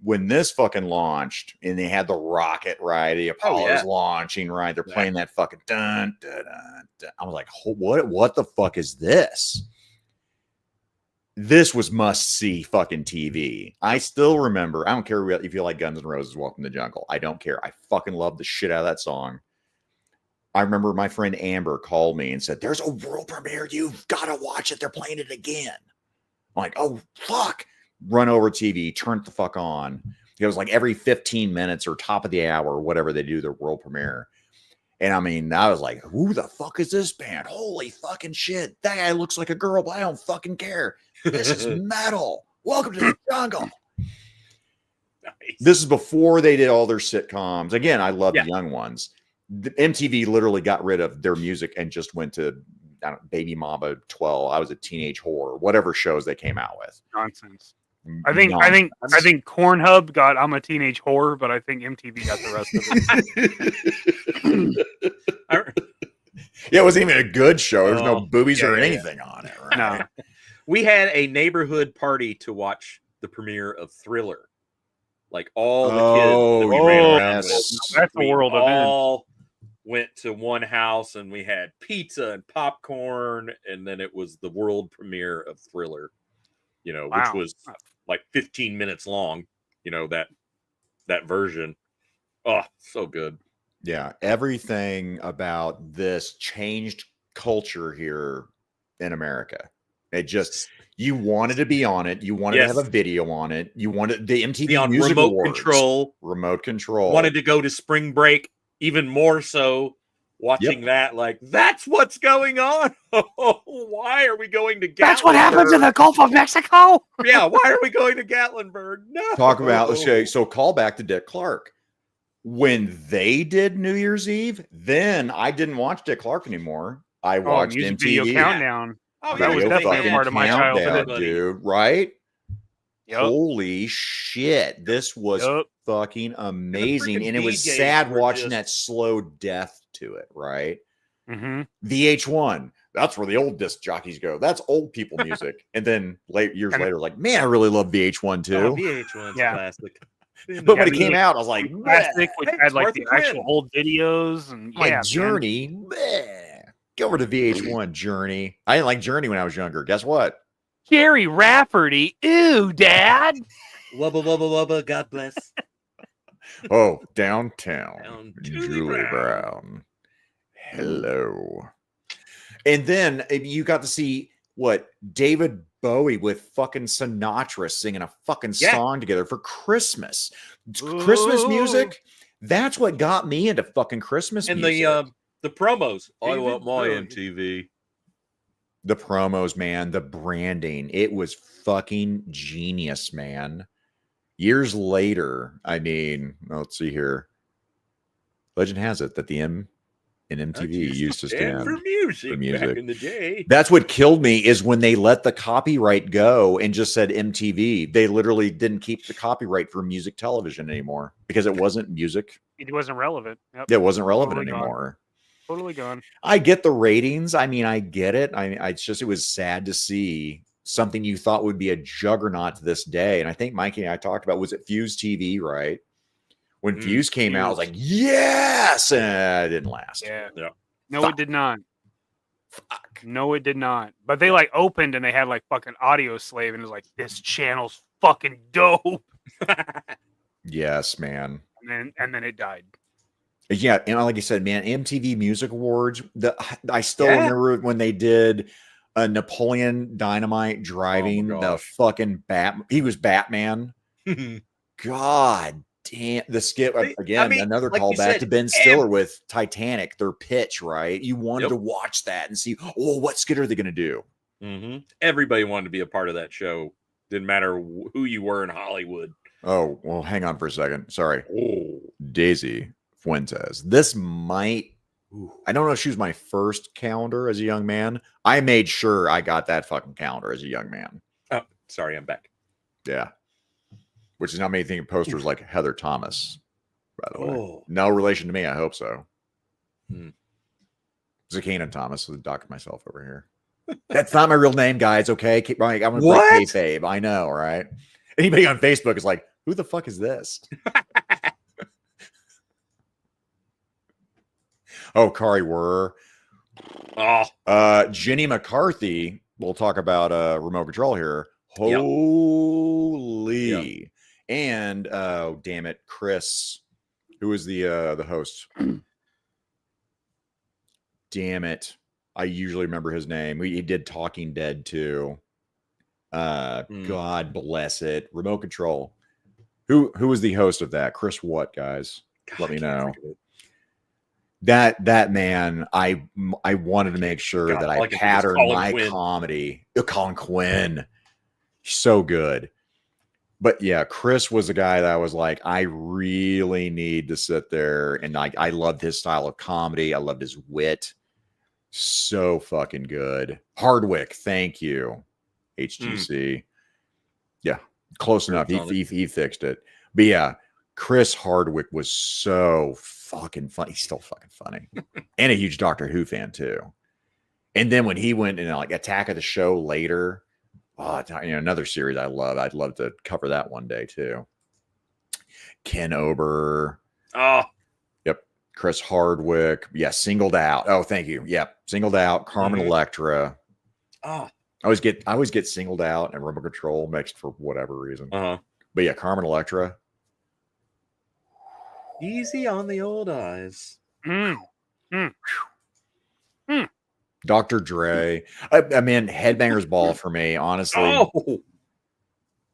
When this fucking launched and they had the rocket, right? The Apollo's yeah. launching, right? They're Yeah. playing that fucking dun, dun, dun, dun. I was like, what the fuck is this? This was must-see fucking TV. I still remember. I don't care if you like Guns N' Roses, Welcome to the Jungle. I don't care. I fucking love the shit out of that song. I remember my friend Amber called me and said, there's a world premiere. You've got to watch it. They're playing it again. I'm like, oh, fuck. Run over TV, turn it the fuck on. It was like every 15 minutes or top of the hour or whatever they do their world premiere. And I mean, I was like, who the fuck is this band? Holy fucking shit. That guy looks like a girl, but I don't fucking care. This is metal. Welcome to the jungle. Nice. This is before they did all their sitcoms. Again, I love Yeah. the young ones. The MTV literally got rid of their music and just went to Baby Mama 12. I was a teenage whore, whatever shows they came out with. Nonsense. I think Cornhub got I'm a teenage whore, but I think MTV got the rest of it. Yeah, it wasn't even a good show. There's no boobies or yeah. anything on it. Right? No. We had a neighborhood party to watch the premiere of Thriller. Like all the kids that we ran around with. That's a world all went to one house and we had pizza and popcorn, and then it was the world premiere of Thriller, you know, which was like 15 minutes long, you know, that version. Oh, so good. Yeah, everything about this changed culture here in America. It just, you wanted to be on it. You wanted to have a video on it. You wanted the MTV Music remote Awards. Remote control. Wanted to go to spring break even more so. Watching that, like, that's what's going on. Why are we going to Gatlinburg? That's what happens in the Gulf of Mexico. Yeah, why are we going to Gatlinburg? No. Talk about, okay, so call back to Dick Clark. When they did New Year's Eve, then I didn't watch Dick Clark anymore. I watched Music MTV. Video Countdown. Oh, that was definitely a part of my childhood, dude. Right? Yep. Holy shit! This was fucking amazing, and it was sad watching that slow death to it. Right? Mm-hmm. VH1. That's where the old disc jockeys go. That's old people music. And then years later, like, man, I really love VH1 too. Oh, VH1's classic. But when it came out, I was like, classic, which had like the actual old videos and like Journey. Go over to VH1, Journey. I didn't like Journey when I was younger. Guess what? Jerry Rafferty. Ew, Dad. Wubba wubba wubba. God bless. Oh, downtown. Julie Brown. Hello. And then you got to see what David Bowie with fucking Sinatra singing a fucking song together for Christmas. Christmas music. That's what got me into fucking Christmas music. And the promos. I want my MTV. The promos, man, the branding. It was fucking genius, man. Years later, I mean, let's see here. Legend has it that the M in MTV used to stand for music back in the day. That's what killed me is when they let the copyright go and just said MTV. They literally didn't keep the copyright for music television anymore because it wasn't music. It wasn't relevant. Yep. It wasn't relevant anymore. Totally gone. I get the ratings. I mean, I get it. It was sad to see something you thought would be a juggernaut to this day. And I think Mikey and I talked about, was it Fuse TV, right? When Fuse came out, I was like, yes! And it didn't last. Yeah. No, it did not. Fuck. No, it did not. But they like opened and they had like fucking Audio Slave and it was like, this channel's fucking dope. Yes, man. And then it died. Yeah, and like I said, man, MTV Music Awards. I still remember when they did Napoleon Dynamite driving the fucking He was Batman. God damn, the skip again. Another like callback to Ben Stiller with Titanic. Their pitch, right? You wanted to watch that and see, what skit are they going to do? Mm-hmm. Everybody wanted to be a part of that show. Didn't matter who you were in Hollywood. Oh well, hang on for a second. Sorry, Daisy Fuentes. This might, I don't know if she was my first calendar as a young man. I made sure I got that fucking calendar as a young man. Oh, sorry, I'm back. Yeah. Which is now made me think of posters like Heather Thomas, by the way. No relation to me, I hope so. Zakainen Thomas, the doctor myself over here. That's not my real name, guys, okay? I'm going to break kayfabe. I know, right? Anybody on Facebook is like, who the fuck is this? Kari Wurr. Jenny McCarthy. We'll talk about remote control here. Holy. Yep. And damn it, Chris, who is the host? Damn it. I usually remember his name. He did Talking Dead too. God bless it. Remote control. Who was the host of that? Chris what, guys? Let me know. That man, I wanted to make sure God, that all I I can think is patterned Colin my Quinn. comedy. Colin Quinn, so good. But yeah, Chris was the guy that I was like, I really need to sit there, and I loved his style of comedy. I loved his wit. So fucking good. Hardwick, thank you. HGC. Yeah, close enough. He fixed it. But yeah, Chris Hardwick was so fucking funny. He's still fucking funny. And a huge Doctor Who fan too. And then when he went in like Attack of the Show later, another series I love. I'd love to cover that one day too. Ken Ober. Oh, yep. Chris Hardwick. Yeah, Singled Out. Oh, thank you. Yep. Singled Out. Carmen Electra. Oh. I always get Singled Out and Remote Control mixed for whatever reason. Uh-huh. But yeah, Carmen Electra. Easy on the old eyes. Dr. Dre. I mean, Headbangers Ball for me, honestly. Oh.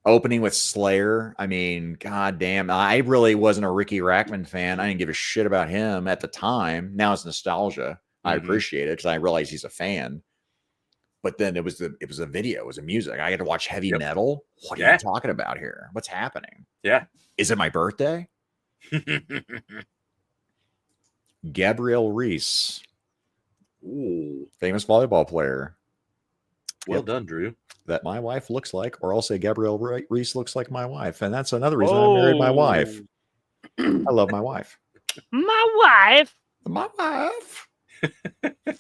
Opening with Slayer. I mean, god damn. I really wasn't a Ricky Rackman fan. I didn't give a shit about him at the time. Now it's nostalgia. I appreciate it because I realize he's a fan. But then it was a video, it was a music. I had to watch heavy metal. What are you talking about here? What's happening? Yeah. Is it my birthday? Gabrielle Reese. Ooh. Famous volleyball player. Well done, Drew. That my wife looks like, or I'll say Gabrielle Reese looks like my wife. And that's another reason I married my wife. I love my wife. My wife. My wife. But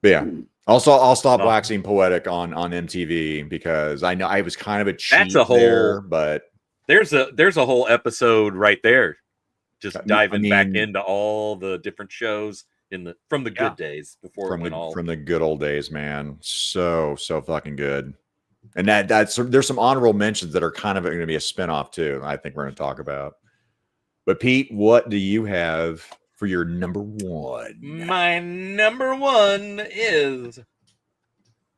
yeah. Also, I'll stop waxing poetic on MTV because I know I was kind of a cheat. That's a whole. There, but there's a whole episode right there, just diving back into all the different shows from the good days before from the good old days, man. So fucking good. And that's there's some honorable mentions that are kind of going to be a spinoff too. I think we're going to talk about. But Pete, what do you have for your number one? My number one is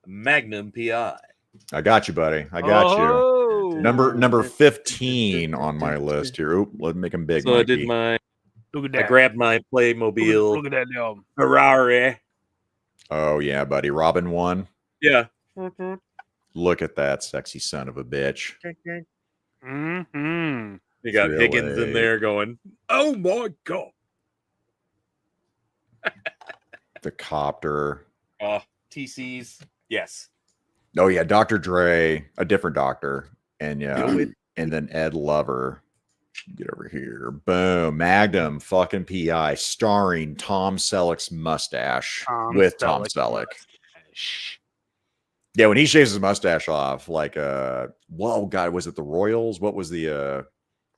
Magnum PI. I got you, buddy. I got you. Number 15 on my list here. Oop, let's make them big. So Mikey. I grabbed my Playmobil. Look at that Ferrari. Oh yeah, buddy. Robin 1. Yeah. Look at that sexy son of a bitch. You got Higgins in there going, oh my God. The copter. TCs. Yes. Oh yeah, Dr. Dre, a different doctor. And yeah, and then Ed Lover. Get over here. Boom. Magnum fucking PI starring Tom Selleck's mustache with Tom Selleck. Yeah, when he shaves his mustache off, like whoa, God, was it the Royals? What was the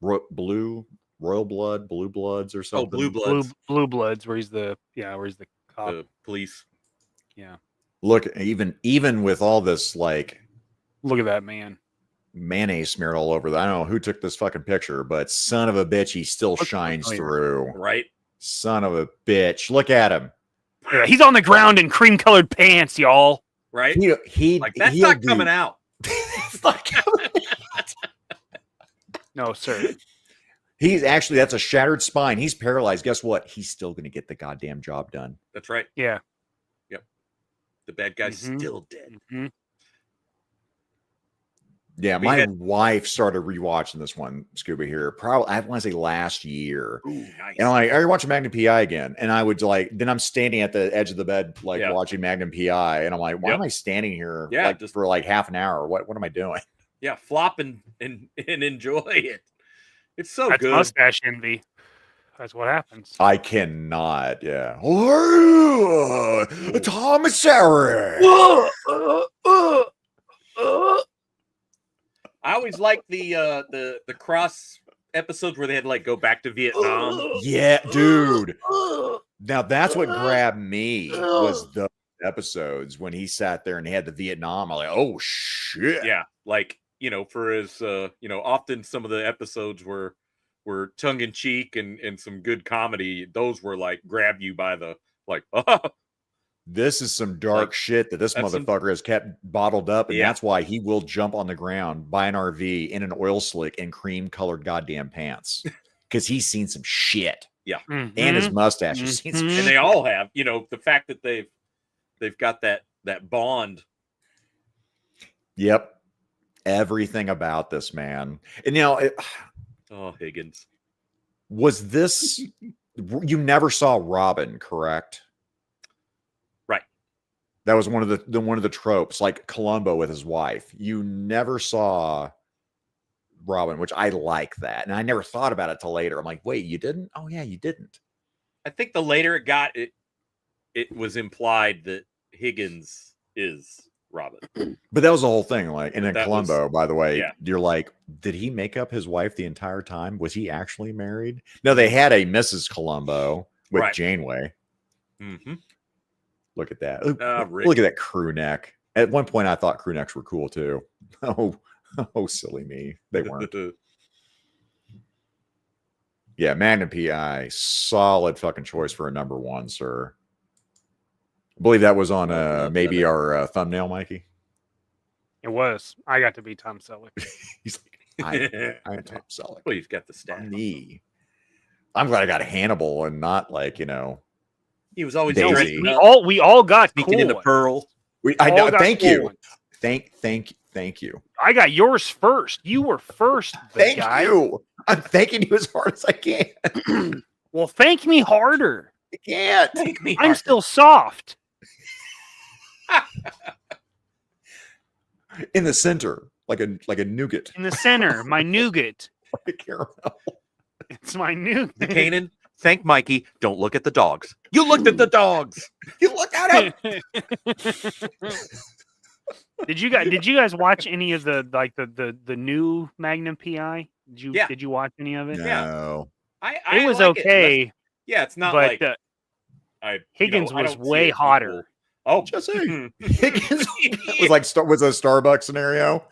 Royal Blue Bloods or something? Oh, Blue Bloods. Blue Bloods, where he's the cop. The police. Yeah. Look, even with all this, like, look at that man. Mayonnaise smeared all over. I don't know who took this fucking picture, but son of a bitch, he still shines through. Right. Son of a bitch. Look at him. Yeah, he's on the ground in cream-colored pants, y'all. Right? He like, that's not coming out. It's not coming out. No, sir. He's actually, that's a shattered spine. He's paralyzed. Guess what? He's still going to get the goddamn job done. That's right. Yeah. Yep. The bad guy's still dead. Yeah, my wife started rewatching this one, Scuba here. Probably, I want to say last year. Ooh, nice. And I'm like, are you watching Magnum PI again? And I would then I'm standing at the edge of the bed, like watching Magnum PI. And I'm like, why am I standing here just for like half an hour? What am I doing? Yeah, flop and enjoy it. It's so That's good. mustache envy. That's what happens. I cannot. Yeah. Commissary. I always like the cross episodes where they had to like go back to Vietnam. Yeah, dude. Now that's what grabbed me was the episodes when he sat there and he had the Vietnam. I'm like, oh shit. Yeah, like for his often some of the episodes were tongue in cheek and some good comedy. Those were like grab you by the like. This is some dark shit that this motherfucker has kept bottled up, and that's why he will jump on the ground, buy an RV in an oil slick and cream-colored goddamn pants, because he's seen some shit. and his Mhm. mustache. You've seen some Mhm. And shit. they all have. You know, the fact that they've got that bond. Yep. Everything about this man. And Oh, Higgins. was this you never saw Robin, correct? Right. That was one of the tropes, like Columbo with his wife. You never saw Robin, which I like that. And I never thought about it till later. I'm like, wait, you didn't? Oh yeah, you didn't. I think the later it got, it was implied that Higgins is Robin. But that was the whole thing. Like, and in That Columbo, by the way, yeah. you're like, did he make up his wife the entire time? Was he actually married? No, they had a Mrs. Columbo with Right. Janeway. Mm-hmm. Look at that. Rick. Look at that crew neck. At one point, I thought crew necks were cool too. Oh, silly me. They weren't. Yeah, Magnum PI, solid fucking choice for a number one, sir. I believe that was on maybe our thumbnail, Mikey. It was. I got to be Tom Selleck. He's like, I'm Tom Selleck. Well, you've got the stat. Me. I'm glad I got Hannibal and not like, He was always Daisy. dressed We up, all got sneaking cool into ones. pearl. I know. All got Thank cool you. ones. Thank you. I got yours first. You were first. Thank guy. you. I'm thanking you as hard as I can. Well, thank me harder. I can't. Take me. I'm still soft. In the center, like a nougat. In the center, my nougat. Like a caramel. It's my nougat. Zakainen, thank Mikey. Don't look at the dogs. You looked at the dogs. You look at him. Did you guys watch any of the new Magnum PI? Did you watch any of it? No. I It was like okay, It. Yeah, it's not but like Higgins I was don't see way it hotter. equal. Oh, Jesse. Higgins was like was a Starbucks scenario,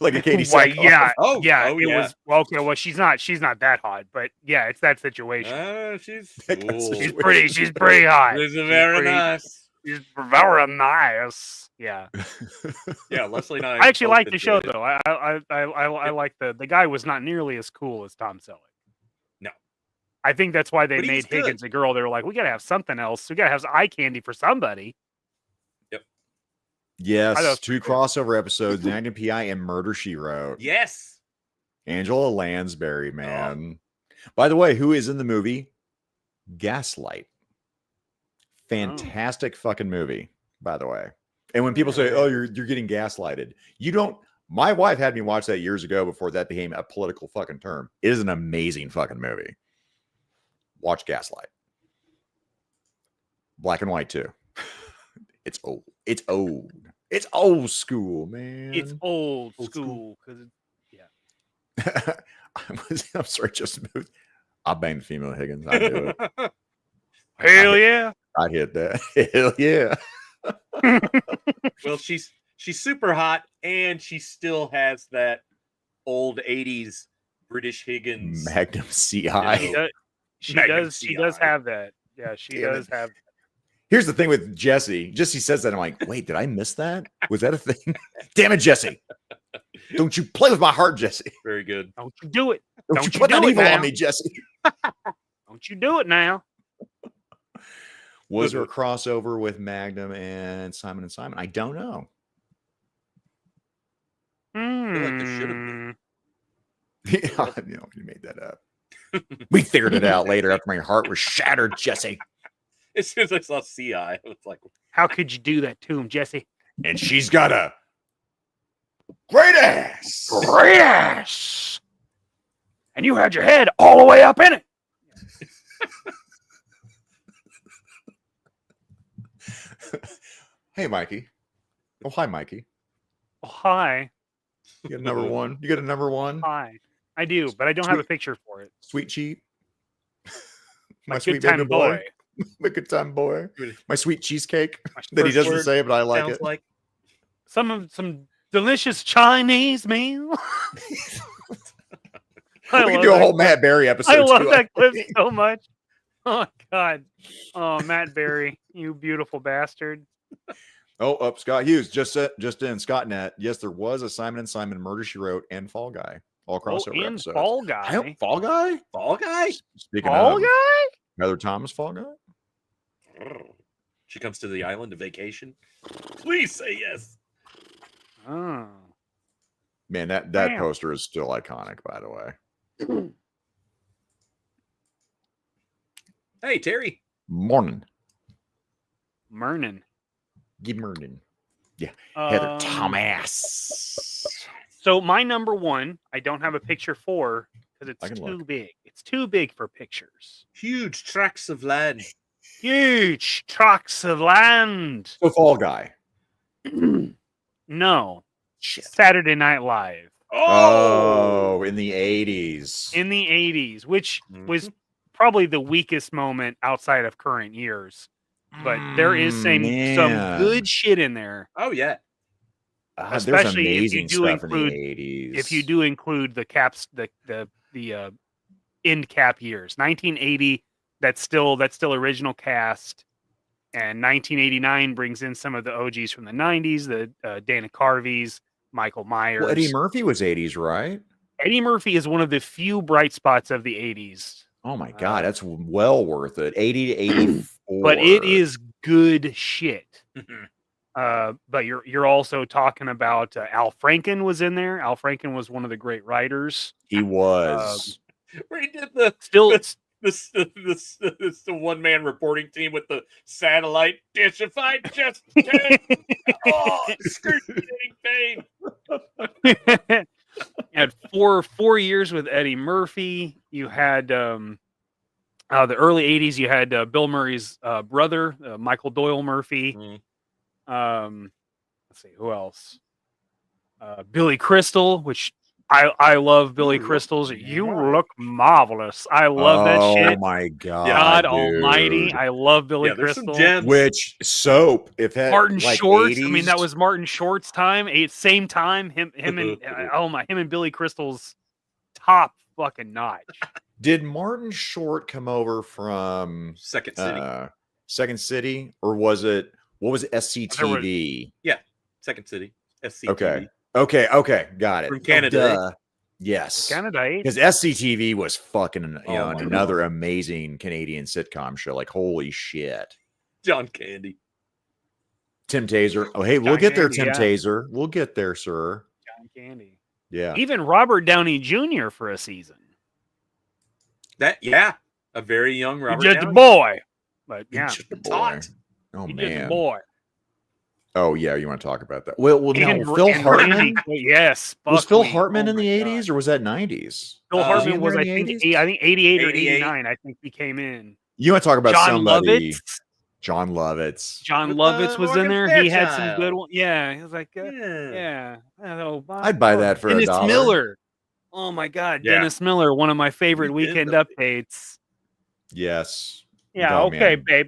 like a Katie Why, Sackhoff. yeah, Oh, yeah. oh, It yeah. was okay. Well, she's not that hot, but yeah, it's that situation. She's She's pretty hot. She's She's very pretty- nice. She's very nice. Yeah, Yeah, Leslie and I actually both like the show enjoyed it. though. I like the guy was not nearly as cool as Tom Selleck. No. I think that's why they But he was made good. Higgins a girl. They were like, we gotta have something else. We gotta have eye candy for somebody. I thought it Yes, was two pretty good. crossover episodes, Magnum PI and Murder She Wrote. Yes. Angela Lansbury, man. By the way, who is in the movie? Gaslight. Fantastic fucking movie, by the way. And when people say, "Oh, you're getting gaslighted," you don't. My wife had me watch that years ago before that became a political fucking term. It is an amazing fucking movie. Watch Gaslight. Black and white too. It's old. It's old. It's old school, man. It's old Old school because I'm sorry, just moved. I'll bang the female Higgins. I do it. hell yeah. I hit that. Hell yeah. Well, she's super hot, and she still has that old '80s British Higgins. Magnum CI. She Magnum does CI. have that. Yeah, she Damn does it. have. Here's the thing with Jesse. Jesse says that. I'm like, wait, did I miss that? Was that a thing? Damn it, Jesse. Don't you play with my heart, Jesse. Very good. Don't you do it? Don't you you put do that it evil now. on me, Jesse. Don't you do it now? Was there a crossover with Magnum and Simon and Simon? I don't know. feel like there should've been. You made that up. We figured it out later after my heart was shattered, Jesse. As soon as I saw CI, I was like, How could you do that to him, Jesse? And she's got a great ass. Great ass. And you had your head all the way up in it. Hey, Mikey. Oh, hi, Mikey. Oh, hi. You got a number one. You got a number one. Hi. I do, but I don't have a picture for it. Sweet cheap. My sweet good time baby boy. My good time boy. My sweet cheesecake My that he first doesn't word. say, but I like sounds it. like Some delicious Chinese meal. I We can love do a that whole clip. Matt Berry episode. I love too, that clip think. so much. Oh God. Oh, Matt Berry, you beautiful bastard. Oh, Scott Hughes just in Scott.net. Yes, there was a Simon and Simon Murder She Wrote and Fall Guy all crossover and episodes. Fall Guy. Fall Guy. Fall Guy. Speaking Fall of, Guy? Heather Thomas Fall Guy? She comes to the island to vacation. Please say yes. Oh. Man, that Wow. poster is still iconic, by the way. Hey, Terry. Morning. Mernon. Good morning. Yeah. Heather Thomas. So my number one, I don't have a picture for because I it's can too look. big. It's too big for pictures. Huge tracts of land. Huge tracts of land. The Fall Guy. No. Shit. Saturday Night Live. Oh, in the 80s. In the 80s, which Mhm. was probably the weakest moment outside of current years. But there is some Man. good shit in there. Oh, yeah. There's Especially if you amazing do stuff include- in the 80s. If you do include the caps, the end cap years, 1980, that's still original cast, and 1989 brings in some of the OGs from the 90s, the Dana Carveys, Michael Myers. Well, Eddie Murphy was 80s, right? Eddie Murphy is one of the few bright spots of the 80s. Oh my God, that's well worth it. 80 to 84. But it is good shit. But you're also talking about Al Franken was in there. Al Franken was one of the great writers. He was. Where he did the Still, this the one man reporting team with the satellite dish. If I just can, excruciating pain. had four years with Eddie Murphy. You had the early 80s. You had Bill Murray's brother, Michael Doyle Murphy. Let's see who else. Billy Crystal, which I love Billy Crystal's. You look marvelous. I love that shit. Oh my God, God dude. Almighty, I love Billy Yeah, there's some Crystal. gems. Which soap? If that Martin like Short. 80s, I mean, that was Martin Short's time. Same time. Him and him and Billy Crystal's top fucking notch. Did Martin Short come over from Second City. Second City, or was it what was it, SCTV? Second City. SCTV. Okay, got it. From Canada. Oh, yes, Canada. because SCTV was fucking another amazing Canadian sitcom show. Like holy shit, John Candy. Tim Taser. Oh hey, we'll John get there, Candy, Tim yeah. Taser. We'll get there, sir. John Candy. Yeah. Even Robert Downey Jr. for a season. A very young Robert Just a Downey. boy. But yeah, Just a Boy. tot. Oh he's just a man. boy. Oh yeah, you want to talk about that? Well, now And Phil Hartman. Randy, yes. Was Phil Buckwheat. Hartman Oh in my the God. 80s or was that 90s? Phil Was he Hartman in was, there I in the think, 88 or 88. 89. I think he came in. You want to talk about John somebody? Lovitz. John Lovitz. John With Lovitz the was in Morgan there. He had some Fairchild. good one. Yeah, he was like, Yeah. yeah. Oh, I'd buy that for Dennis $1. Miller. Oh my God, Yeah. Dennis Miller, one of my favorite Weekend weekend updates. Yes. Yeah, Go, okay, man. babe.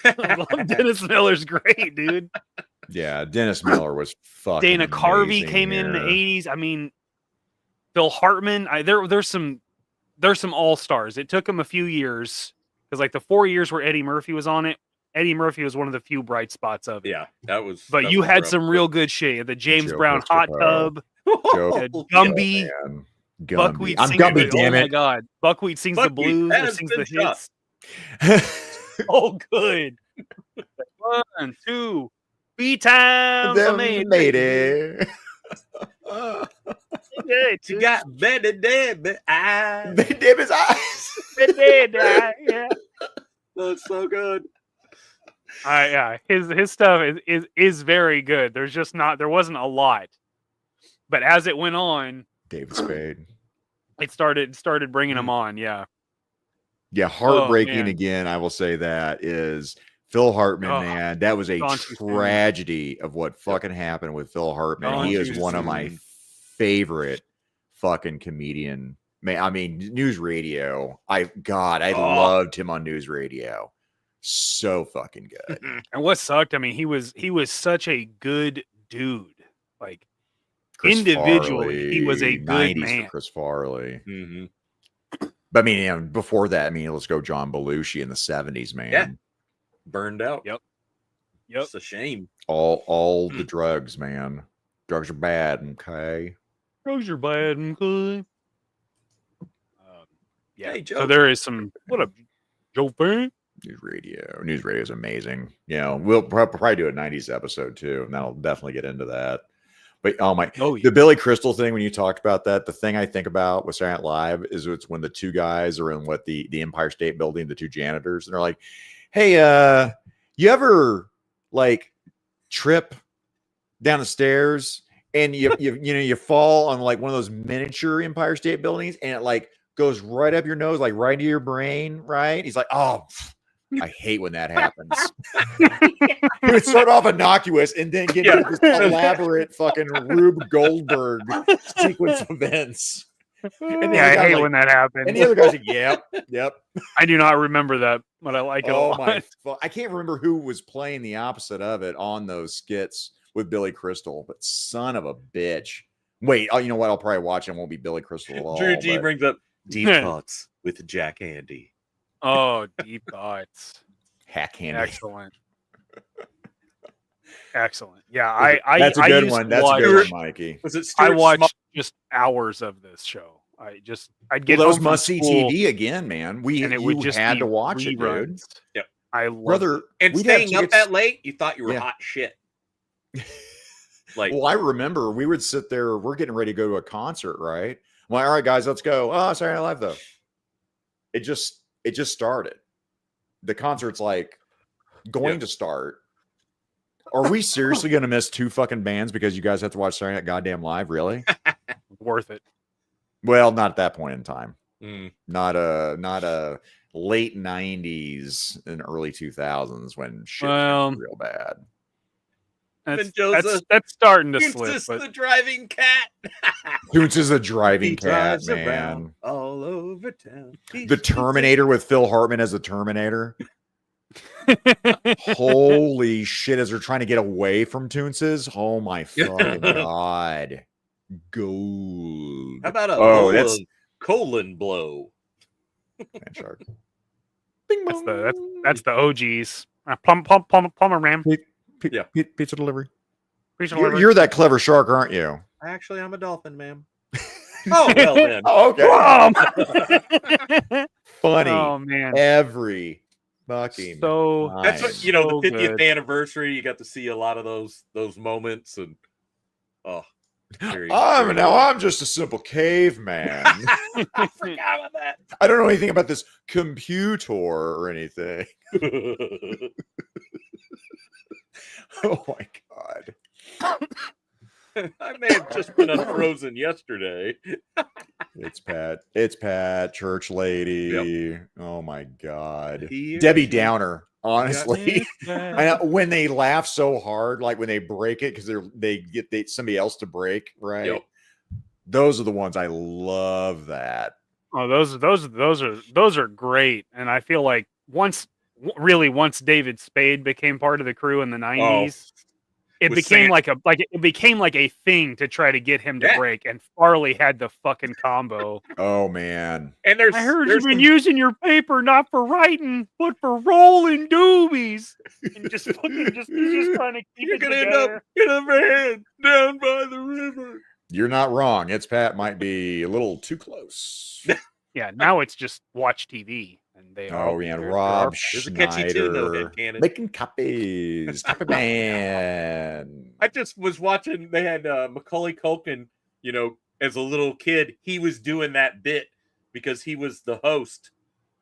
I love Dennis Miller's great, dude. Yeah, Dennis Miller was fucking Dana Carvey amazing came in the here. 80s. I mean, Phil Hartman. There's some all stars. It took him a few years because like the 4 years where Eddie Murphy was on it, Eddie Murphy was one of the few bright spots of it. Yeah, that was. But that you was had rough. some real good shit. The James Joe Brown hot Piscopo. tub, Joe, Gumby, man. Buckwheat. I'm sings Gumby, the- damn Oh my it. God, Buckwheat sings the Buckwheat, blues that or has sings been the shot. hits. Oh, good. 1, 2, B-Town. I made it. Good, She dude. got better Debbie eyes. David's eyes. Yeah. That's so good. Yeah, his stuff is very good. There wasn't a lot, but as it went on, David Spade. it started bringing him on. Yeah, Yeah, heartbreaking man. again. I will say that is Phil Hartman, Oh, man. That was a gone too soon. tragedy of what fucking happened with Phil Hartman. Gone He is too one of my soon. favorite fucking comedian. Man, I mean, news radio. I Oh. loved him on news radio. So fucking good. and what sucked? I mean, he was such a good dude. Like Chris individually, he was a Farley, good 90s man. for Chris Farley. Mhm. But I mean, before that, I mean, let's go John Belushi in the 70s, man. Yeah. Burned out. Yep. It's a shame. All the drugs, man. Drugs are bad, okay? Drugs are bad and good. Yeah. Hey, So Joe. there is some. What up, Joe. News radio is amazing. You know, we'll probably do a 90s episode too, and that'll definitely get into that. But the Billy Crystal thing, when you talked about that, the thing I think about with Saturday Night Live is it's when the two guys are in the Empire State Building, the two janitors, and they're like, "Hey, you ever like trip down the stairs and you fall on like one of those miniature Empire State Buildings and it like goes right up your nose, like right into your brain, right?" He's like, "Oh, I hate when that happens." It would start off innocuous and then get into this elaborate fucking Rube Goldberg sequence of events. And I hate when that happens. And the other guy's like, yep. I do not remember that, but I like it a lot. I can't remember who was playing the opposite of it on those skits with Billy Crystal, but son of a bitch. Wait, you know what? I'll probably watch it. It won't be Billy Crystal at all. Drew G brings up Deep Thoughts with Jack Andy. Oh, Deep Thoughts. Hack Handy. Excellent. Yeah, that's a good one. That's a good one, Mikey. Was it I watched just hours of this show. I'd get those must see TV again, man. And it would just had to watch it, dude. Yep. I love brother. And staying up that late, you thought you were hot shit. Like, well, I remember we would sit there. We're getting ready to go to a concert, right? I'm like, all right, guys, let's go. Oh, Saturday Night Live though. It just started. The concert's like going to start. Are we seriously going to miss two fucking bands because you guys have to watch Saturday Night Goddamn Live? Really? Worth it. Well, not at that point in time. Mm. Not a late 90s and early 2000s when shit was real bad. That's starting to slip. But the driving cat. Toots is a driving cat, man. All over town. The Terminator with Phil Hartman as the Terminator. Holy shit, as they're trying to get away from Toonses. Oh my fucking god. Gold. How about that's colon blow? Shark. That's the OGs. Plumber Ram. Pizza delivery. You're that clever shark, aren't you? Actually, I'm a dolphin, ma'am. Oh, well then. Okay. Funny. Oh man. Every fucking that's what the 50th anniversary. You got to see a lot of those moments, and I'm just a simple caveman. I forgot about that. I don't know anything about this computer or anything. Oh my god. I may have just been unfrozen yesterday. It's Pat, church lady. Yep. Oh my god. Debbie Downer, honestly. When they laugh so hard, like when they break it because they get somebody else to break, right? Yep. Those are the ones I love. That. Oh, those are great, and I feel like once David Spade became part of the crew in the 90s, it became like a thing to try to get him to break, and Farley had the fucking combo. Oh man! And I heard you've been using your paper not for writing, but for rolling doobies, and just trying to keep it together. End up in a van down by the river. You're not wrong. It's Pat might be a little too close. Yeah, now it's just watch TV. And they Rob Schneider making copies. Copy man. I just was watching. They had Macaulay Culkin. As a little kid, he was doing that bit because he was the host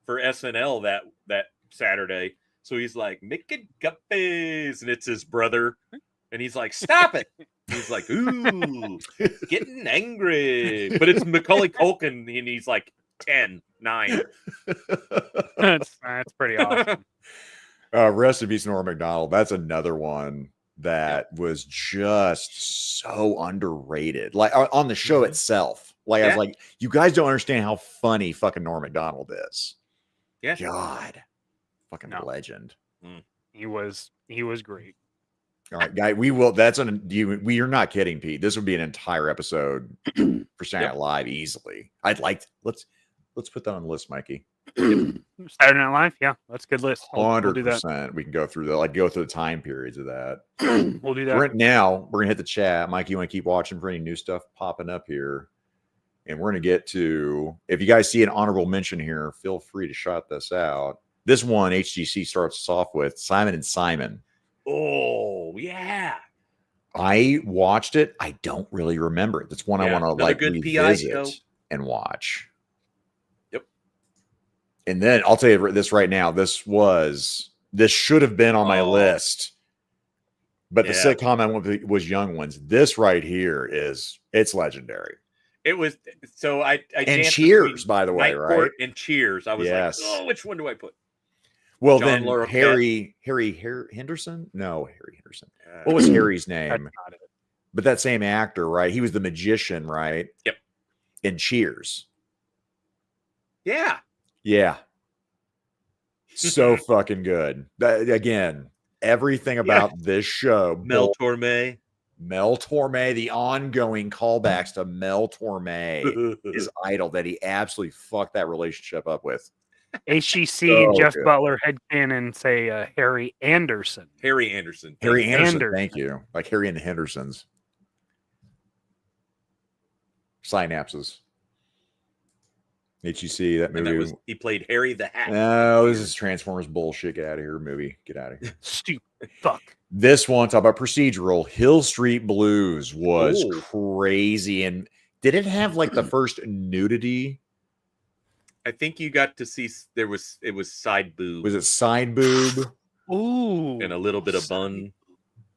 for SNL that Saturday. So he's like making copies, and it's his brother, and he's like, "Stop it!" He's like, "Ooh, getting angry," but it's Macaulay Culkin, and he's like 9. That's pretty awesome. Rest in peace, Norm Macdonald. That's another one that was just so underrated. Like on the show itself. Like I was like, you guys don't understand how funny fucking Norm Macdonald is. Yeah. God. Fucking legend. He was great. All right, guy. We are not kidding, Pete. This would be an entire episode for Saturday Night Live easily. Let's put that on the list, Mikey. Saturday Night Live, yeah, that's a good list. 100%. We can go through the time periods of that. We'll do that. We're gonna hit the chat. Mikey, you want to keep watching for any new stuff popping up here? And we're gonna get to, if you guys see an honorable mention here, feel free to shout this out. This one, HGC starts us off with Simon and Simon. Oh, yeah. I watched it. I don't really remember it. That's one I want to like good PI show. revisit and watch. Yep. And then I'll tell you this right now. This should have been on my list, but the sitcom I went with was Young Ones. This right here it's legendary. It was I and Cheers, by the way, Night Court right? and Cheers. I was like, oh, which one do I put? Well, John then Laurel Harry Henderson? No, Harry Henderson. What was Harry's name? But that same actor, right? He was the magician, right? Yep. In Cheers. Yeah. Yeah. So fucking good. Again, everything about this show. Mel Torme. Mel Torme, the ongoing callbacks to Mel Torme, his idol that he absolutely fucked that relationship up with. HGC and Jeff Butler headcanon say Harry Anderson. Harry Anderson. Harry Anderson. Thank you. Like Harry and the Hendersons. Synapses. HGC, that movie. And he played Harry the Hat. No, this is Transformers bullshit. Get out of here, movie. Get out of here. Stupid fuck. This one, talk about procedural. Hill Street Blues was crazy. And did it have like the first nudity? I think you got to see it was side boob. Was it side boob? Ooh. And a little bit of bun.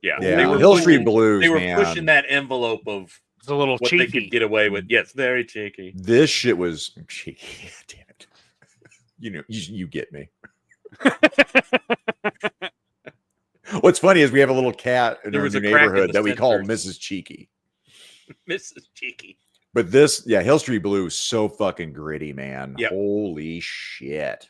Yeah. Hill Street Blues. They were pushing that envelope of a little what cheeky. They could get away with. Yes, very cheeky. This shit was cheeky. Damn it. You know, you get me. What's funny is we have a little cat in our new neighborhood that we call Mrs. Cheeky. Mrs. Cheeky. But this, Hill Street Blues, so fucking gritty, man. Yep. Holy shit.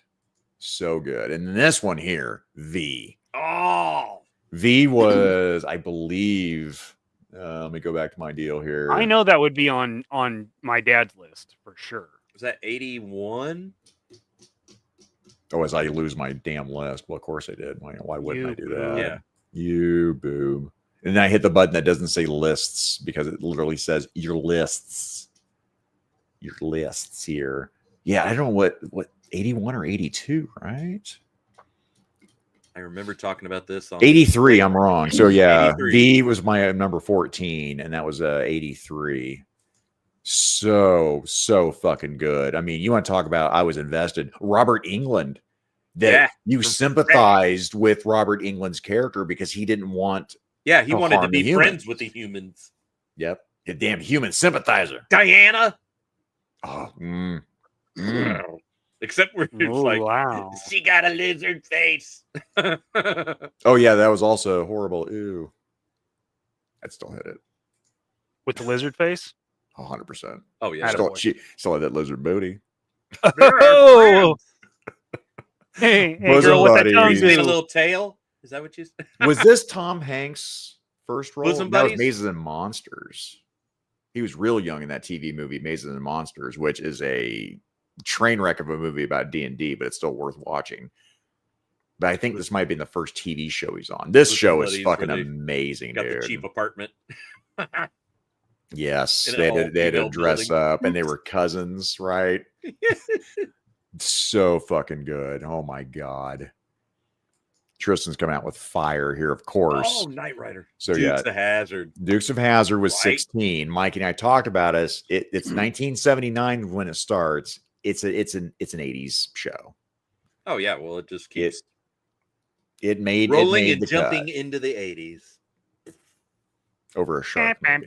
So good. And this one here, V. Oh. V was, I believe, let me go back to my deal here. I know that would be on my dad's list for sure. Was that 81? Oh, as I lose my damn list. Well, of course I did. Why wouldn't I do that? Yeah. You boob. And then I hit the button that doesn't say lists because it literally says your lists. Your lists here. Yeah, I don't know what 81 or 82, right? I remember talking about this on 83. I'm wrong. So yeah, 83. V was my number 14, and that was 83. So fucking good. I mean, you want to talk about I was invested. Robert Englund. That you sympathized with Robert Englund's character because he didn't want. Yeah, he wanted to be friends with the humans. Yep. You damn human sympathizer. Diana. Oh, Except where it's like, she got a lizard face. Oh, yeah, that was also horrible. Ew. I'd still hit it. With the lizard face? 100%. Oh, yeah. She still had that lizard booty. Oh! Hey, girl, what that tongue do? A little tail? Is that what you said? Was this Tom Hanks' first role? Bosom That was Buddies? Mazes and Monsters. He was real young in that TV movie, Mazes and Monsters, which is a train wreck of a movie about D&D, but it's still worth watching. But I think this might have been the first TV show he's on. This show is fucking amazing, got dude. the cheap apartment. Yes, they had to dress up, and they were cousins, right? So fucking good. Oh my god. Tristan's coming out with fire here, of course. Oh, Knight Rider. So Dukes of Hazzard. Dukes of Hazzard was 16. Mike and I talked about it. It's 1979 when it starts. It's an 80s show. Oh yeah, well it just keeps it made rolling it made and jumping into the 80s over a shark movie.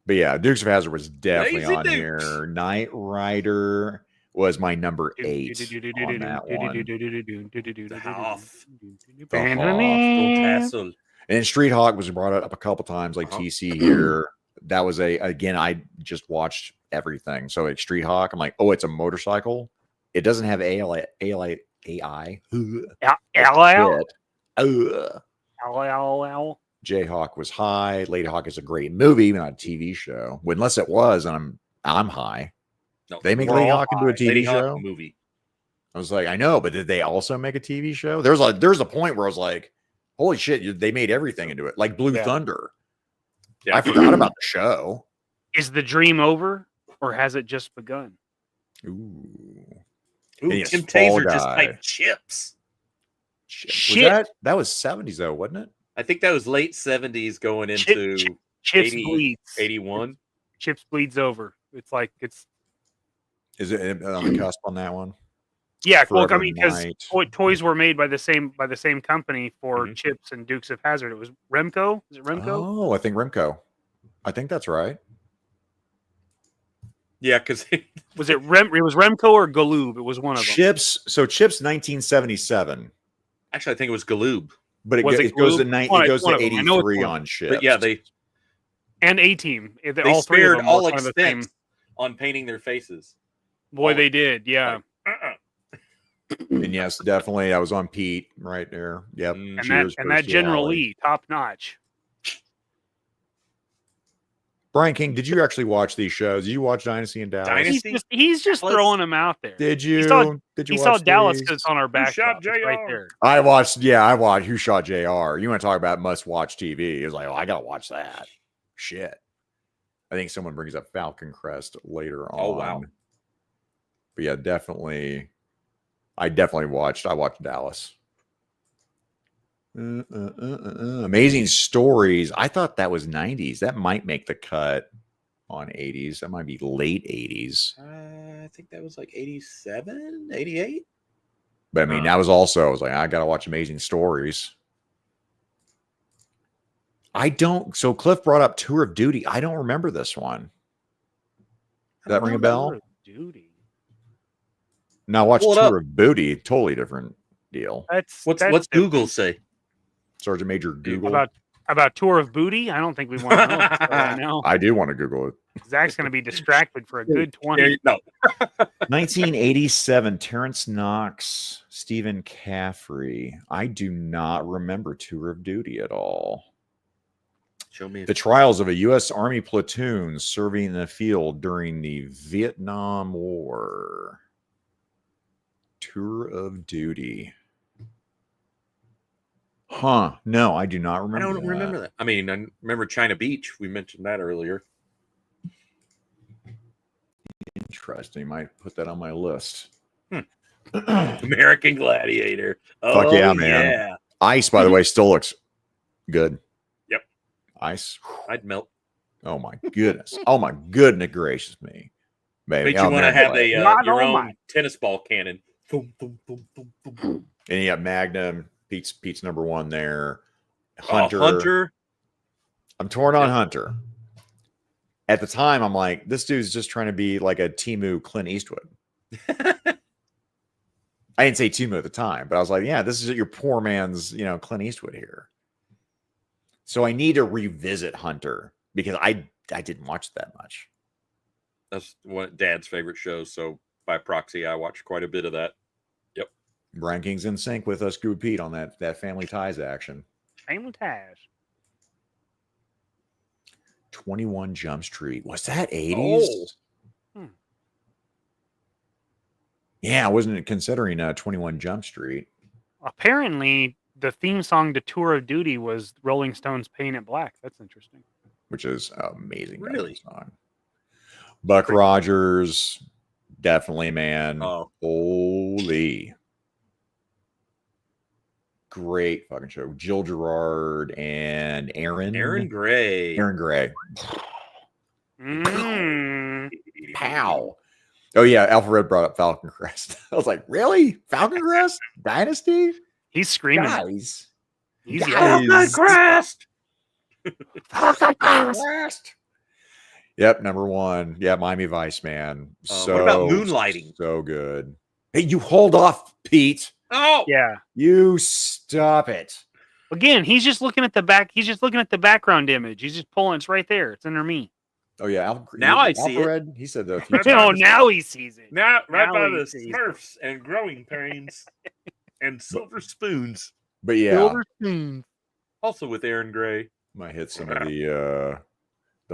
But yeah, Dukes of Hazzard was definitely on here. Knight Rider was my number 8 on that one. The Hoff. And Street Hawk was brought up a couple times, like TC here. That was again, I just watched everything. So like Street Hawk, I'm like, oh, it's a motorcycle. It doesn't have AI. Jayhawk was high. Lady Hawk is a great movie, not a TV show. Unless it was, and I'm high. No, they make Lady Hawk into a TV show movie. I was like, I know, but did they also make a TV show? There's a point where I was like, holy shit, they made everything into it, like Blue Thunder. Yeah. I forgot about the show. Is the dream over, or has it just begun? Ooh. Ooh, And he's Tim Fall Taser just Guy. typed chips. Shit. That was 70s though, wasn't it? I think that was late 70s going into Chips 80, bleeds. 81. Chips bleeds over. It's like it's Is it on the cusp on that one? yeah. Well, I Forever mean, because Night. toys were made by the same company for Mhm. Chips and Dukes of Hazzard. It was Remco. Is it Remco? Oh, I think Remco. I think that's right. Yeah, because Was it It was Remco or Galoob. It was one of them. Chips. So Chips 1977, actually I think it was Galoob. but Was it it goes to Galoob? One it goes of to them. I know it's 83 one of on them. Chips. But yeah, they And A-Team. they All three of spared them all were kind of the same. expense on painting their faces. Boy, all- they did. Yeah. And yes, definitely, I was on Pete right there. Yep. Mm. And Cheers, that Kirstie General Alley. Lee, top notch. Brian King, did you actually watch these shows? Did you watch Dynasty and Dallas? Dynasty? He's just Dallas? throwing them out there. Did you? Did you He saw watch Dallas these? because it's on our backdrop. shot It's right JR? there. I watched. Yeah, I watched. Who Shot JR? You want to talk about must-watch TV? It was like, oh, I gotta watch that. Shit. I think someone brings up Falcon Crest later on. Oh, wow. But yeah, definitely. I watched Dallas. Amazing Stories. I thought that was 90s. That might make the cut on 80s. That might be late 80s. I think that was like 87, 88. But I mean, that was also, I was like, I got to watch Amazing Stories. So Cliff brought up Tour of Duty. I don't remember this one. Does that ring a bell? Tour of Duty. No, I watched Pull it up. Tour of Booty. Totally different deal. What's that's Google say? Sergeant Major Google. about Tour of Booty? I don't think we want to know that right now. I do want to Google it. Zach's going to be distracted for a good 20. No. 1987, Terrence Knox, Stephen Caffrey. I do not remember Tour of Duty at all. Show me. The trials of a U.S. Army platoon serving in the field during the Vietnam War. Tour of Duty. Huh. No, I do not remember. I don't remember that. I mean, I remember China Beach. We mentioned that earlier. Interesting. Might put that on my list. American Gladiator. Fuck yeah, man. Yeah. Ice, by the way, still looks good. Yep. Ice. I'd melt. Oh my goodness. Oh my goodness gracious me. Baby. But you want to have a Not your all own mine. tennis ball cannon. Boom, boom, boom, boom, boom. And you have Magnum. Pete's number one there. Hunter. I'm torn on Hunter. At the time, I'm like, this dude's just trying to be like a Temu Clint Eastwood. I didn't say Temu at the time, but I was like, yeah, this is your poor man's, Clint Eastwood here. So I need to revisit Hunter because I didn't watch that much. That's one of Dad's favorite shows. So by proxy, I watched quite a bit of that. Yep. Brian King's in sync with us, Scuba Pete, on that Family Ties action. Family Ties. 21 Jump Street. Was that 80s? Hmm. Yeah, I wasn't considering 21 Jump Street. Apparently, the theme song to Tour of Duty was Rolling Stones' Paint It Black. That's interesting. Which is amazing. Really? Song. Buck Rogers, definitely, man. Oh. Holy. Great fucking show. Jill Gerard and Aaron Gray. Aaron Gray. Mm. Pow. Oh, yeah. Alfred brought up Falcon Crest. I was like, really? Falcon Crest? Dynasty? He's screaming. Guys. He's Guys. yelling. Falcon Crest. Falcon Crest. Yep, number one. Yeah, Miami Vice, man. What about Moonlighting? So good. Hey, you hold off, Pete. Oh, Yeah. You stop it. Again, he's just looking at the back. He's just looking at the background image. He's just pulling. It's right there. It's under me. Oh yeah, Now I see it. Alfred, he said that. a few Right Oh, times. now he sees it. Now right Now by he the sees. Smurfs and growing pains and silver spoons. But yeah, Silver spoon. Also with Aaron Gray. might hit some of the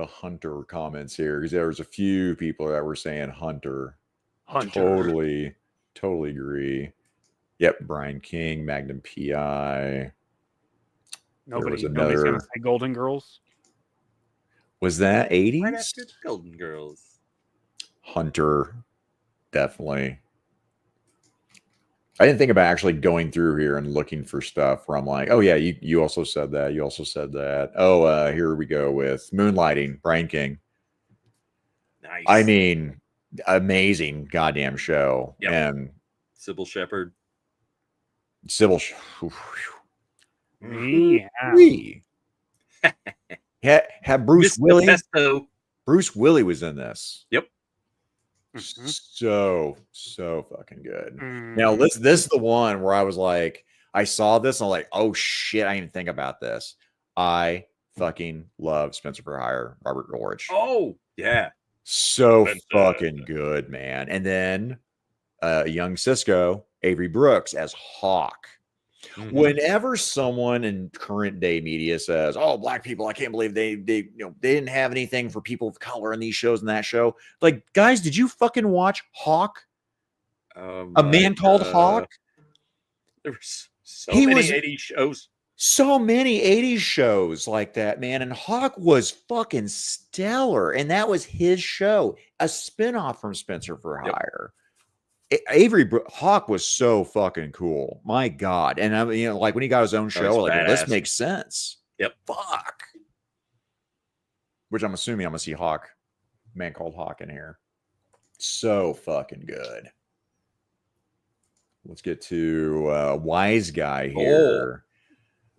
Hunter comments here because there was a few people that were saying Hunter. Hunter. Totally agree. Yep, Brian King, Magnum PI. Nobody's another- gonna say Golden Girls. Was that Right 80s? after Golden Girls. Hunter, definitely. I didn't think about actually going through here and looking for stuff where I'm like, oh yeah, you also said that. You also said that. Oh, here we go with Moonlighting, Brian King. Nice. I mean, amazing goddamn show. Yep. And Sybil Shepherd. Sybil. Yeah. Had Bruce Mr. Willie. Pesto. Bruce Willie was in this. Yep. So fucking good. Now this is the one where I was like, I saw this and I'm like, oh shit, I didn't even think about this. I fucking love Spencer for Hire, Robert Gorge. Oh yeah, so fucking good, man. And then young Cisco, Avery Brooks as Hawk. Whenever someone in current day media says, "Oh, black people, I can't believe they didn't have anything for people of color in these shows and that show," like, guys, did you fucking watch Hawk? A Man Called Hawk. There were so many 80s shows. So many 80s shows like that, man. And Hawk was fucking stellar. And that was his show, a spinoff from Spencer for Hire. Avery Hawk was so fucking cool. My God. And I mean, like when he got his own show, like, well, this makes sense. Yep. Fuck. Which I'm assuming I'm gonna see Hawk, Man Called Hawk in here. So fucking good. Let's get to Wise Guy here.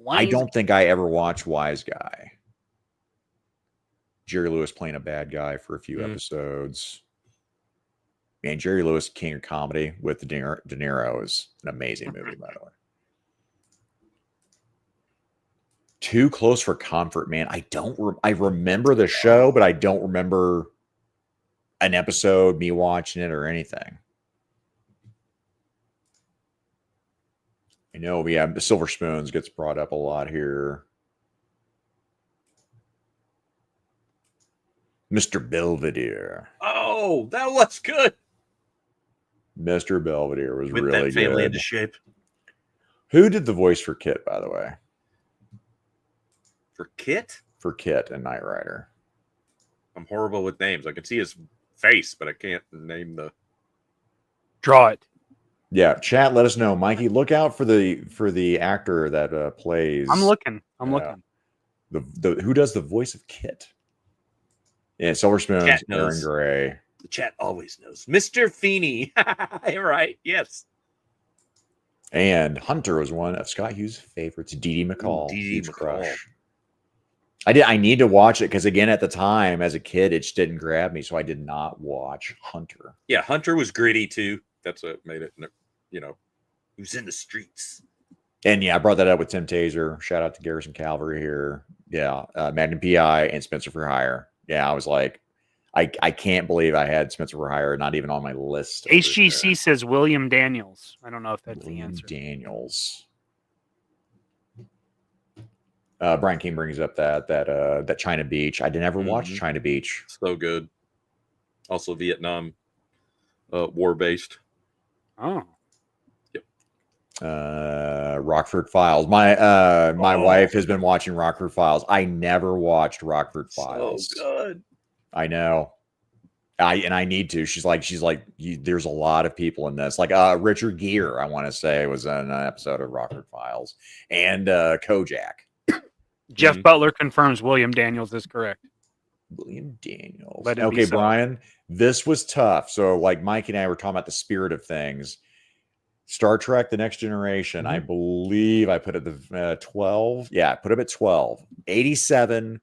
I don't think I ever watched Wise Guy. Jerry Lewis playing a bad guy for a few episodes. Man, Jerry Lewis, king of comedy with De Niro is an amazing movie, by the way. Too Close for Comfort, man. I remember the show, but I don't remember an episode, me watching it, or anything. I know we have the Silver Spoons gets brought up a lot here. Mr. Belvedere. Oh, that was good. Mr. Belvedere was with really that family good. Into shape. Who did the voice for Kit, by the way? For Kit? For Kit and Knight Rider. I'm horrible with names. I can see his face, but I can't name the. Draw it. Yeah, chat. Let us know, Mikey. Look out for the actor that plays. I'm looking. Looking. The who does the voice of Kit? Yeah, Silver Spoons, Aaron Gray. The chat always knows. Mr. Feeney. Right, yes. And Hunter was one of Scott Hughes' favorites. Dee Dee McCall. Dee Dee McCall. Crush. I need to watch it because, again, at the time, as a kid, it just didn't grab me, so I did not watch Hunter. Yeah, Hunter was gritty, too. That's what made it, he was in the streets. And, yeah, I brought that up with Tim Taser. Shout out to Garrison Calvary here. Yeah, Magnum P.I. and Spencer for Hire. Yeah, I was like, I can't believe I had Spencer for Hire not even on my list. HGC says William Daniels. I don't know if that's William the answer. Daniels. Brian King brings up that China Beach. I didn't ever watch China Beach. So good. Also Vietnam war based. Oh. Yep. Rockford Files. My wife has been watching Rockford Files. I never watched Rockford Files. So good. I know. I need to. She's like, there's a lot of people in this. Like Richard Gere, I want to say, was in an episode of Rockford Files, and Kojak. Jeff Butler confirms William Daniels is correct. William Daniels. Let it Okay, be so. Brian, this was tough. So, like Mike and I were talking about the spirit of things. Star Trek: The Next Generation. I believe I put it at 12. Yeah, I put it at 12. 87.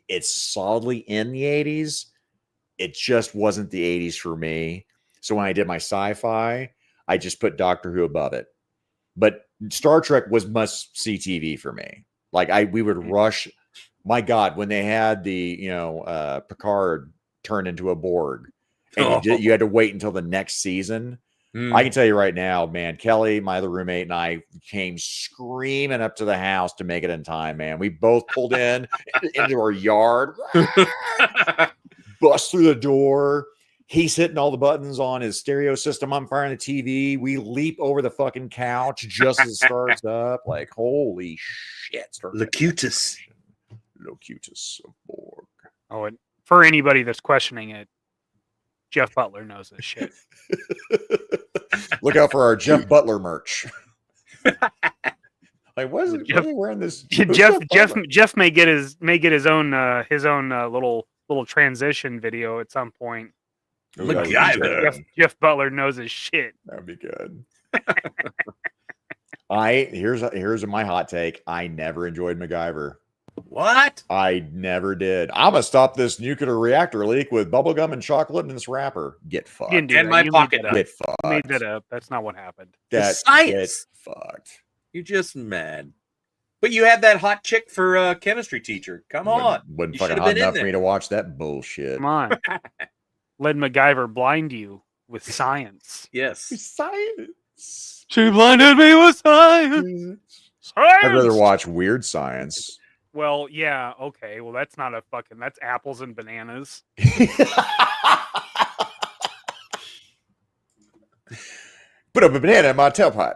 It's solidly in the 80s. It just wasn't the 80s for me. So when I did my sci-fi, I just put Doctor Who above it. But Star Trek was must-see TV for me. Like we would rush. My God, when they had the Picard turn into a Borg, and you had to wait until the next season. I can tell you right now, man, Kelly, my other roommate, and I came screaming up to the house to make it in time, man. We both pulled in into our yard, bust through the door. He's hitting all the buttons on his stereo system. I'm firing the TV. We leap over the fucking couch just as it starts up. Like, holy shit. Locutus of Borg. Oh, and for anybody that's questioning it, Jeff Butler knows this shit. Look out for our Jeff Butler merch. Like, what is it? Jeff- Why are they wearing this? Jeff may get his own little transition video at some point. Ooh, that would be MacGyver. good. Jeff Butler knows his shit. That would be good. Here's my hot take. I never enjoyed MacGyver. What? I never did. I'm gonna stop this nuclear reactor leak with bubblegum and chocolate in this wrapper. Get fucked. You didn't do And that. my You pocket made that up. Get You fucked. made that up. That's not what happened. That Science. Get fucked. You're just mad. But you had that hot chick for chemistry teacher. Come on. Wasn't You fucking should've hot been in enough for there. me to watch that bullshit. Come on. Let MacGyver blind you with science. Yes. Science. She blinded me with science. I'd rather watch Weird Science. Well, yeah, okay. Well, that's not a fucking. That's apples and bananas. Put up a banana in my tailpipe.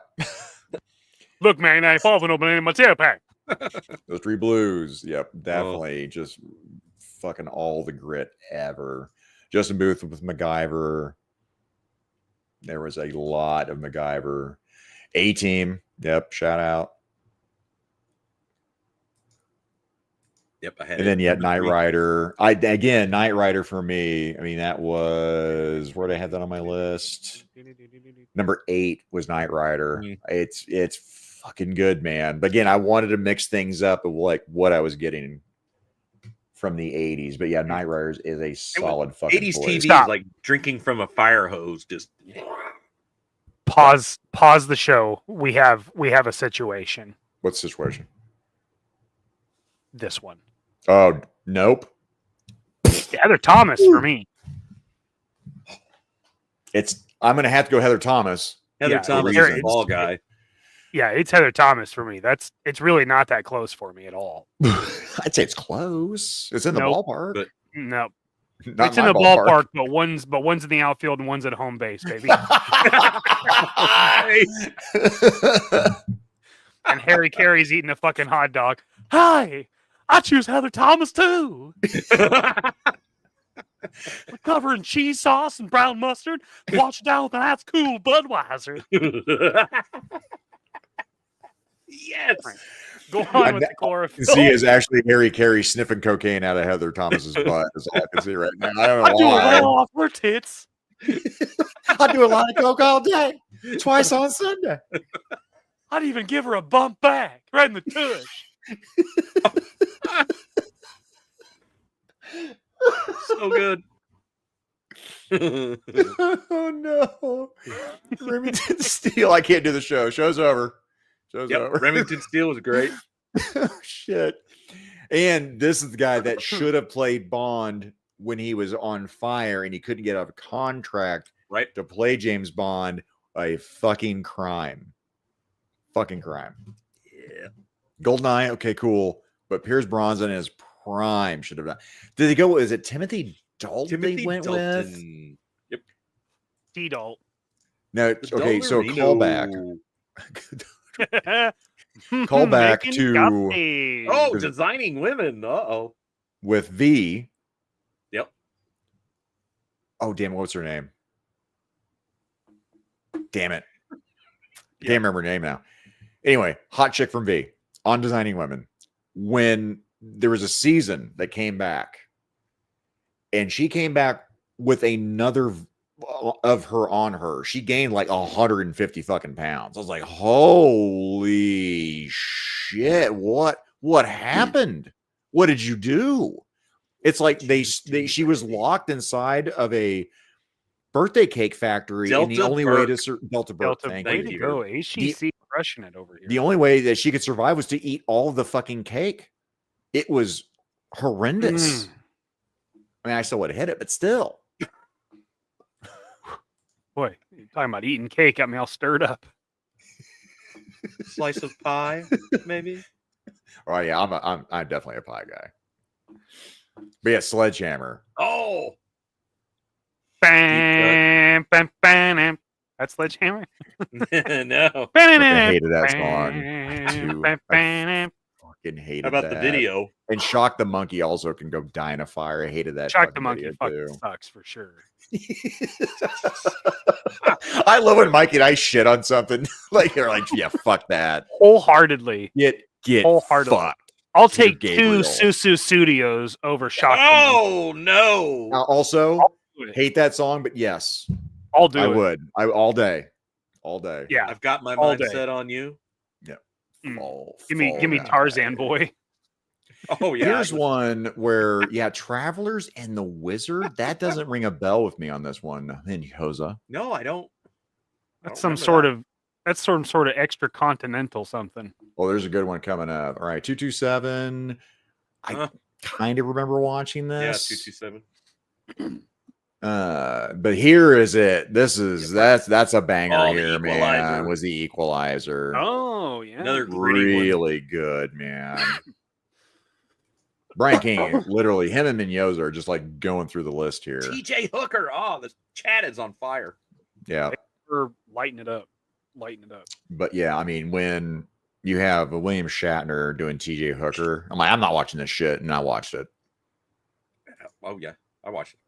Look, man, I fall for no banana in my tailpipe. Those Three Blues. Yep, definitely. Just fucking all the grit ever. Justin Booth with MacGyver. There was a lot of MacGyver. A-Team. Yep, shout out. Yep, I had And then it. yet Knight Rider. Knight Rider for me. I mean, that was where did I have that on my list? Number 8 was Knight Rider. Mhm. It's fucking good, man. But again, I wanted to mix things up of like what I was getting from the 80s. But yeah, Knight Riders is a solid fucking 80s voice. TV is Stop. like drinking from a fire hose. Just Pause the show. We have a situation. What's the situation? This one. Oh, nope. Heather Thomas for me. I'm gonna have to go Heather Thomas. Heather Yeah, Thomas it's- is a ball guy. Yeah, it's Heather Thomas for me. It's really not that close for me at all. I'd say it's close. It's in the Nope. ballpark. But- No, Not it's in my the ballpark, but one's in the outfield and one's at home base, baby. And Harry Carey's eating a fucking hot dog. Hi, I choose Heather Thomas too. Covering cheese sauce and brown mustard. Wash it down with an ice cool Budweiser. Yes. Go on with the You chlorophyll. can see is actually Harry Carey sniffing cocaine out of Heather Thomas's butt. Is all I can see right now. I don't I know do it why. all off her tits. I do a lot of coke all day, twice on Sunday. I'd even give her a bump back right in the tush. So good. Oh no, Remington Steele! I can't do the show. Show's over. Show's Yep, over. Remington Steele was great. Oh, shit. And this is the guy that should have played Bond when he was on fire and he couldn't get a contract Right. to play James Bond. A fucking crime. Fucking crime. Yeah. Goldeneye, okay, cool. But Pierce Brosnan in his prime should have done. Did they go? Is it Timothy Dalton they went with? Dalton. Yep. T-Dalt. No, okay, so callback. Call back Making to- coffee. Oh, Is it- designing women. Uh-oh. With V. Yep. Oh, damn, what's her name? Damn it. Yeah. Can't remember her name now. Anyway, hot chick from V on Designing Women. When there was a season that came back, and she came back with another of her on her. She gained like 150 fucking pounds. I was like, holy shit, what happened? What did you do? It's like she was locked inside of a birthday cake factory, and the Delta only way Burke. to Delta Burke, Delta, thank way you. to go. HCC crushing it over here. The only way that she could survive was to eat all of the fucking cake. It was horrendous. I mean, I still would have hit it, but still. Boy, you're talking about eating cake got me all stirred up. Slice of pie, maybe. Oh yeah, I'm definitely a pie guy. But yeah, Sledgehammer. Oh, Bam, bam, bam. That's Sledgehammer. no. I hated that song too. I fucking hated How about that. the video? And Shock the Monkey also can go die in a fire. I hated that. Shock the fucking Monkey video fucking too. sucks for sure. I love when Mikey and I shit on something. Like they're like, yeah, fuck that. Wholeheartedly. Get Wholeheartedly. fucked. I'll Peter take two Gabriel. Susu Studios over Shock the Monkey. Oh no! Also, I'll do it. hate that song, but yes, I'll do I it. would. All day. Yeah. I've got my all mind day. set on you. Mm. Give Fall me Guy. Tarzan boy. Oh yeah. Here's one where, Travelers and the Wizard. That doesn't ring a bell with me on this one. Hosa. No, I don't. That's some sort of extra continental something. Well, there's a good one coming up. All right, 227. I kind of remember watching Yeah, this. 227. But here is it. That's a banger Oh, the here, man. Equalizer. Was the Equalizer. Oh yeah. Another gritty one. Really good, man. Brian King, literally, him and Menyoza are just like going through the list here. TJ Hooker. Oh, the chat is on fire. Yeah. Or lighten it up. But yeah, I mean, when you have William Shatner doing TJ Hooker, I'm like, I'm not watching this shit, and I watched it. Oh yeah, I watched it.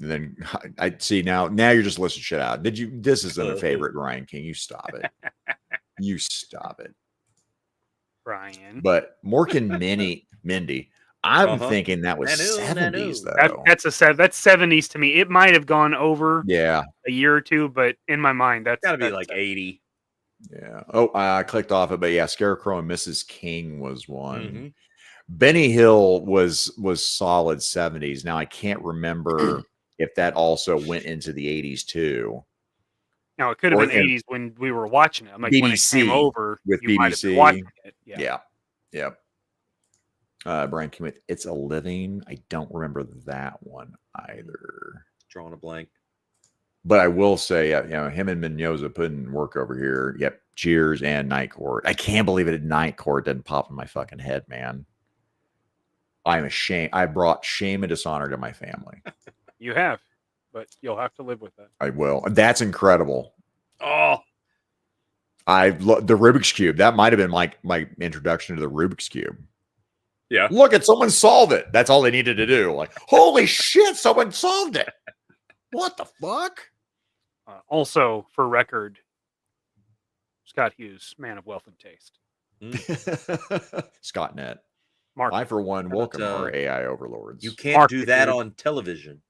And then I see now you're just listing shit out. This isn't a favorite, Brian King. You stop it. You stop it. Brian. But Mork and Mindy, I'm thinking that was Nanu. 70s though. That's 70s to me. It might have gone over Yeah. a year or two, but in my mind, that's Gotta be like 80. Yeah. Oh, I clicked off it, but yeah, Scarecrow and Mrs. King was one. Mm-hmm. Benny Hill was solid 70s. Now I can't remember if that also went into the 80s too. Now it could have Or been in 80s when we were watching it. I'm like when it BBC came over with you might have been BBC. watching it. Yeah. Yep. Brian came with It's a Living. I don't remember that one either. Drawing a blank. But I will say, him and Menyoza putting work over here. Yep. Cheers and Night Court. I can't believe it. Night Court didn't pop in my fucking head, man. I'm ashamed. I brought shame and dishonor to my family. You have, but you'll have to live with that. I will. That's incredible. Oh, The Rubik's Cube. That might have been my introduction to the Rubik's Cube. yeah. Look at someone solve it. That's all they needed to do. Like, holy shit, someone solved it. What the fuck? Also, for record, Scott Hughes, man of wealth and taste. Scott Net. Mark, I, for one, welcome about, our AI overlords. You can't Mark do it, that dude. on television.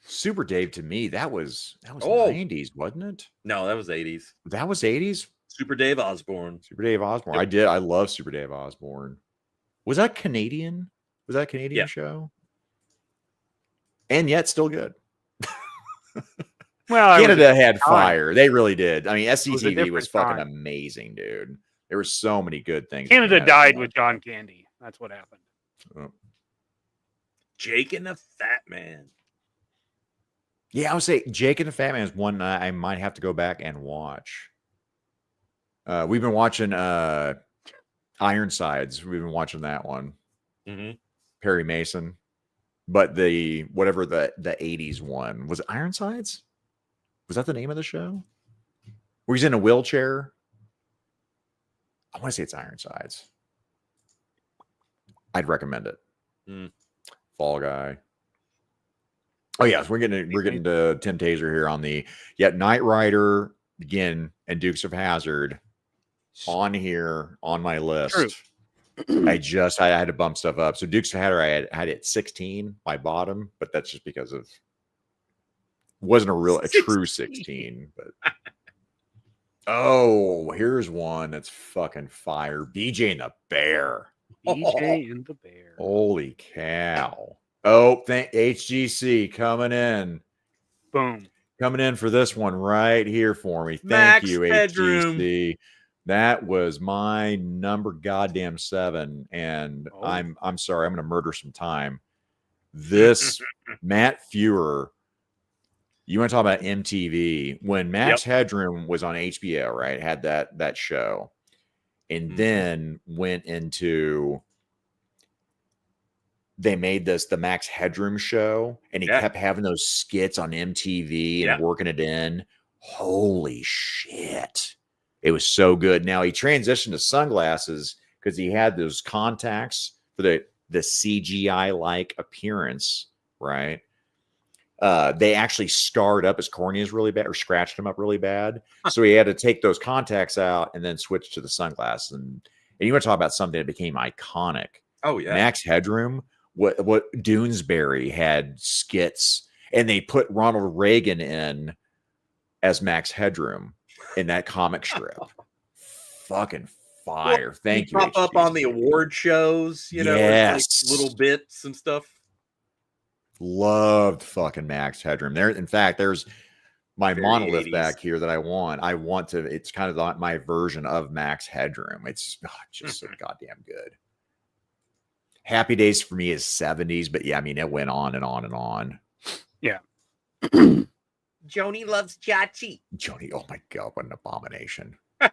Super Dave, to me, that was 90s, wasn't it? No, that was 80s. That was 80s? Super Dave Osborne. Super Dave Osborne. I love Super Dave Osborne. Was that Canadian? Was that a Canadian show? And yet still good. well, Canada had fire. They really did. I mean, SCTV different was fucking time. amazing, dude. There were so many good things. Canada that came out of died that. with John Candy. That's what happened. Oh. Jake and the Fat Man. Yeah, I would say Jake and the Fat Man is one I might have to go back and watch. We've been watching Ironsides. We've been watching that one. Mm-hmm. Perry Mason. But the 80s one. Was it Ironsides? Was that the name of the show? Where he's in a wheelchair? I want to say it's Ironsides. I'd recommend it. Fall Guy. Oh yes, we're getting to Tim Taser here on the Knight Rider again and Dukes of Hazzard on here on my list. True. I had to bump stuff up. So Dukes of Hazzard I had it 16 my bottom, but that's just because of wasn't a true 16. But oh, here's one that's fucking fire. BJ and the Bear. BJ and the Bear. Holy cow. Oh, HGC coming in. Boom. Coming in for this one right here for me. Thank Max you, Headroom. HGC. That was my number goddamn 7. And I'm sorry, I'm gonna murder some time. This Matt Fuhrer. You want to talk about MTV? When Max Headroom was on HBO, right? Had that show. And then went into they made the Max Headroom show, and he kept having those skits on MTV and working it in. Holy shit. It was so good. Now he transitioned to sunglasses because he had those contacts for the CGI like appearance, right? They actually scarred up his corneas really bad or scratched him up really bad. So he had to take those contacts out and then switch to the sunglasses. And you want to talk about something that became iconic. Oh yeah. Max Headroom, what Doonesbury had skits, and they put Ronald Reagan in as Max Headroom in that comic strip. Fucking fire. Well, Thank you. Pop up on the award shows, you know, like little bits and stuff. Loved fucking Max Headroom. There, in fact, there's my Very monolith 80s. back here that I want to. It's kind of my version of Max Headroom. It's just so goddamn good. Happy Days for me is 70s, but yeah, I mean, it went on and on and on. Yeah. Joni loves Chachi. Joni, oh my god, what an abomination. But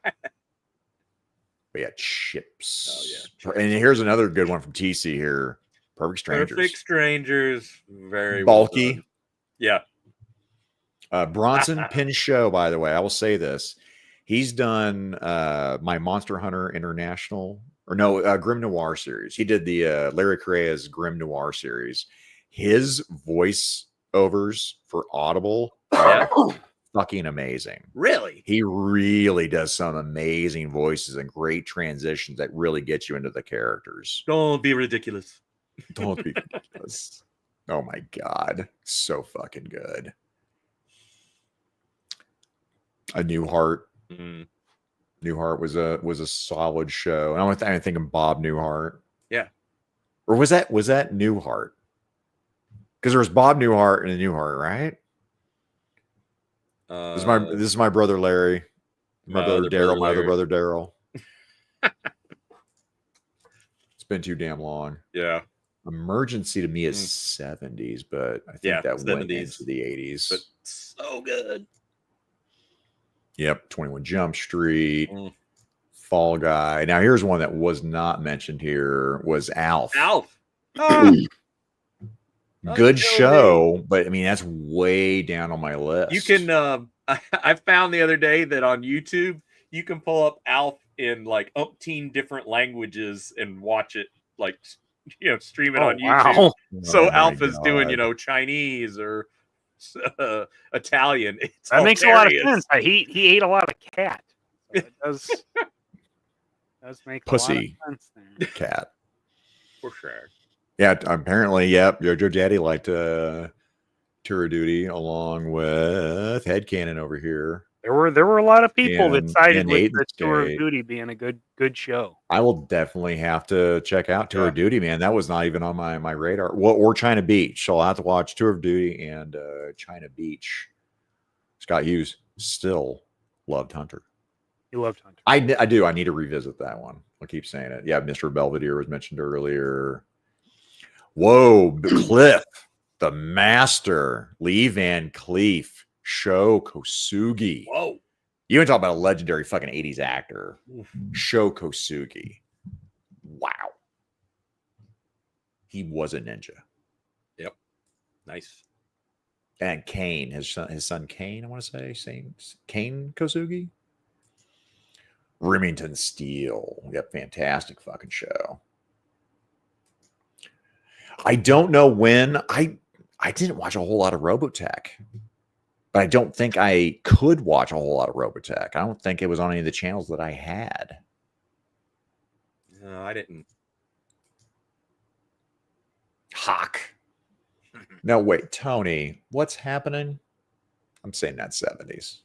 yeah, Chips. Oh yeah. And here's another good one from TC here. Perfect Strangers. Perfect Strangers. Very bulky. Well, yeah. Bronson Pinchot, by the way, I will say this. He's done my Monster Hunter International, or no, Grim Noir series. He did the Larry Correa's Grim Noir series. His voice overs for Audible are fucking amazing. Really? He really does some amazing voices and great transitions that really get you into the characters. Don't be ridiculous. Don't be ridiculous. Oh my god. So fucking good. A New Heart. Newhart was a solid show. And I'm thinking Bob Newhart. Yeah. Or was that Newhart? Because there was Bob Newhart and a Newhart, right? This is my brother Larry. My brother Daryl, my other brother Daryl. It's been too damn long. Yeah. Emergency to me is 70s, but I think that 70s. Went into the 80s. But so good. Yep, 21 Jump Street, Fall Guy. Now here's one that was not mentioned here was Alf. Alf. Good show, but I mean that's way down on my list. You can I found the other day that on YouTube you can pull up Alf in like umpteen different languages and watch it, like, you know, stream it on YouTube. Wow. So Alf is doing, you know, Chinese or Italian. It's that makes a lot of sense. He ate a lot of cat. So it does make pussy a lot of sense there. Cat. For sure. Yeah, apparently, yep. Jojo Daddy liked Tour of Duty along with Headcanon over here. There were a lot of people that sided with the State. Tour of Duty being a good show. I will definitely have to check out Tour of Duty, man. That was not even on my radar. Well, or China Beach. So I'll have to watch Tour of Duty and China Beach. Scott Hughes still loved Hunter. He loved Hunter. I do. I need to revisit that one. I'll keep saying it. Yeah, Mr. Belvedere was mentioned earlier. Whoa, Cliff, the Master, Lee Van Cleef, Sho Kosugi. Whoa. You want to talk about a legendary fucking 80s actor. Sho Kosugi. Wow. He was a ninja. Yep. Nice. And Kane, his son Kane, I want to say, Kane Kosugi. Remington Steele. Yep, fantastic fucking show. I don't know when. I didn't watch a whole lot of Robotech. But I don't think I could watch a whole lot of Robotech. I don't think it was on any of the channels that I had. No, I didn't. Hawk. No, wait, Tony, what's happening? I'm saying that 70s.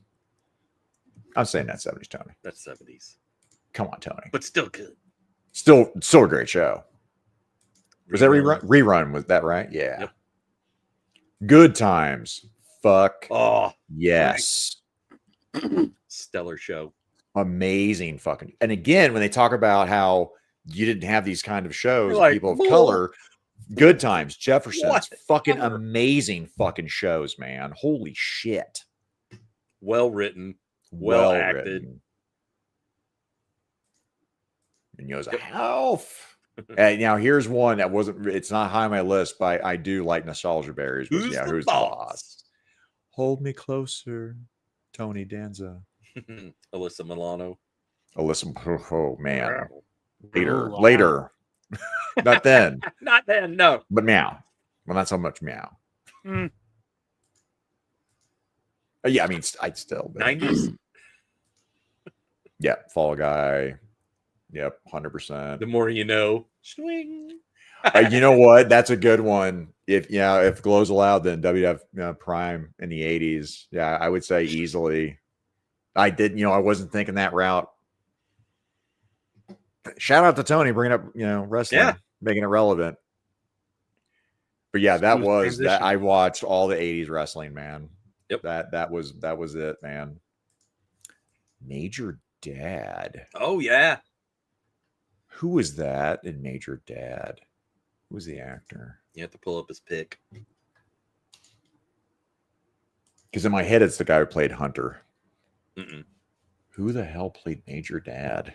I'm saying that 70s, Tony. That's 70s. Come on, Tony. But still good. Still a great show. Was that rerun? Was that right? Yeah. Yep. Good times. Fuck. Oh, yes. Stellar show. Amazing fucking. And again, when they talk about how you didn't have these kind of shows, like, people of color, Good Times, Jefferson's, What? fucking amazing fucking shows, man. Holy shit. Well written. Well acted. And he goes, Alf. And now here's one that it's not high on my list, but I do like Nostalgia Berries. Who's the boss? Hold me closer, Tony Danza. Alyssa Milano. Oh, man. Later, Oh, wow. later, not then, Not then, no. but meow. Well, not so much meow. Mm. Yeah, I mean, I'd still. But, 90s. yeah, Fall Guy. Yep, 100%. The more you know. Swing. You know what? That's a good one. If Glow's allowed, then WWF Prime in the 80s. Yeah, I would say easily. I did, I wasn't thinking that route. Shout out to Tony bringing up, wrestling, Yeah. making it relevant. But yeah, that Smooth was transition. that. I watched all the 80s wrestling, man. Yep. That was it, man. Major Dad. Oh, yeah. Who was that in Major Dad? Who was the actor? You have to pull up his pic. Because in my head, it's the guy who played Hunter. Mm-mm. Who the hell played Major Dad?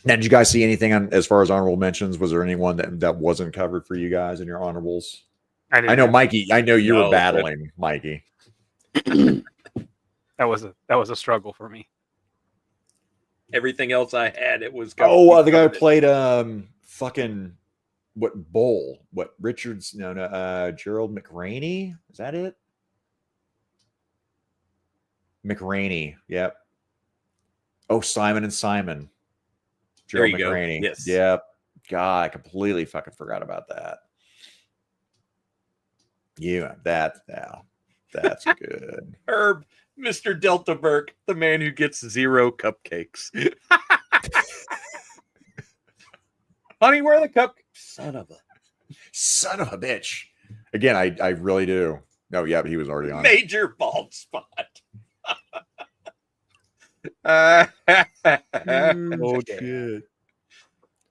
Now, did you guys see anything on as far as honorable mentions? Was there anyone that wasn't covered for you guys in your honorables? I know, Mikey. I know you were battling, Mikey. That was a struggle for me. Everything else I had, it was. The guy who played fucking what Bull? What Richards? No, Gerald McRaney. Is that it? McRaney. Yep. Oh, Simon and Simon. There Gerald you McRaney. go. Yes. Yep. God, I completely fucking forgot about that. That's good. Herb, Mr. Delta Burke, the man who gets 0 cupcakes. Honey, where are the cupcakes? Son of a bitch. Again, I really do. No, yeah, but he was already on. Major bald spot. Oh shit.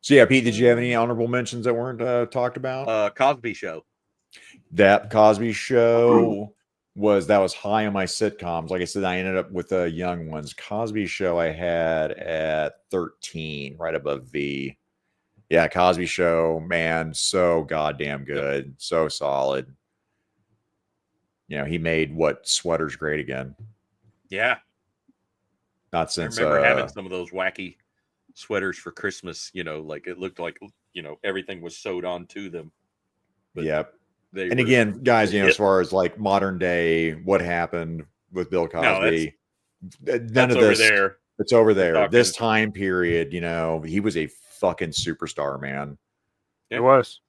So yeah, Pete, did you have any honorable mentions that weren't talked about? Cosby Show. That Cosby Show was high on my sitcoms. Like I said, I ended up with the young ones. Cosby Show I had at 13, right above V. Yeah, Cosby Show, man, so goddamn good, so solid. He made Sweaters Great Again. Yeah. Not since I remember having some of those wacky sweaters for Christmas, like it looked like, everything was sewed onto them. But yep. And again, guys, as far as like modern day, what happened with Bill Cosby, none of this. There. It's over there. This time period, he was a fucking superstar, man. It was.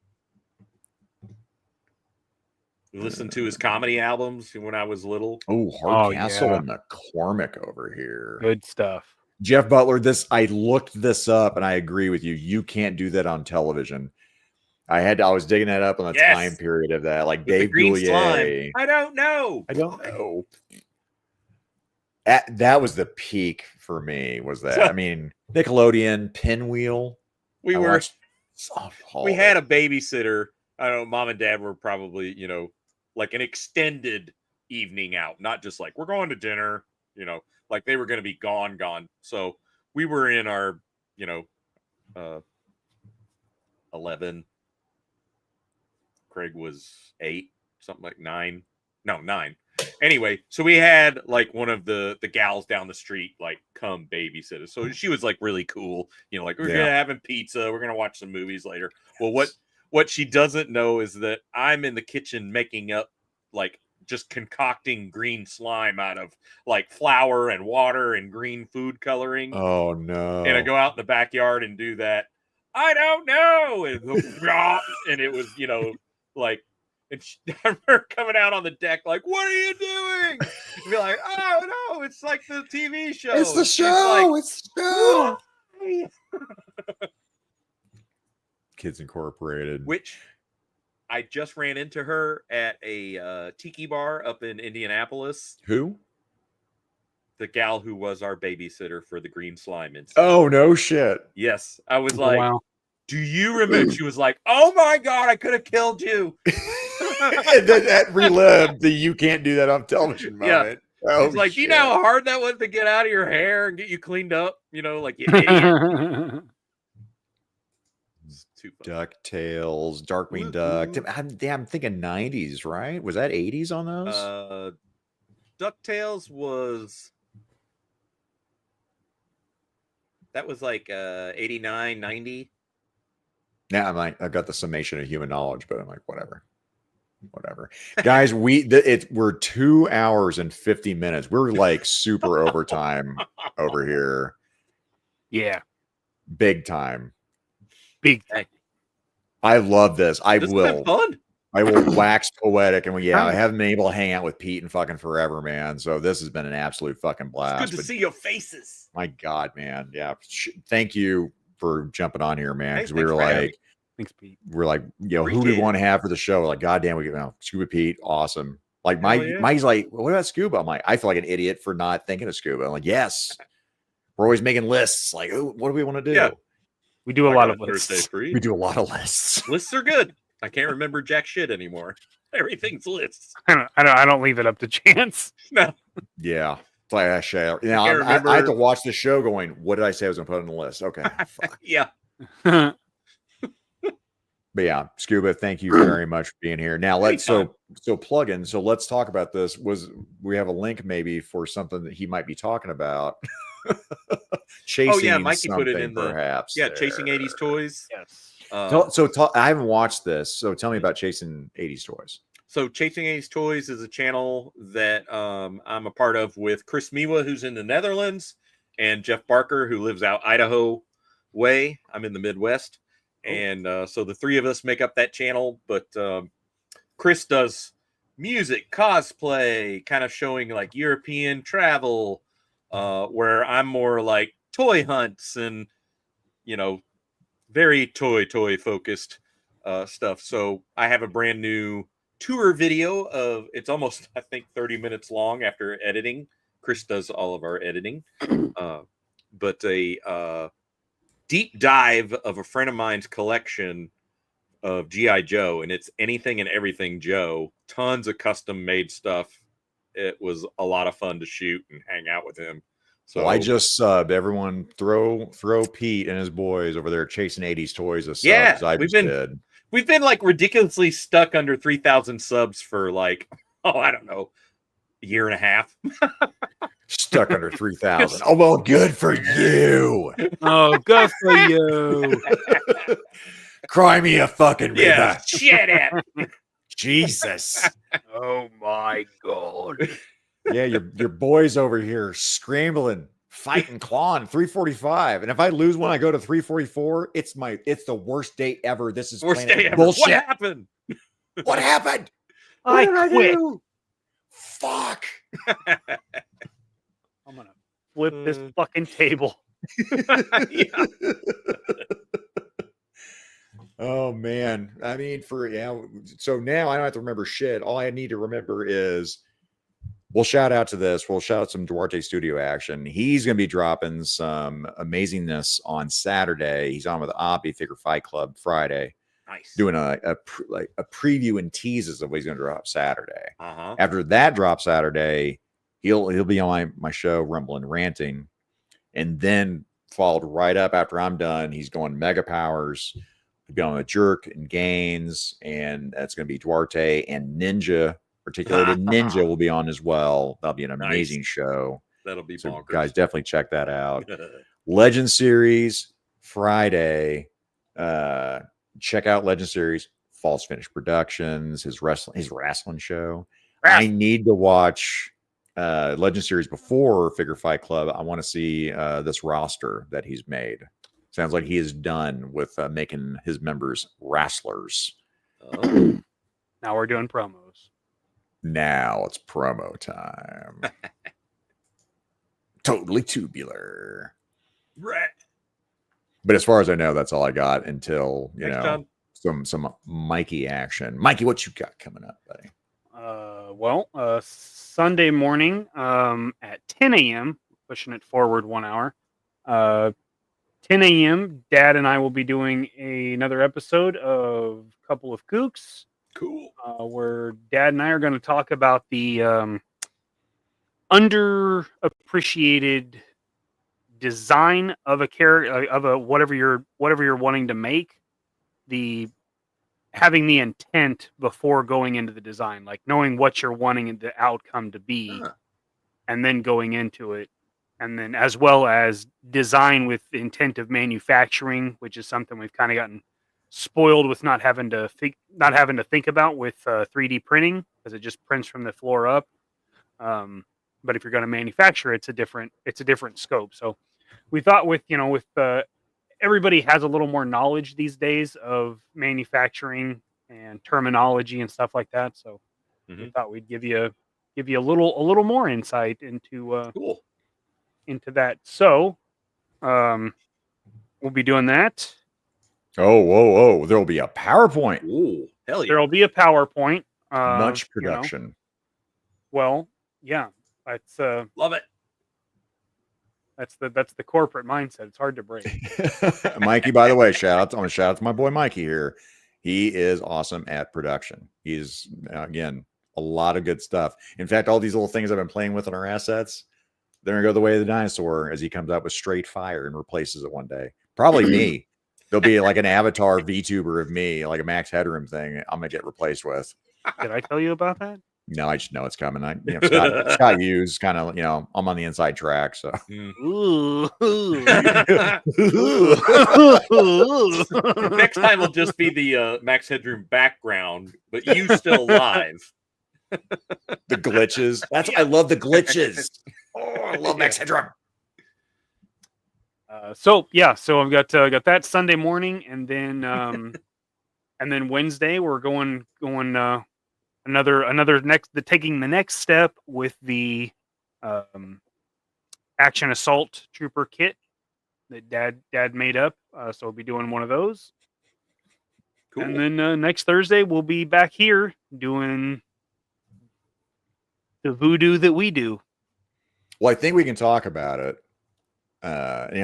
Listened to his comedy albums when I was little. Oh, Hardcastle and McCormick over here. Good stuff. Jeff Butler, I looked this up and I agree with you. You can't do that on television. I was digging that up on the time period of that. Like with Dave Goulier. I don't know. That was the peak for me, was that. I mean, Nickelodeon, Pinwheel. We had a babysitter. I don't know, mom and dad were probably, like an extended evening out, not just like we're going to dinner, like they were going to be gone. So we were in our, 11. Craig was 8, something like 9. No, 9. Anyway, so we had like one of the gals down the street, like come babysit us. So she was like really cool, like we're gonna having pizza, we're gonna watch some movies later. Well, what she doesn't know is that I'm in the kitchen making up, like just concocting green slime out of like flour and water and green food coloring. Oh no. And I go out in the backyard and do that. I don't know. And it was, like, and I remember coming out on the deck like, what are you doing? And be like, oh no, it's like the TV show. It's the show. It's the show. Kids Incorporated. Which I just ran into her at a tiki bar up in Indianapolis. Who? The gal who was our babysitter for the green slime incident. Oh, no shit. Yes. I was like, do you remember? She was like, oh my God, I could have killed you. And then that relived the you can't do that on television moment. Yeah. Oh, it's like, do you know how hard that was to get out of your hair and get you cleaned up? Like you idiot. DuckTales, Darkwing Duck. I'm thinking 90s, right? Was that 80s on those? DuckTales was That was like 89, 90. Now I'm like, I've got the summation of human knowledge, but I'm like, whatever. Guys, we're 2 hours and 50 minutes. We're like super overtime over here. Yeah, Big time. big. Hey, I love this. this has been fun. I will wax poetic, and I Right. haven't been able to hang out with Pete in fucking forever, man. So this has been an absolute fucking blast. It's good to see your faces. My God, man. Yeah. Thank you for jumping on here, man. Because we Thanks were for having like, me. Thanks, Pete. who do Appreciate we it. want to have for the show? Like, goddamn, Scuba Pete, awesome. Like, Hell yeah. Mike's like, well, what about Scuba? I'm like, I feel like an idiot for not thinking of Scuba. I'm like, yes, we're always making lists. Like, oh, what do we want to do? Yeah. We do a I lot got of a Thursday lists. free. We do a lot of lists. Lists are good. I can't remember jack shit anymore. Everything's lists. I don't leave it up to chance. No. Yeah. It's like, shit. Now, can't I have to remember- watch the show going, what did I say I was going to put on the list? Okay. Fuck. Yeah. But yeah, Scuba, thank you very much for being here. Now let's so plug in. So let's talk about this. We have a link maybe for something that he might be talking about? Chasing Mikey put it in perhaps. Chasing 80s toys. Yes. I haven't watched this. So tell me about Chasing 80s Toys. So Chasing 80s Toys is a channel that I'm a part of with Chris Miwa, who's in the Netherlands, and Jeff Barker, who lives out Idaho way. I'm in the Midwest. And so the three of us make up that channel. But Chris does music, cosplay, kind of showing like European travel, where I'm more like toy hunts and, very toy focused stuff. So I have a brand new tour video of, it's almost, I think, 30 minutes long after editing. Chris does all of our editing. But a deep dive of a friend of mine's collection of G.I. Joe, and it's anything and everything Joe. Tons of custom made stuff. It was a lot of fun to shoot and hang out with him. So I just subbed everyone. Throw Pete and his boys over there Chasing 80s Toys a sub. Yeah, I just did. We've been like ridiculously stuck under 3,000 subs for like, I don't know, a year and a half. Stuck under 3,000. Oh, well, good for you. Oh, good for you. Cry me a fucking river. Yeah, shit it. Jesus. Oh my God. Yeah, your boys over here scrambling, fighting, clawing 345. And if I lose one, I go to 344. It's the worst day ever. This is Worst day ever. bullshit. What happened? What happened? I What did quit. do? Fuck. I'm gonna flip this fucking table. Yeah. Oh man. I mean, so now I don't have to remember shit. All I need to remember is we'll shout out to this. We'll shout out some Duarte Studio action. He's going to be dropping some amazingness on Saturday. He's on with Oppie Figure Fight Club Friday. Nice. Doing a preview and teases of what he's going to drop Saturday. Uh-huh. After that drop Saturday, he'll be on my show Rumbling Ranting, and then followed right up after I'm done. He's going Mega Powers. He'll be on with Jerk and Gaines, and that's going to be Duarte and Ninja. Articulated Ninja will be on as well. That'll be an amazing show. That'll be So bonkers. guys, definitely check that out. Legend Series Friday. Check out Legend Series False Finish Productions, his wrestling show. I need to watch Legend Series before Figure Fight Club. I want to see this roster that he's made. Sounds like he is done with making his members wrestlers. Oh. Now we're doing promos. Now it's promo time. Totally tubular. Right. But as far as I know, that's all I got until Thanks, John. some Mikey action. Mikey, what you got coming up, buddy? Sunday morning at 10 a.m., pushing it forward 1 hour. 10 a.m., Dad and I will be doing another episode of Couple of Kooks. Cool. Where Dad and I are going to talk about the underappreciated design of a character, of a whatever you're wanting to make, having the intent before going into the design, like knowing what you're wanting the outcome to be, and then going into it, and then as well as design with the intent of manufacturing, which is something we've kind of gotten spoiled with not having to think about with 3D printing, because it just prints from the floor up. But if you're going to manufacture, it's a different scope. So we thought with everybody has a little more knowledge these days of manufacturing and terminology and stuff like that. So we thought we'd give you a little more insight into Cool. into that. So we'll be doing that. Oh, whoa. There'll be a PowerPoint. Ooh, hell yeah. There'll be a PowerPoint. Much production. Well, yeah, that's Love it. that's the corporate mindset. It's hard to break. Mikey, by the way, shout out to my boy Mikey here. He is awesome at production. He's again a lot of good stuff. In fact, all these little things I've been playing with on our assets, they're gonna go the way of the dinosaur as he comes up with straight fire and replaces it one day. Probably me. There'll be like an avatar VTuber of me, like a Max Headroom thing. I'm gonna get replaced with. Did I tell you about that? No, I just know it's coming. Scott Hughes kind of, I'm on the inside track. So Ooh. Next time will just be the Max Headroom background, but you still alive. the glitches. I love the glitches. Oh, I love Max Headroom. So I've got that Sunday morning, and then Wednesday we're going taking the next step with the action assault trooper kit that dad made up. So we'll be doing one of those. Cool. And then next Thursday we'll be back here doing the voodoo that we do. Well, I think we can talk about it.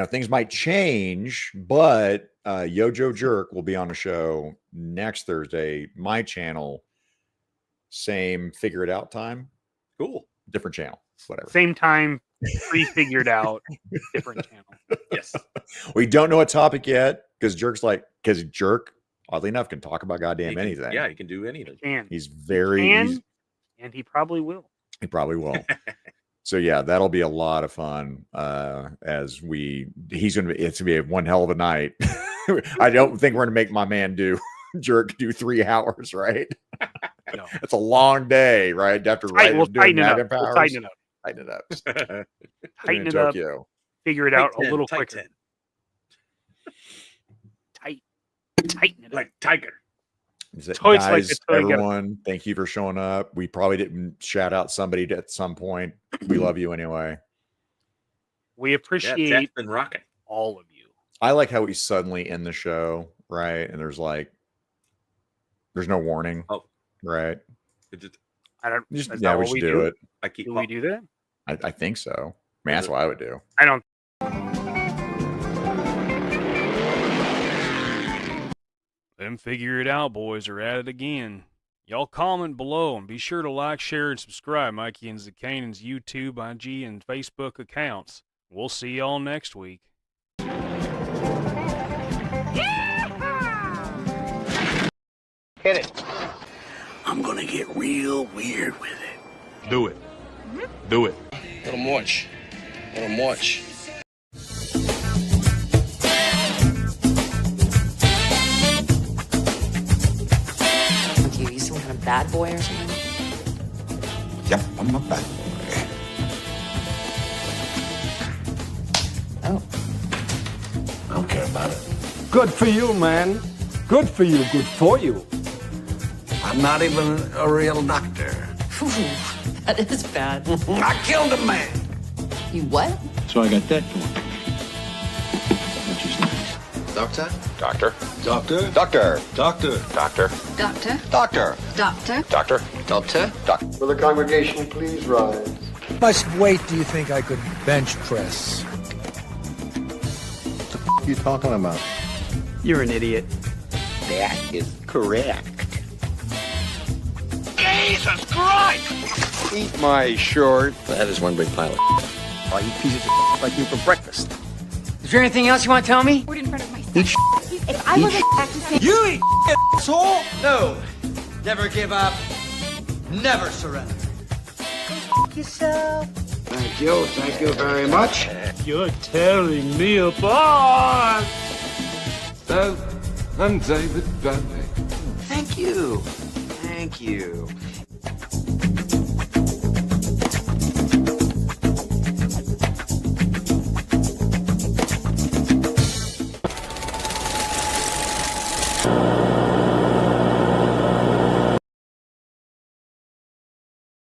Things might change, but Yojo Jerk will be on the show next Thursday. My channel, same figure it out time. Cool. Different channel, whatever. Same time, pre-figured out, different channel. Yes. We don't know a topic yet because Jerk, oddly enough, can talk about goddamn anything. Yeah, he can do anything. He's and he probably will. He probably will. So yeah, that'll be a lot of fun. It's gonna be one hell of a night. I don't think we're gonna make my man Jerk do 3 hours, right? No. It's a long day, right? After we'll tighten it up. Tighten it up. Tighten it up. Figure it out a little quicker. Tighten it like tiger. Guys, everyone, thank you for showing up. We probably didn't shout out somebody at some point. We love you anyway. We appreciate Jeff's been rocking. all of you. I like how we suddenly end the show, right? And there's no warning. Oh, right. I don't. We should do it. Do we do that? I think so. I mean, that's what I would do. I don't. Them Figure It Out boys are at it again. Y'all comment below and be sure to like, share, and subscribe Mikey and Zakainen's YouTube, IG, and Facebook accounts. We'll see y'all next week. Hit it. I'm gonna get real weird with it. Do it. Do it. Let him watch. Let him watch. You some kind of bad boy or something? Yep, I'm a bad boy. Oh. I don't care about it. Good for you, man. Good for you. Good for you. I'm not even a real doctor. Ooh, that is bad. I killed a man. You what? So I got that going. Which is nice. Doctor? Doctor. Doctor? Doctor. Doctor? Doctor. Doctor? Doctor. Doctor? Doctor. Doctor? Will the congregation please rise? How much weight do you think I could bench press? What the f*** are you talking about? You're an idiot. That is correct. Jesus Christ! Eat my short. That is one big pile of I eat pieces of like you for breakfast. Is there anything else you want to tell me? In front of my Eat son. If I wasn't practicing, You eat asshole! No. Never give up. Never surrender. yourself. Thank you very much. You're tearing me apart. I'm David Bowie. Thank you. Thank you.